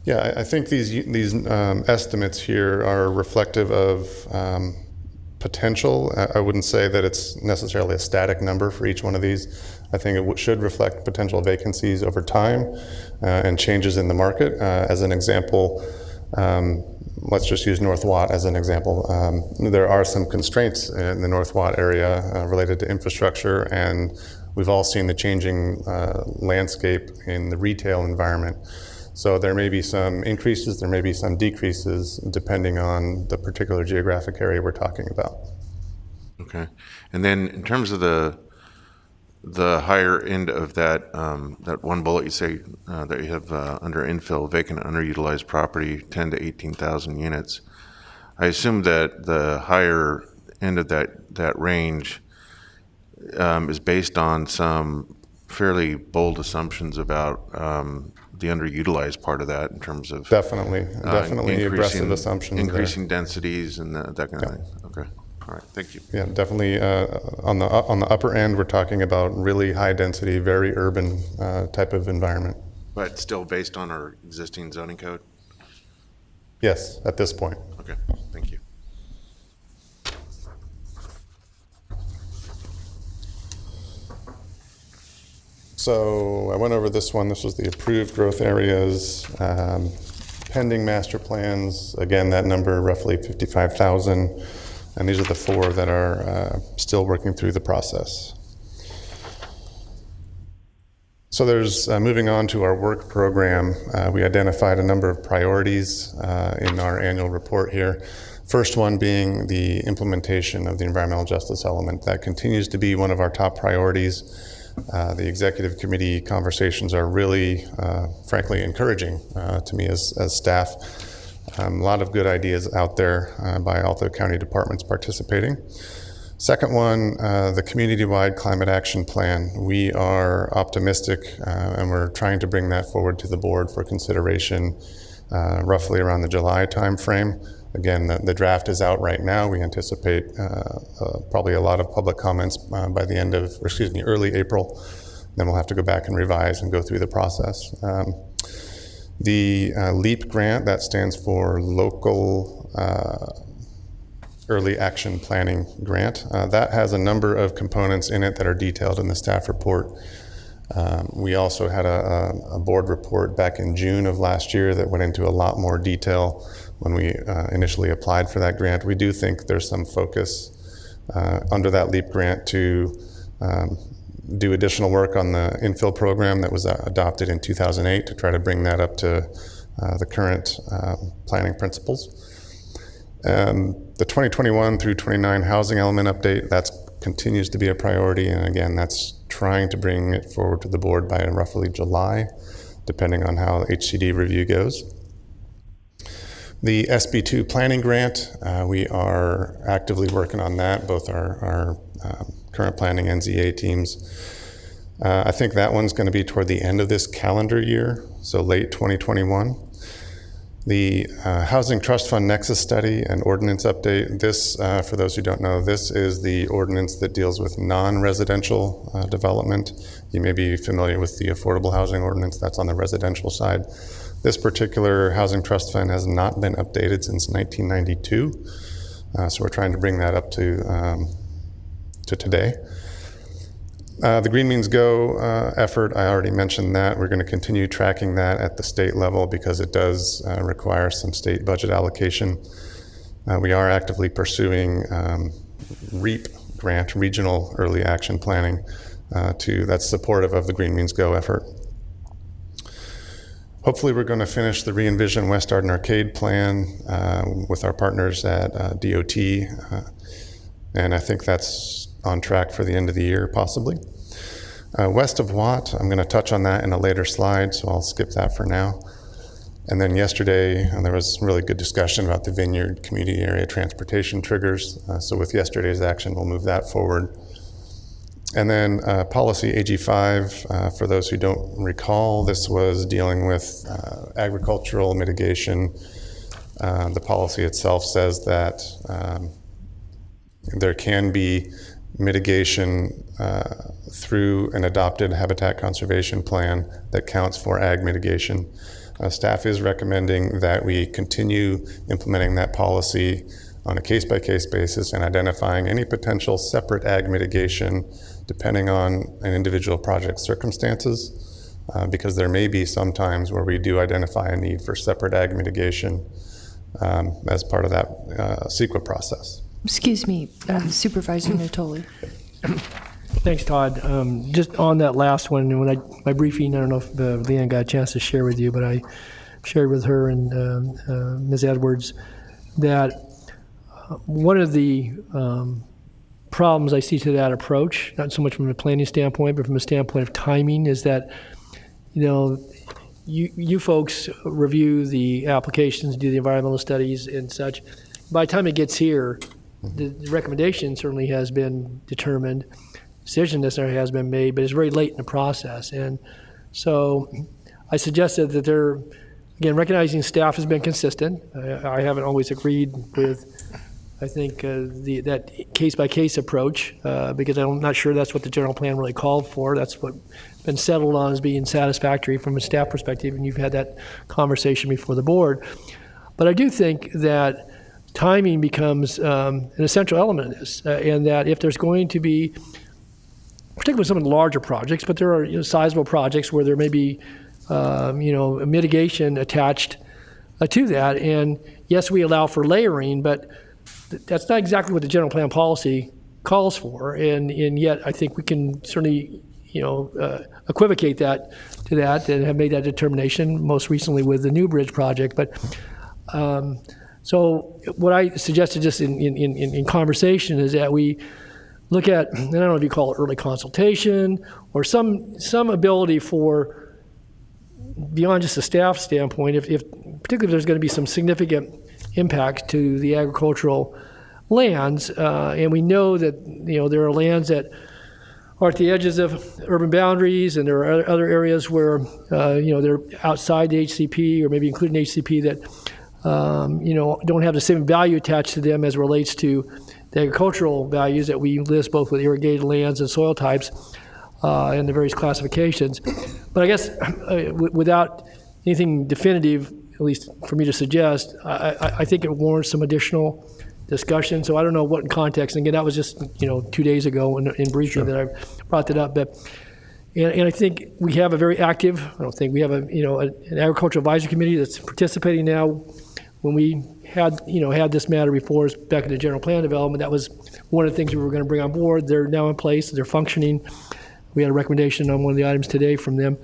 S20: Yeah, I think these estimates here are reflective of potential. I wouldn't say that it's necessarily a static number for each one of these. I think it should reflect potential vacancies over time and changes in the market. As an example, let's just use North Watt as an example. There are some constraints in the North Watt area related to infrastructure, and we've all seen the changing landscape in the retail environment. So there may be some increases, there may be some decreases, depending on the particular geographic area we're talking about.
S3: Okay. And then in terms of the higher end of that one bullet you say that you have under infill, vacant, underutilized property, 10 to 18,000 units. I assume that the higher end of that range is based on some fairly bold assumptions about the underutilized part of that, in terms of
S20: definitely aggressive assumptions,
S3: increasing densities and that kind of thing. Okay. All right, thank you.
S20: Yeah, definitely. On the upper end, we're talking about really high density, very urban type of environment.
S3: But still based on our existing zoning code?
S20: Yes, at this point.
S3: Okay, thank you.
S20: So I went over this one. This was the approved growth areas. Pending master plans, again, that number roughly 55,000. And these are the 4 that are still working through the process. So there's, moving on to our work program, we identified a number of priorities in our annual report here. First one being the implementation of the environmental justice element. That continues to be one of our top priorities. The executive committee conversations are really, frankly, encouraging to me as staff. A lot of good ideas out there by all the county departments participating. Second one, the community-wide climate action plan. We are optimistic and we're trying to bring that forward to the board for consideration roughly around the July timeframe. Again, the draft is out right now. We anticipate probably a lot of public comments by the end of, early April. Then we'll have to go back and revise and go through the process. The LEAP grant, that stands for Local Early Action Planning Grant. That has a number of components in it that are detailed in the staff report. We also had a board report back in June of last year that went into a lot more detail when we initially applied for that grant. We do think there's some focus under that LEAP grant to do additional work on the infill program that was adopted in 2008 to try to bring that up to the current planning principles. The 2021 through 29 housing element update, that continues to be a priority, and again, that's trying to bring it forward to the board by roughly July, depending on how HCD review goes. The SB2 planning grant, we are actively working on that, both our current planning and ZA teams. I think that one's going to be toward the end of this calendar year, so late 2021. The Housing Trust Fund Nexus Study and Ordinance Update, this, for those who don't know, this is the ordinance that deals with non-residential development. You may be familiar with the Affordable Housing Ordinance, that's on the residential side. This particular Housing Trust Fund has not been updated since 1992, so we're trying to bring that up to today. The Green Means Go effort, I already mentioned that. We're going to continue tracking that at the state level because it does require some state budget allocation. We are actively pursuing REAP grant, Regional Early Action Planning, that's supportive of the Green Means Go effort. Hopefully we're going to finish the Re-Envision West Arden Arcade plan with our partners at DOT, and I think that's on track for the end of the year, possibly. West of Watt, I'm going to touch on that in a later slide, so I'll skip that for now. And then yesterday, there was really good discussion about the Vineyard Community Area Transportation Triggers. So with yesterday's action, we'll move that forward. And then policy AG5, for those who don't recall, this was dealing with agricultural mitigation. The policy itself says that there can be mitigation through an adopted habitat conservation plan that counts for ag mitigation. Staff is recommending that we continue implementing that policy on a case-by-case basis and identifying any potential separate ag mitigation depending on an individual project's circumstances, because there may be some times where we do identify a need for separate ag mitigation as part of that CEQA process.
S1: Excuse me, Supervisor Natoli.
S2: Thanks, Todd. Just on that last one, when my briefing, I don't know if Leanne got a chance to share with you, but I shared with her and Ms. Edwards that one of the problems I see to that approach, not so much from a planning standpoint, but from a standpoint of timing, is that, you folks review the applications, do the environmental studies and such. By the time it gets here, the recommendation certainly has been determined, decision necessarily has been made, but it's very late in the process. And so I suggested that again, recognizing staff has been consistent. I haven't always agreed with, I think, that case-by-case approach, because I'm not sure that's what the general plan really called for. That's what been settled on as being satisfactory from a staff perspective, and you've had that conversation before the board. But I do think that timing becomes an essential element of this, and that if there's going to be, particularly with some of the larger projects, but there are sizable projects where there may be a mitigation attached to that. And yes, we allow for layering, but that's not exactly what the general plan policy calls for. And yet I think we can certainly equivocate that to that and have made that determination most recently with the New Bridge project. But so what I suggested just in conversation is that we look at, and I don't know if you call it early consultation or some ability for, beyond just a staff standpoint, if particularly if there's going to be some significant impact to the agricultural lands, and we know that there are lands that are at the edges of urban boundaries, and there are other areas where they're outside the HCP or maybe including HCP that don't have the same value attached to them as relates to the agricultural values that we list both with irrigated lands and soil types and the various classifications. But I guess without anything definitive, at least for me to suggest, I think it warrants some additional discussion. So I don't know what context. And again, that was just 2 days ago in briefing that I brought that up. But and I think we have a very active. I don't think we have an agricultural advisory committee that's participating now. When we had this matter before us back in the general plan development, that was one of the things we were going to bring on board. They're now in place. They're functioning. We had a recommendation on one of the items today from them.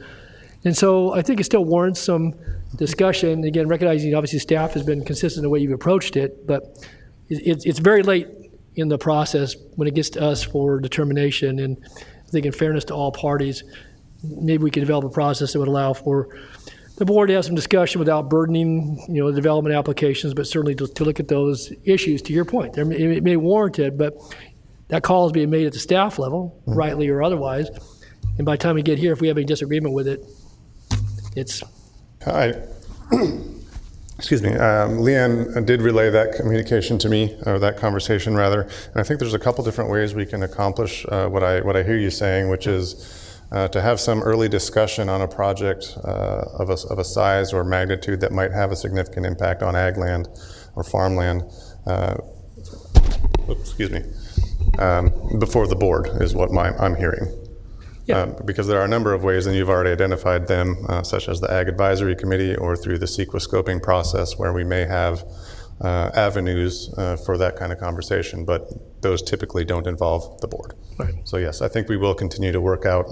S2: And so I think it still warrants some discussion. Again, recognizing obviously staff has been consistent in the way you've approached it, but it's very late in the process when it gets to us for determination. And I think in fairness to all parties, maybe we can develop a process that would allow for the board to have some discussion without burdening, the development applications, but certainly to look at those issues. To your point, it may warrant it, but that call is being made at the staff level, rightly or otherwise. And by the time we get here, if we have any disagreement with it, it's.
S20: Excuse me. Leanne did relay that communication to me, or that conversation rather. And I think there's a couple different ways we can accomplish what I hear you saying, which is to have some early discussion on a project of a size or magnitude that might have a significant impact on ag land or farmland. Before the board is what I'm hearing. Yeah. Because there are a number of ways, and you've already identified them, such as the Ag Advisory Committee or through the CEQA scoping process, where we may have avenues for that kind of conversation, but those typically don't involve the board. Right. So yes, I think we will continue to work out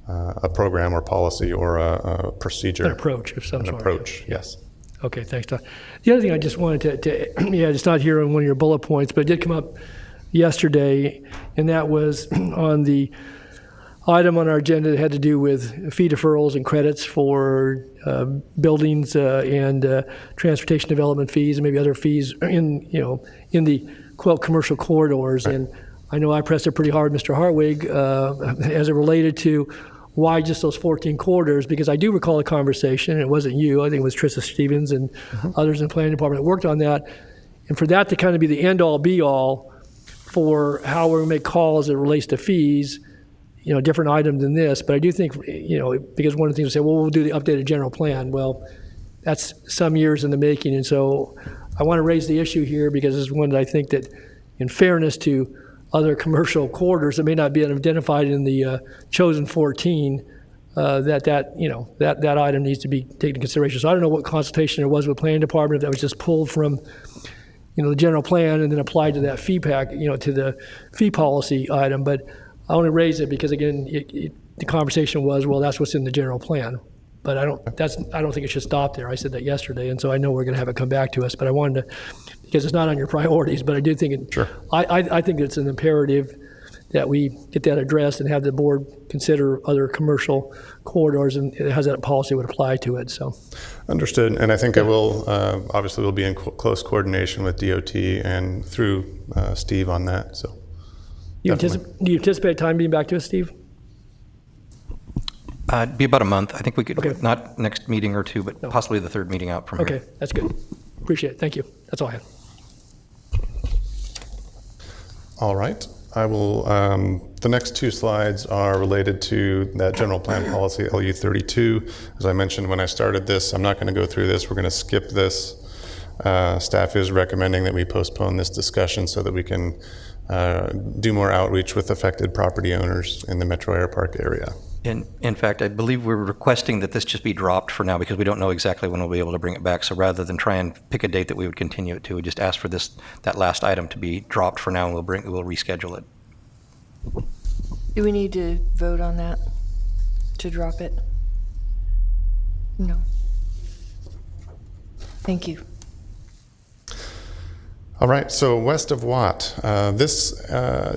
S20: a program or policy or a procedure.
S2: An approach of some sort.
S20: An approach, yes.
S2: Okay, thanks, Todd. The other thing I just wanted to it's not here on one of your bullet points, but it did come up yesterday, and that was on the item on our agenda that had to do with fee deferrals and credits for buildings and transportation development fees and maybe other fees in the quote commercial corridors. Right. And I know I pressed it pretty hard, Mr. Hartwig, as it related to why just those 14 corridors, because I do recall a conversation, and it wasn't you, I think it was Trista Stevens and others in the planning department that worked on that, and for that to kind of be the end-all be-all for how we make calls as it relates to fees, different item than this. But I do think, because one of the things we say, well, we'll do the updated general plan. Well, that's some years in the making. And so I want to raise the issue here because it's one that I think that in fairness to other commercial corridors that may not be identified in the chosen 14, that item needs to be taken into consideration. So I don't know what consultation there was with the planning department, if that was just pulled from the general plan and then applied to that fee pack, to the fee policy item. But I want to raise it because, again, the conversation was, well, that's what's in the general plan. But I don't think it should stop there. I said that yesterday, and so I know we're going to have it come back to us. But I wanted to, because it's not on your priorities, but I do think it. Sure. I think it's an imperative that we get that addressed and have the board consider other commercial corridors, and it has that policy would apply to it. So. Understood. And I think I will obviously we'll be in close coordination with DOT and through Steve on that. So. Do you anticipate time being back to us, Steve?
S21: It'd be about a month. I think we could, not next meeting or two, but possibly the third meeting out from here.
S2: Okay, that's good. Appreciate it. Thank you. That's all I have.
S20: All right. I will, the next two slides are related to that general plan policy, LU 32. As I mentioned when I started this, I'm not going to go through this. We're going to skip this. Staff is recommending that we postpone this discussion so that we can do more outreach with affected property owners in the Metro Air Park area.
S21: In fact, I believe we're requesting that this just be dropped for now because we don't know exactly when we'll be able to bring it back. So rather than try and pick a date that we would continue it to, we just ask for that last item to be dropped for now, and we'll reschedule it.
S1: Do we need to vote on that to drop it? No. Thank you.
S20: All right, so west of Watt, this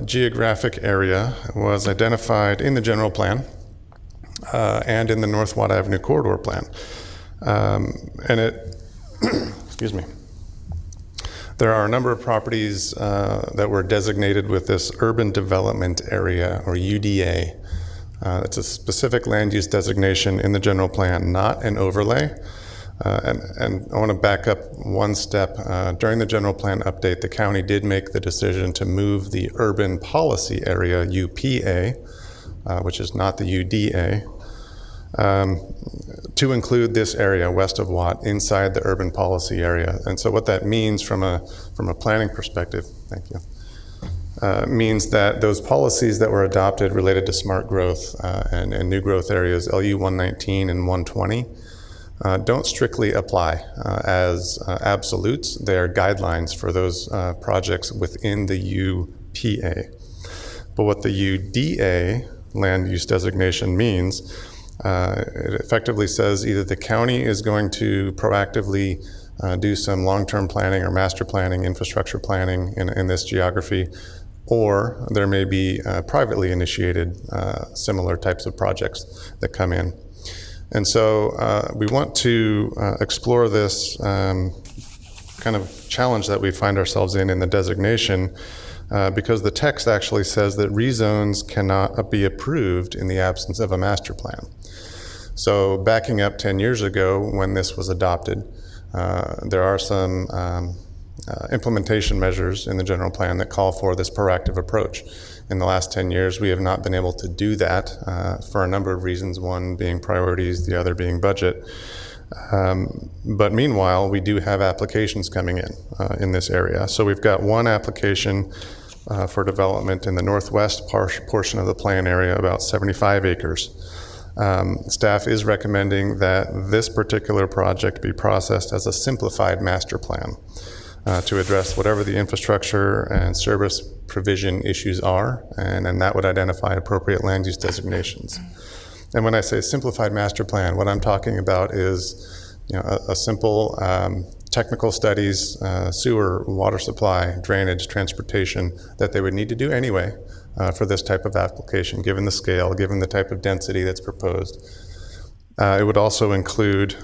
S20: geographic area was identified in the general plan and in the North Watt Avenue corridor plan. And it, excuse me, there are a number of properties that were designated with this urban development area, or UDA. It's a specific land use designation in the general plan, not an overlay. And I want to back up one step. During the general plan update, the county did make the decision to move the urban policy area, UPA, which is not the UDA, to include this area west of Watt inside the urban policy area. And so what that means from a planning perspective, thank you, means that those policies that were adopted related to smart growth and new growth areas, LU 119 and 120, don't strictly apply as absolutes. They are guidelines for those projects within the UPA. But what the UDA, land use designation, means, it effectively says either the county is going to proactively do some long-term planning or master planning, infrastructure planning in this geography, or there may be privately initiated similar types of projects that come in. And so we want to explore this kind of challenge that we find ourselves in the designation because the text actually says that rezones cannot be approved in the absence of a master plan. So backing up 10 years ago when this was adopted, there are some implementation measures in the general plan that call for this proactive approach. In the last 10 years, we have not been able to do that for a number of reasons, one being priorities, the other being budget. But meanwhile, we do have applications coming in this area. So we've got one application for development in the northwest portion of the plan area, about 75 acres. Staff is recommending that this particular project be processed as a simplified master plan to address whatever the infrastructure and service provision issues are, and then that would identify appropriate land use designations. And when I say simplified master plan, what I'm talking about is a simple technical studies, sewer, water supply, drainage, transportation that they would need to do anyway for this type of application, given the scale, given the type of density that's proposed. It would also include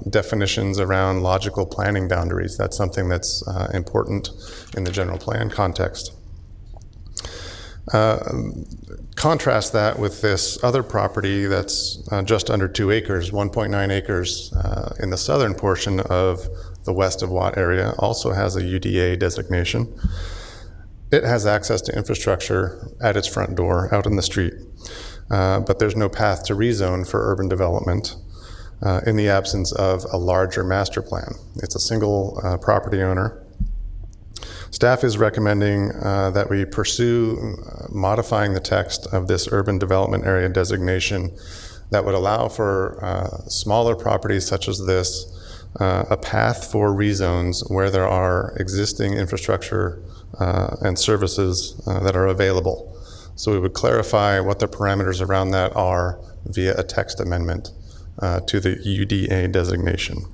S20: definitions around logical planning boundaries. That's something that's important in the general plan context. Contrast that with this other property that's just under 2 acres, 1.9 acres in the southern portion of the west of Watt area, also has a UDA designation. It has access to infrastructure at its front door, out in the street. But there's no path to rezone for urban development in the absence of a larger master plan. It's a single property owner. Staff is recommending that we pursue modifying the text of this urban development area designation that would allow for smaller properties such as this, a path for rezones where there are existing infrastructure and services that are available. So we would clarify what the parameters around that are via a text amendment to the UDA designation.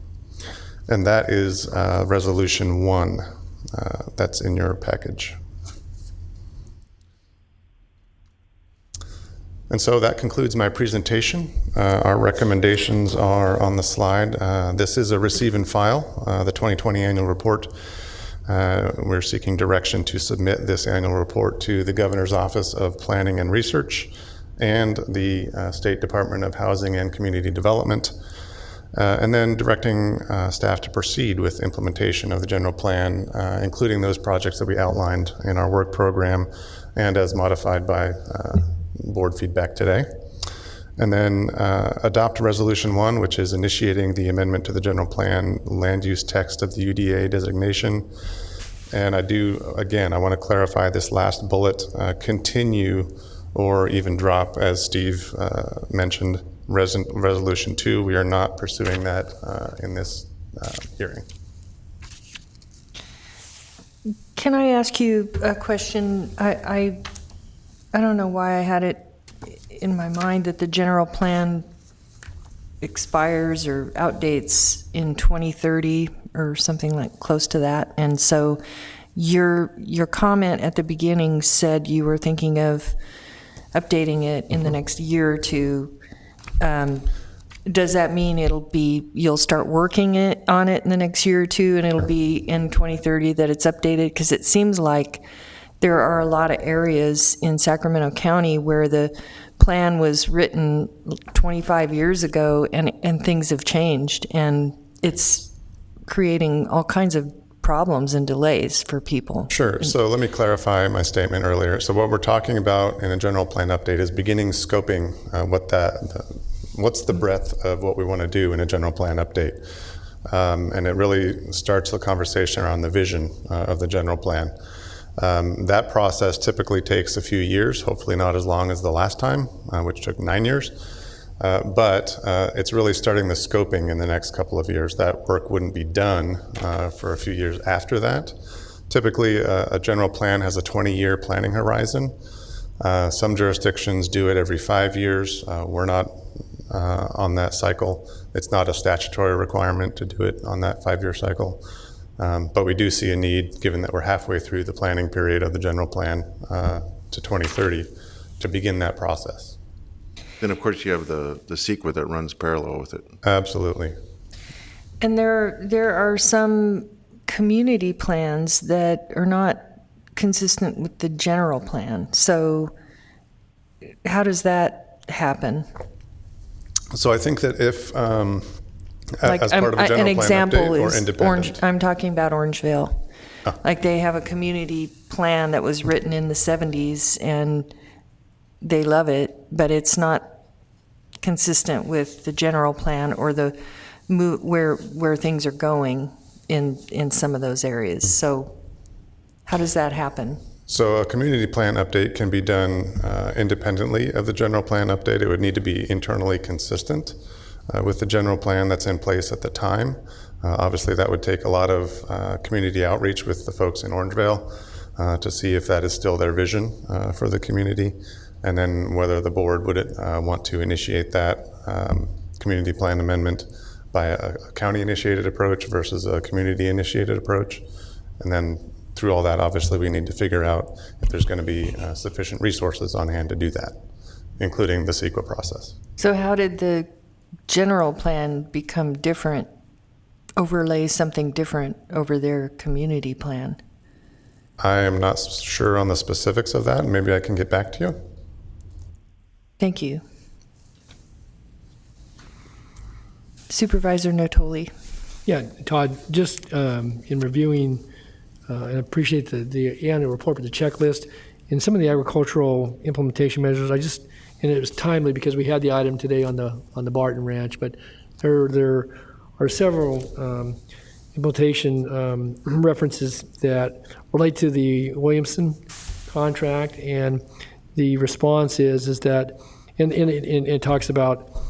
S20: And that is Resolution 1 that's in your package. And so that concludes my presentation. Our recommendations are on the slide. This is a receive and file, the 2020 annual report. We're seeking direction to submit this annual report to the Governor's Office of Planning and Research and the State Department of Housing and Community Development, and then directing staff to proceed with implementation of the general plan, including those projects that we outlined in our work program and as modified by board feedback today. And then adopt Resolution 1, which is initiating the amendment to the general plan land use text of the UDA designation. And I want to clarify this last bullet, continue or even drop, as Steve mentioned, Resolution 2. We are not pursuing that in this hearing.
S1: Can I ask you a question? I don't know why I had it in my mind that the general plan expires or outdates in 2030 or something like close to that. And so your comment at the beginning said you were thinking of updating it in the next year or two. Does that mean you'll start working on it in the next year or two and it'll be in 2030 that it's updated? Because it seems like there are a lot of areas in Sacramento County where the plan was written 25 years ago and things have changed. And it's creating all kinds of problems and delays for people.
S20: Sure. So let me clarify my statement earlier. So what we're talking about in a general plan update is beginning scoping what's the breadth of what we want to do in a general plan update. And it really starts the conversation around the vision of the general plan. That process typically takes a few years, hopefully not as long as the last time, which took 9 years. But it's really starting the scoping in the next couple of years. That work wouldn't be done for a few years after that. Typically, a general plan has a 20-year planning horizon. Some jurisdictions do it every 5 years. We're not on that cycle. It's not a statutory requirement to do it on that 5-year cycle. But we do see a need, given that we're halfway through the planning period of the general plan to 2030, to begin that process.
S3: Then, of course, you have the CEQA that runs parallel with it.
S20: Absolutely.
S1: And there are some community plans that are not consistent with the general plan. So how does that happen?
S20: So I think that if,
S1: Like
S20: as part of a general
S1: an
S20: plan
S1: example
S20: update or
S1: is
S20: independent.
S1: Orange. I'm talking about Orangeville. Like they have a community plan that was written in the 70s, and they love it, but it's not consistent with the general plan or the where things are going in some of those areas. So how does that happen?
S20: So a community plan update can be done independently of the general plan update. It would need to be internally consistent with the general plan that's in place at the time. Obviously, that would take a lot of community outreach with the folks in Orangeville to see if that is still their vision for the community, and then whether the board would want to initiate that community plan amendment by a county-initiated approach versus a community-initiated approach. And then through all that, obviously, we need to figure out if there's going to be sufficient resources on hand to do that, including the CEQA process.
S1: So how did the general plan become different, overlay something different over their community plan?
S20: I am not sure on the specifics of that. Maybe I can get back to you.
S1: Thank you. Supervisor Natoli.
S2: Yeah, Todd, just in reviewing, and I appreciate the annual report, but the checklist, in some of the agricultural implementation measures, and it was timely because we had the item today on the Barton Ranch, but there are several implementation references that relate to the Williamson contract, and the response is that, and it talks about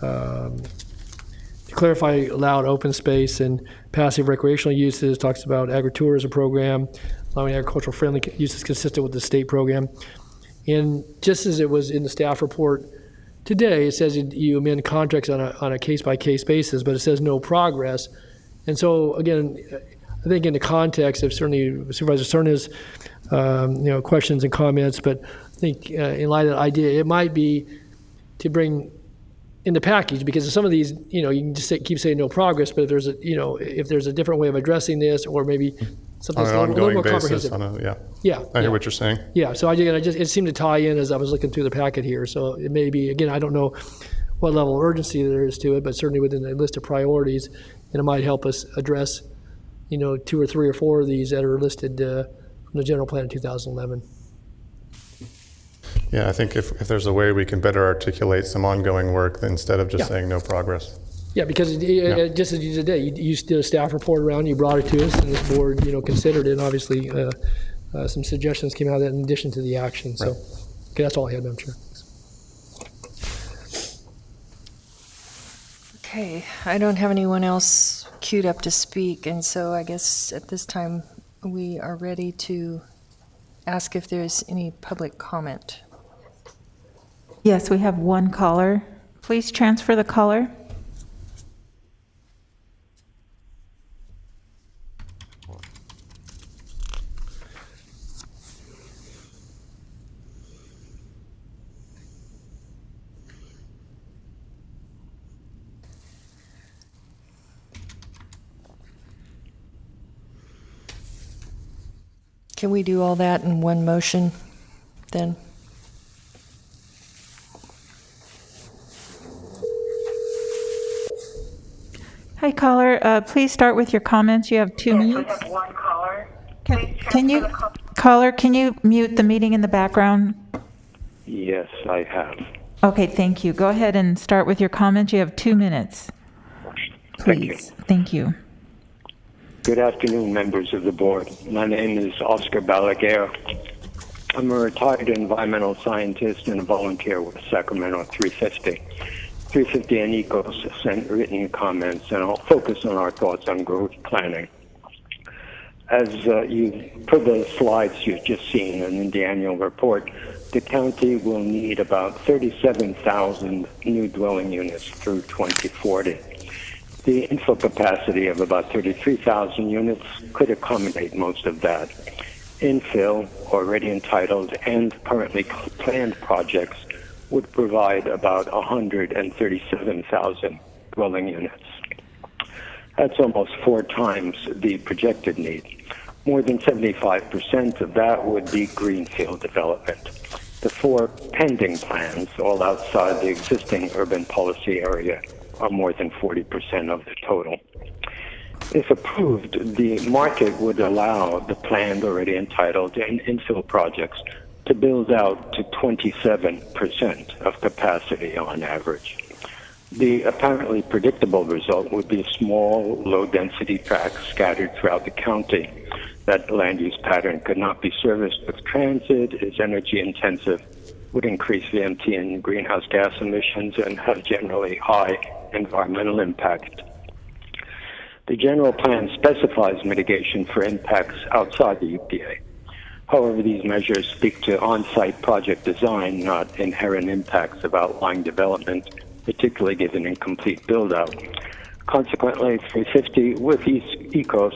S2: to clarify allowed open space and passive recreational uses, talks about agritourism program, allowing agricultural friendly uses consistent with the state program. And just as it was in the staff report today, it says you amend contracts on a case-by-case basis, but it says no progress. And so, again, I think in the context of certainly Supervisor Cerna's questions and comments, but I think in light of that idea, it might be to bring in the package, because some of these, you can just keep saying no progress, but if there's a different way of addressing this, or maybe something that's a little more comprehensive.
S20: Yeah. I hear what you're saying.
S2: Yeah, so it seemed to tie in as I was looking through the packet here. So it may be, again, I don't know what level of urgency there is to it, but certainly within the list of priorities, and it might help us address, 2 or 3 or 4 of these that are listed from the general plan in 2011.
S20: Yeah, I think if there's a way we can better articulate some ongoing work instead of just saying no progress.
S2: Yeah, because just as you did today, you did a staff report around, you brought it to us, and this board, considered it, and obviously some suggestions came out of that in addition to the action. So, okay, that's all I had, Madam Chair.
S1: Okay, I don't have anyone else queued up to speak, and so I guess at this time we are ready to ask if there's any public comment.
S4: Yes, we have one caller. Please transfer the caller.
S1: Can we do all that in one motion then?
S4: Hi, Hi, caller. Please start with your comments. You have 2 minutes.
S15: We have one caller.
S4: Caller, can you mute the meeting in the background?
S18: Yes, I have.
S4: Okay, thank you. Go ahead and start with your comments. You have 2 minutes. Please. Thank you.
S18: Good afternoon, members of the board. My name is Oscar Balaguer. I'm a retired environmental scientist and a volunteer with Sacramento 350. 350 and ECOS sent written comments, and I'll focus on our thoughts on growth planning. As per the slides you've just seen and in the annual report, the county will need about 37,000 new dwelling units through 2040. The inflow capacity of about 33,000 units could accommodate most of that. Infill, already entitled, and currently planned projects would provide about 137,000 dwelling units. That's almost 4 times the projected need. More than 75% of that would be greenfield development. The 4 pending plans, all outside the existing urban policy area, are more than 40% of the total. If approved, the market would allow the planned, already entitled, and infill projects to build out to 27% of capacity on average. The apparently predictable result would be small, low-density tracts scattered throughout the county. That land use pattern could not be serviced with transit, is energy intensive, would increase VMT and greenhouse gas emissions, and have generally high environmental impact. The general plan specifies mitigation for impacts outside the UPA. However, these measures speak to on-site project design, not inherent impacts of outlying development, particularly given incomplete build-out. Consequently, 350 with ECOS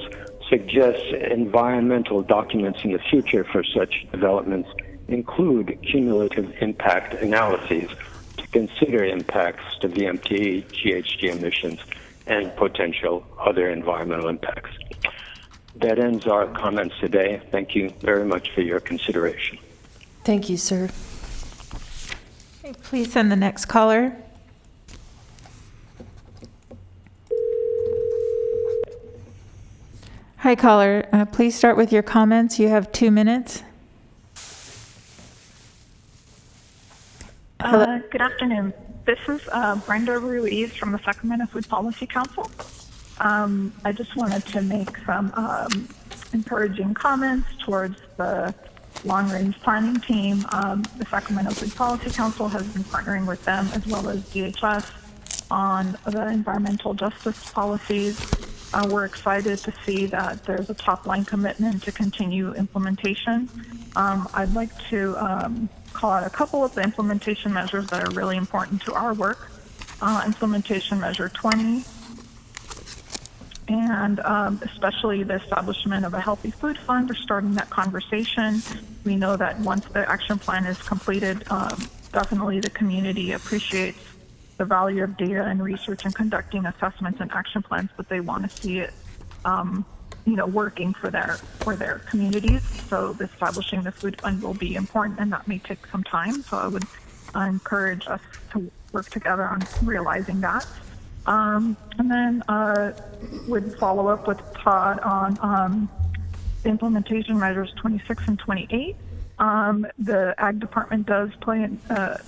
S18: suggests environmental documents in the future for such developments include cumulative impact analyses to consider impacts to VMT, GHG emissions, and potential other environmental impacts. That ends our comments today. Thank you very much for your consideration.
S1: Thank you, sir.
S4: Okay, please send the next caller. Hi, caller. Please start with your comments. You have 2 minutes.
S11: Good afternoon. This is Brenda Ruiz from the Sacramento Food Policy Council. I just wanted to make some encouraging comments towards the long-range planning team. The Sacramento Food Policy Council has been partnering with them as well as DHS on the environmental justice policies. We're excited to see that there's a top-line commitment to continue implementation. I'd like to call out a couple of the implementation measures that are really important to our work. Implementation Measure 20, and especially the establishment of a healthy food fund or starting that conversation. We know that once the action plan is completed, definitely the community appreciates the value of data and research and conducting assessments and action plans, but they want to see it working for their communities. So establishing the food fund will be important, and that may take some time. So I would encourage us to work together on realizing that. And then would follow up with Todd on the implementation measures 26 and 28. The Ag Department does play an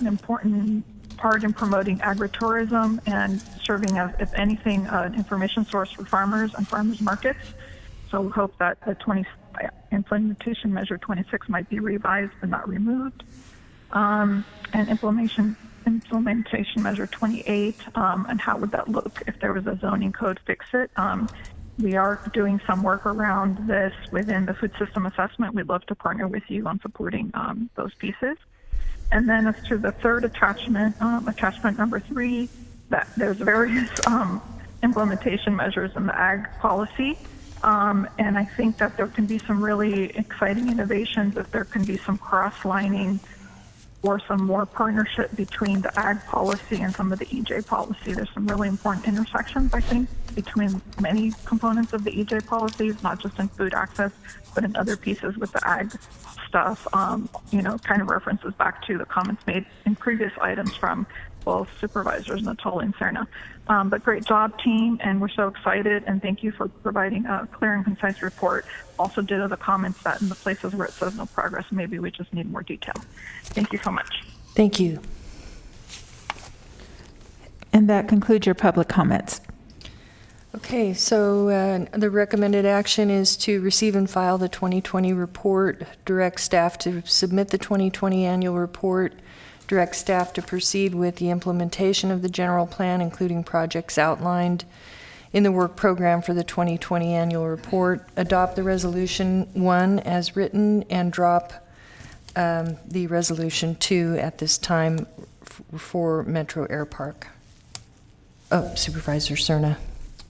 S11: important part in promoting agritourism and serving as, if anything, an information source for farmers and farmers markets. So we hope that the implementation measure 26 might be revised but not removed. And implementation measure 28, and how would that look if there was a zoning code fix it? We are doing some work around this within the food system assessment. We'd love to partner with you on supporting those pieces. And then as to the third attachment, attachment number 3, that there's various implementation measures in the ag policy. And I think that there can be some really exciting innovations, if there can be some cross-lining or some more partnership between the ag policy and some of the EJ policy. There's some really important intersections, I think, between many components of the EJ policies, not just in food access, but in other pieces with the ag stuff. Kind of references back to the comments made in previous items from well as Supervisors Natoli and Serna. But great job, team, and we're so excited, and thank you for providing a clear and concise report. Also ditto the comments that in the places where it says no progress, maybe we just need more detail. Thank you so much.
S1: Thank you.
S4: And that concludes your public comments.
S1: Okay, so the recommended action is to receive and file the 2020 report, direct staff to submit the 2020 annual report, direct staff to proceed with the implementation of the general plan, including projects outlined in the work program for the 2020 annual report, adopt the resolution 1 as written, and drop the resolution 2 at this time for Metro Air Park. Oh, Supervisor Serna.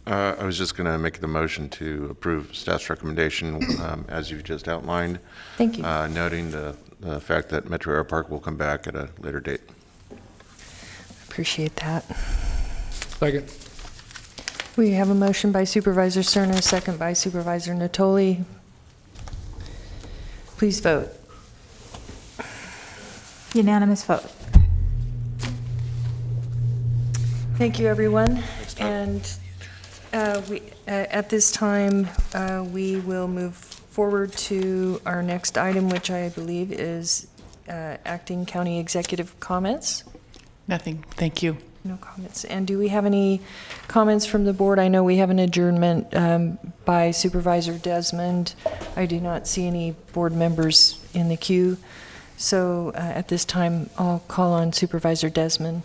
S3: I was just going to make the motion to approve staff's recommendation as you've just outlined.
S1: Thank you.
S3: Noting the fact that Metro Air Park will come back at a later date.
S1: Appreciate that.
S2: Second.
S1: We have a motion by Supervisor Serna, second by Supervisor Natoli. Please vote.
S4: Unanimous vote.
S1: Thank you, everyone. And at this time, we will move forward to our next item, which I believe is acting county executive comments.
S5: Nothing. Thank you.
S1: No comments. And do we have any comments from the board? I know we have an adjournment by Supervisor Desmond. I do not see any board members in the queue. So at this time, I'll call on Supervisor Desmond.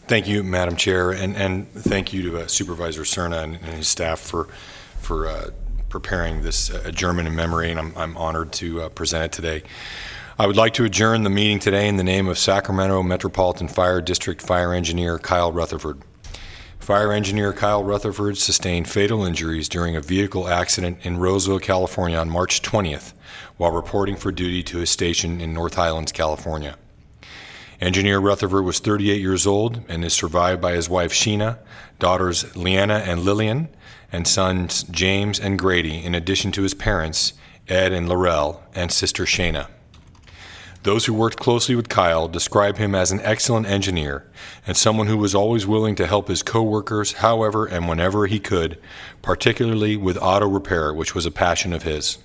S13: Thank you, Madam Chair, and thank you to Supervisor Serna and his staff for preparing this adjournment in memory, and I'm honored to present it today. I would like to adjourn the meeting today in the name of Sacramento Metropolitan Fire District Fire Engineer Kyle Rutherford. Fire Engineer Kyle Rutherford sustained fatal injuries during a vehicle accident in Roseville, California on March 20th while reporting for duty to his station in North Highlands, California. Engineer Rutherford was 38 years old and is survived by his wife Sheena, daughters Leanna and Lillian, and sons James and Grady, in addition to his parents, Ed and Laurel, and sister Shayna. Those who worked closely with Kyle describe him as an excellent engineer and someone who was always willing to help his co-workers however and whenever he could, particularly with auto repair, which was a passion of his.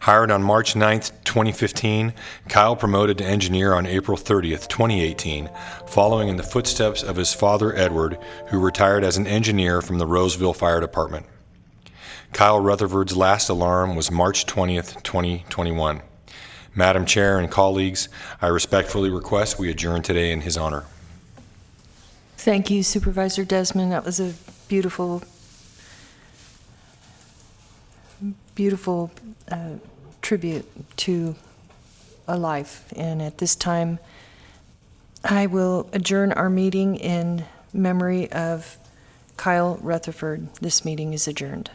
S13: Hired on March 9th, 2015, Kyle promoted to engineer on April 30th, 2018, following in the footsteps of his father, Edward, who retired as an engineer from the Roseville Fire Department. Kyle Rutherford's last alarm was March 20th, 2021. Madam Chair and colleagues, I respectfully request we adjourn today in his honor.
S1: Thank you, Supervisor Desmond. That was a beautiful tribute to a life. And at this time, I will adjourn our meeting in memory of Kyle Rutherford. This meeting is adjourned.